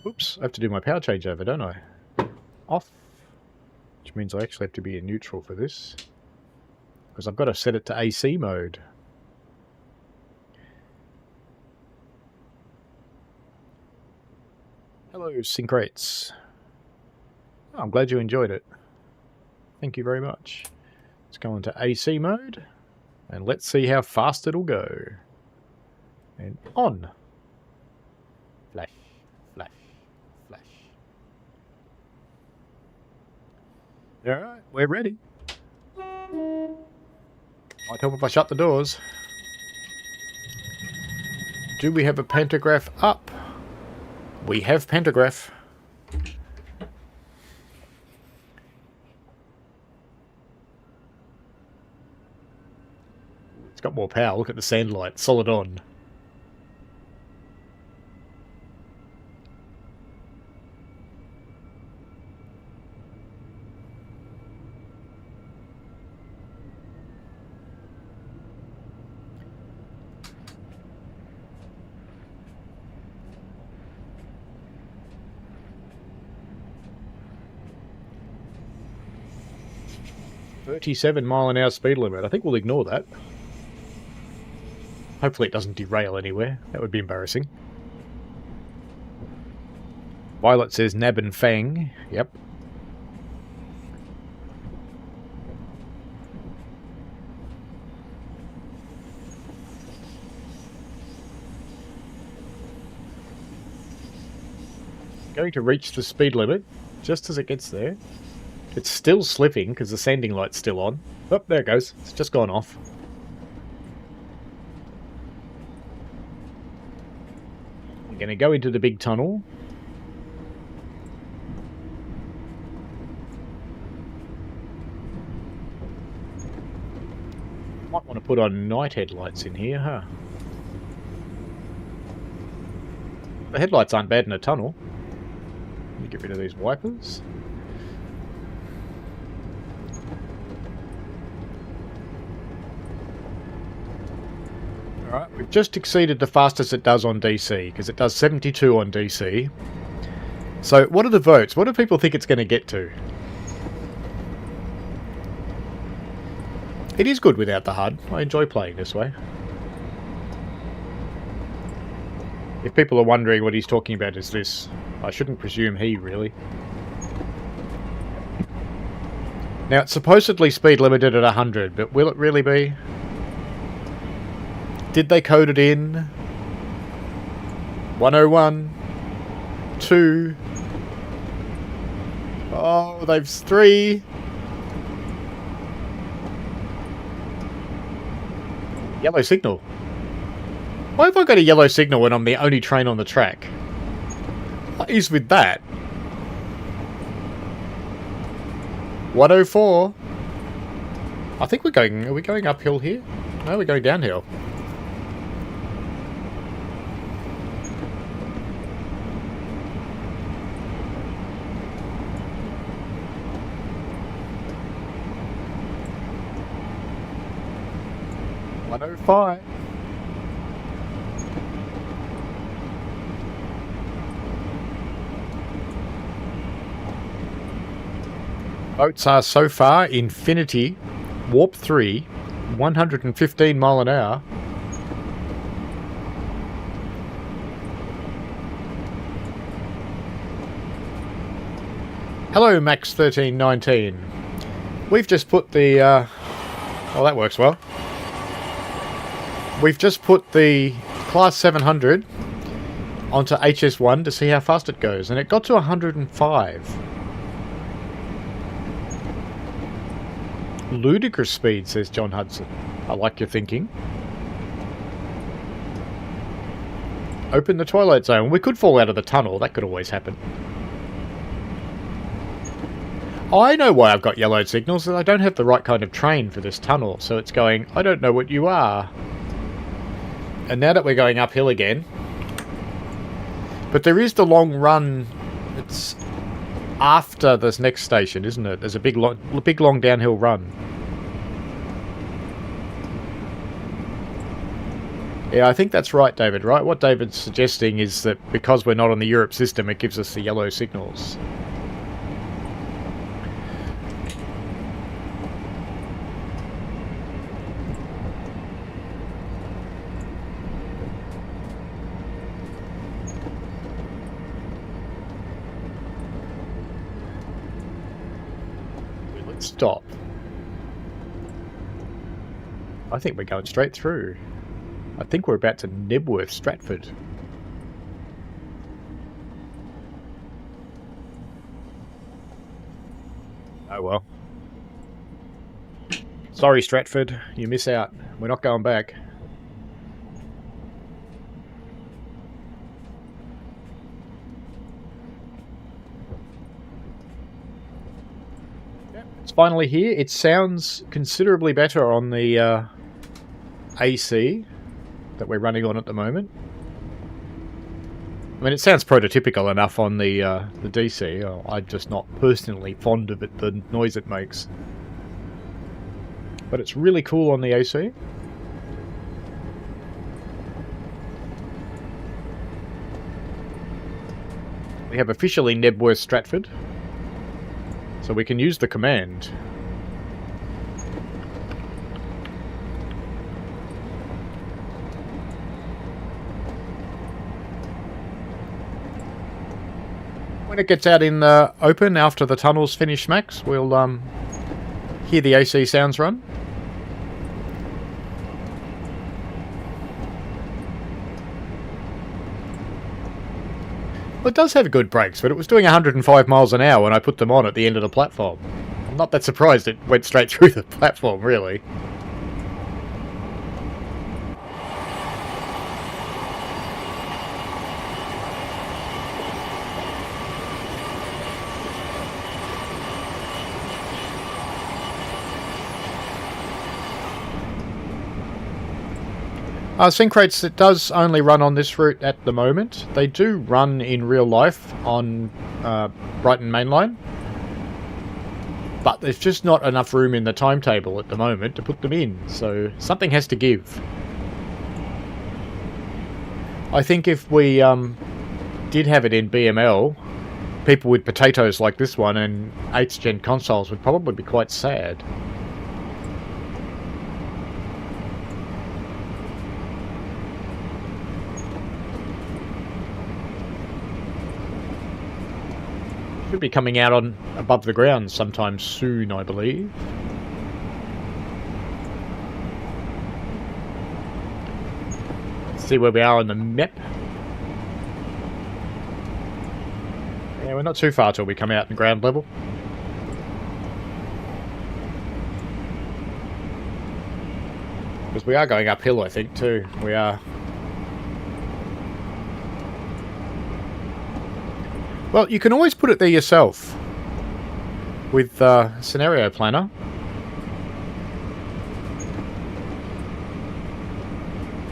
A: Oops, I have to do my power changeover, don't I? Off. Which means I actually have to be in neutral for this. Because I've got to set it to AC mode. Hello, Syncrates. Oh, I'm glad you enjoyed it. Thank you very much. Let's go into AC mode. And let's see how fast it'll go. And on. Flash, flash, flash. Alright, we're ready. Might help if I shut the doors. Do we have a pantograph up? We have pantograph. It's got more power. Look at the sand light. Solid on. .37-mile-an-hour speed limit. I think we'll ignore that. Hopefully it doesn't derail anywhere. That would be embarrassing. Violet says Nab and Fang. Yep. Going to reach the speed limit just as it gets there. It's still slipping because the sanding light's still on. Oh, there it goes. It's just gone off. We're going to go into the big tunnel. Might want to put on night headlights in here, huh? The headlights aren't bad in a tunnel. Let me get rid of these wipers. Alright, we've just exceeded the fastest it does on DC, because it does 72 on DC. So, what are the votes? What do people think it's going to get to? It is good without the HUD. I enjoy playing this way. If people are wondering what he's talking about is this, I shouldn't presume he, really. Now, it's supposedly speed limited at 100, but will it really be? Did they code it in? 101. 2. Oh, they've 3. Yellow signal. Why have I got a yellow signal when I'm the only train on the track? What is with that? 104. I think we're going... Are we going uphill here? No, we're going downhill. .105. Boats are so far Infinity, Warp 3, 115 mile an hour. Hello, Max 1319. We've just put the... oh, that works well. We've just put the Class 700 onto HS1 to see how fast it goes, and it got to 105. Ludicrous speed, says John Hudson. I like your thinking. Open the twilight zone. We could fall out of the tunnel. That could always happen. I know why I've got yellow signals. I don't have the right kind of train for this tunnel. So it's going, I don't know what you are. And now that we're going uphill again. But there is the long run. It's after this next station, isn't it? There's a big long downhill run. Yeah, I think that's right, David, right? What David's suggesting is that because we're not on the Europe system, it gives us the yellow signals. Let's stop. I think we're going straight through. I think we're about to Nebworth, Stratford. Oh well. Sorry, Stratford. You miss out. We're not going back. Yep, it's finally here. It sounds considerably better on the AC that we're running on at the moment. I mean, it sounds prototypical enough on the DC. I'm just not personally fond of it, the noise it makes. But it's really cool on the AC. We have officially Nebworth Stratford, so we can use the command. When it gets out in the open after the tunnel's finished, Max, we'll hear the AC sounds run. Well, it does have good brakes, but it was doing 105 miles an hour when I put them on at the end of the platform. I'm not that surprised it went straight through the platform, really. Syncrates, it does only run on this route at the moment. They do run in real life on Brighton Mainline, but there's just not enough room in the timetable at the moment to put them in, so something has to give. I think if we did have it in BML, people with potatoes like this one and 8th gen consoles would probably be quite sad. Should be coming out on above the ground sometime soon, I believe. Let's see where we are on the map. Yeah, we're not too far till we come out in ground level. Because we are going uphill, I think, too. We are Well, you can always put it there yourself with Scenario Planner.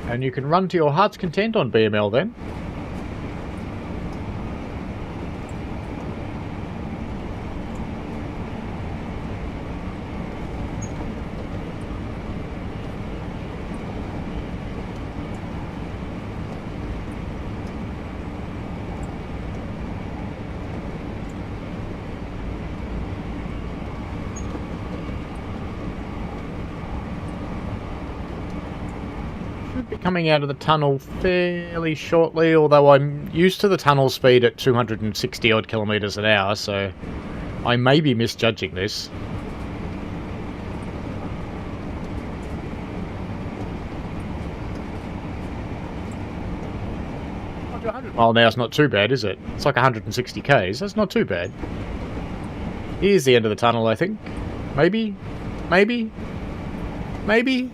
A: And you can run to your heart's content on BML then. Coming out of the tunnel fairly shortly, although I'm used to the tunnel speed at 260 odd kilometers an hour, so I may be misjudging this. 100 mile an hour is not too bad, is it? It's like 160 k's. That's not too bad. Here's the end of the tunnel, I think. Maybe? Maybe? Maybe?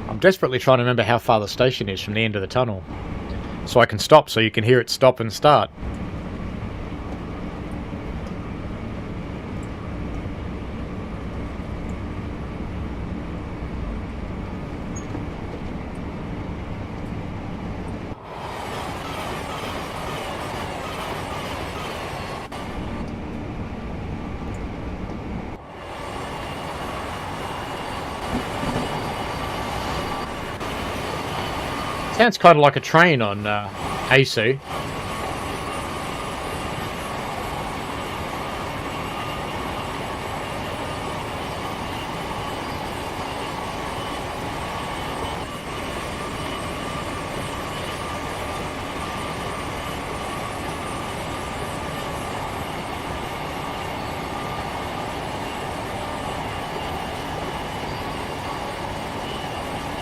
A: I'm desperately trying to remember how far the station is from the end of the tunnel, so I can stop so you can hear it stop and start. Sounds kind of like a train on AC.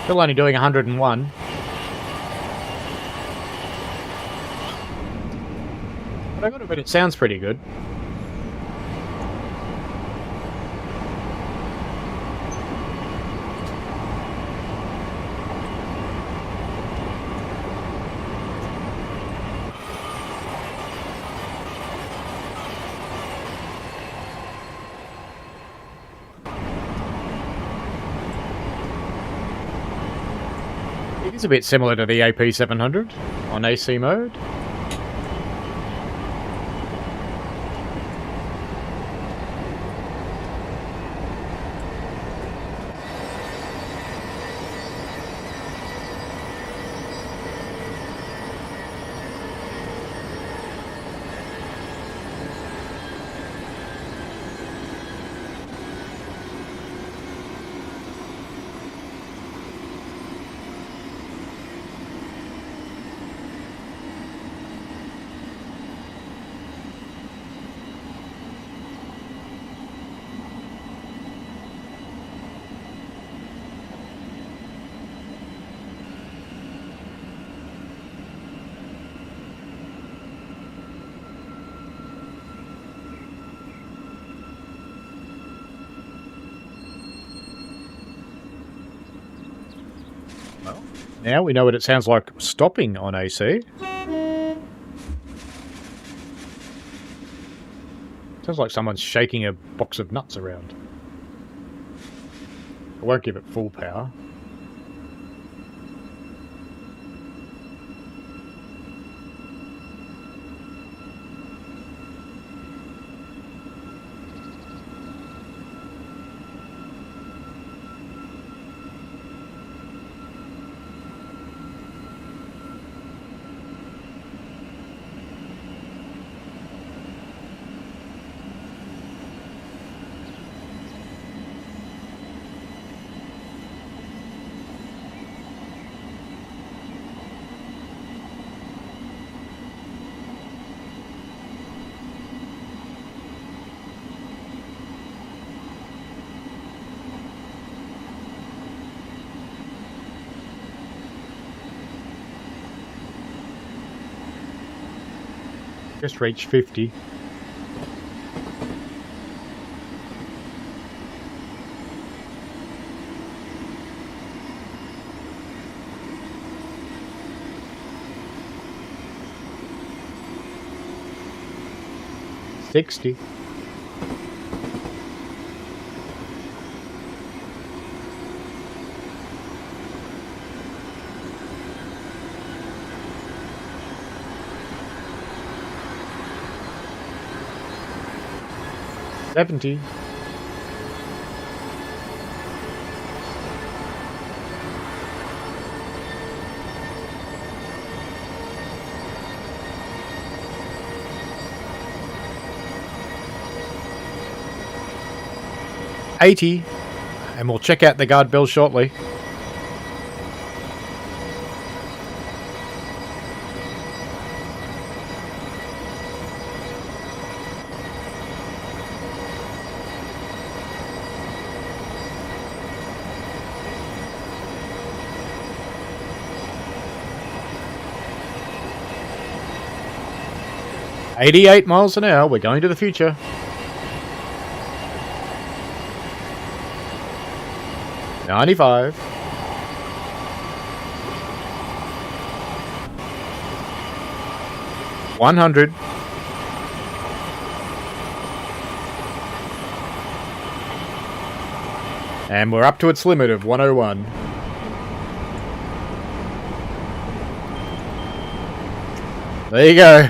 A: Still only doing 101. I got it, but it sounds pretty good. It is a bit similar to the AP700 on AC mode. Now we know what it sounds like stopping on AC. Sounds like someone's shaking a box of nuts around. I won't give it full power. Just reached 50. 60. $70. $80, and we'll check out the guard bill shortly. $88 miles an hour. We're going to the future. $95. $100. And we're up to its limit of 101. There you go.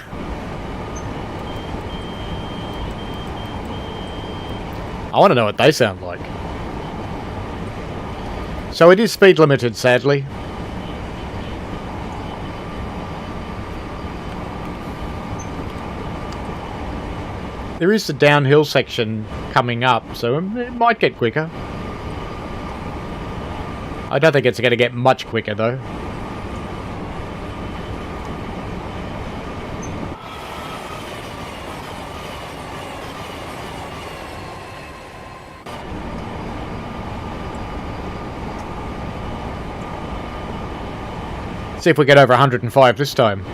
A: I want to know what they sound like. So it is speed limited, sadly. There is the downhill section coming up, so it might get quicker. I don't think it's going to get much quicker, though. See if we get over 105 this time.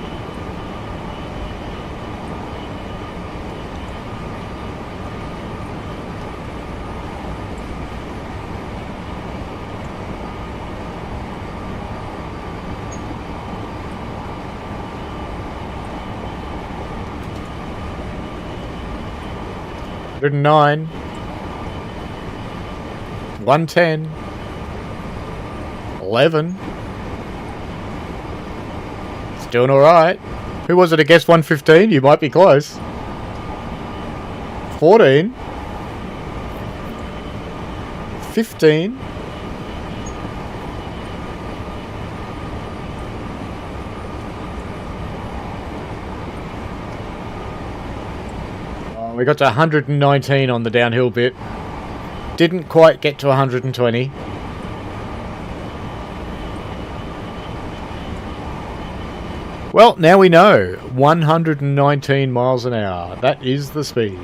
A: $109. 110. 11. Doing alright. Who was it against 115? You might be close. 14. 15. Oh, we got to 119 on the downhill bit. Didn't quite get to 120. Well, now we know. 119 miles an hour. That is the speed.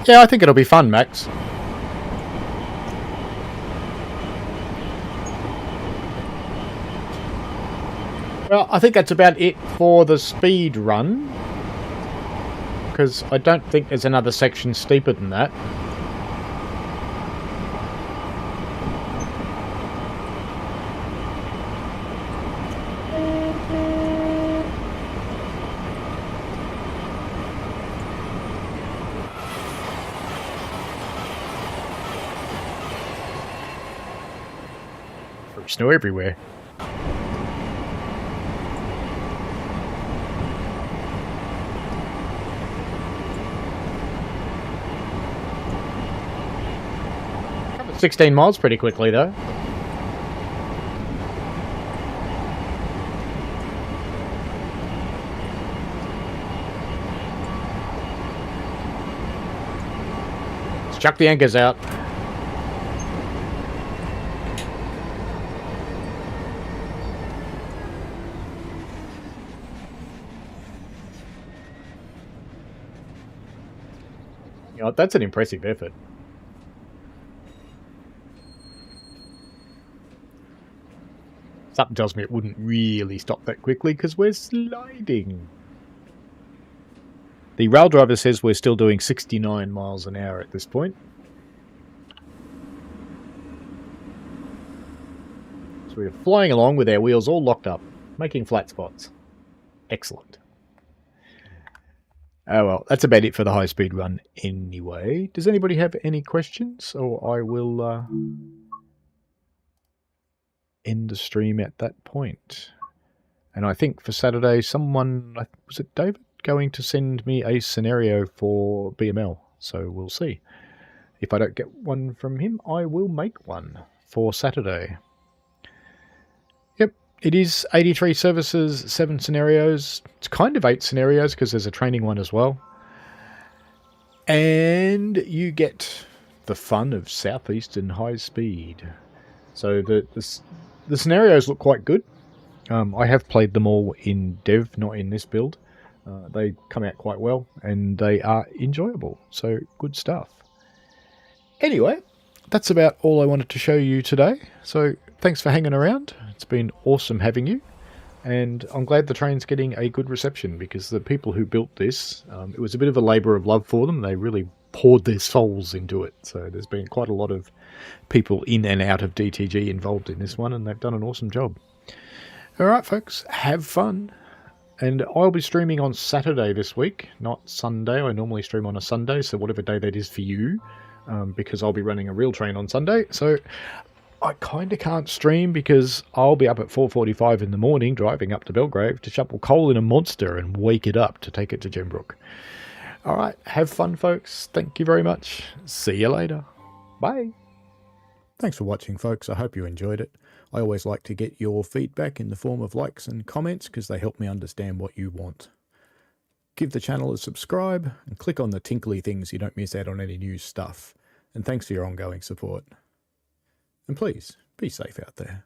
A: Yeah, I think it'll be fun, Max. Well, I think that's about it for the speed run. Because I don't think there's another section steeper than that. There's snow everywhere. Covered 16 miles pretty quickly though. Let's chuck the anchors out. You know, that's an impressive effort. Something tells me it wouldn't really stop that quickly because we're sliding. The rail driver says we're still doing 69 miles an hour at this point. So we're flying along with our wheels all locked up, making flat spots. Excellent. Oh well, that's about it for the high-speed run anyway. Does anybody have any questions? Or I will end the stream at that point. And I think for Saturday, someone, was it David, going to send me a scenario for BML. So we'll see. If I don't get one from him, I will make one for Saturday. Yep, it is 83 services, 7 scenarios. It's kind of 8 scenarios because there's a training one as well. And you get the fun of southeastern high speed. So the scenarios look quite good. I have played them all in dev, not in this build. They come out quite well and they are enjoyable. So good stuff. Anyway, that's about all I wanted to show you today. So thanks for hanging around. It's been awesome having you. And I'm glad the train's getting a good reception because the people who built this, it was a bit of a labour of love for them. They really poured their souls into it. So there's been quite a lot of people in and out of DTG involved in this one, and they've done an awesome job. All right, folks, have fun. And I'll be streaming on Saturday this week, not Sunday. I normally stream on a Sunday, so whatever day that is for you, because I'll be running a real train on Sunday. So I kind of can't stream because I'll be up at 4:45 in the morning driving up to Belgrave to shovel coal in a monster and wake it up to take it to Gembrook. All right, have fun, folks. Thank you very much. See you later. Bye. Thanks for watching, folks. I hope you enjoyed it. I always like to get your feedback in the form of likes and comments because they help me understand what you want. Give the channel a subscribe and click on the tinkly things so you don't miss out on any new stuff. And thanks for your ongoing support. And please, be safe out there.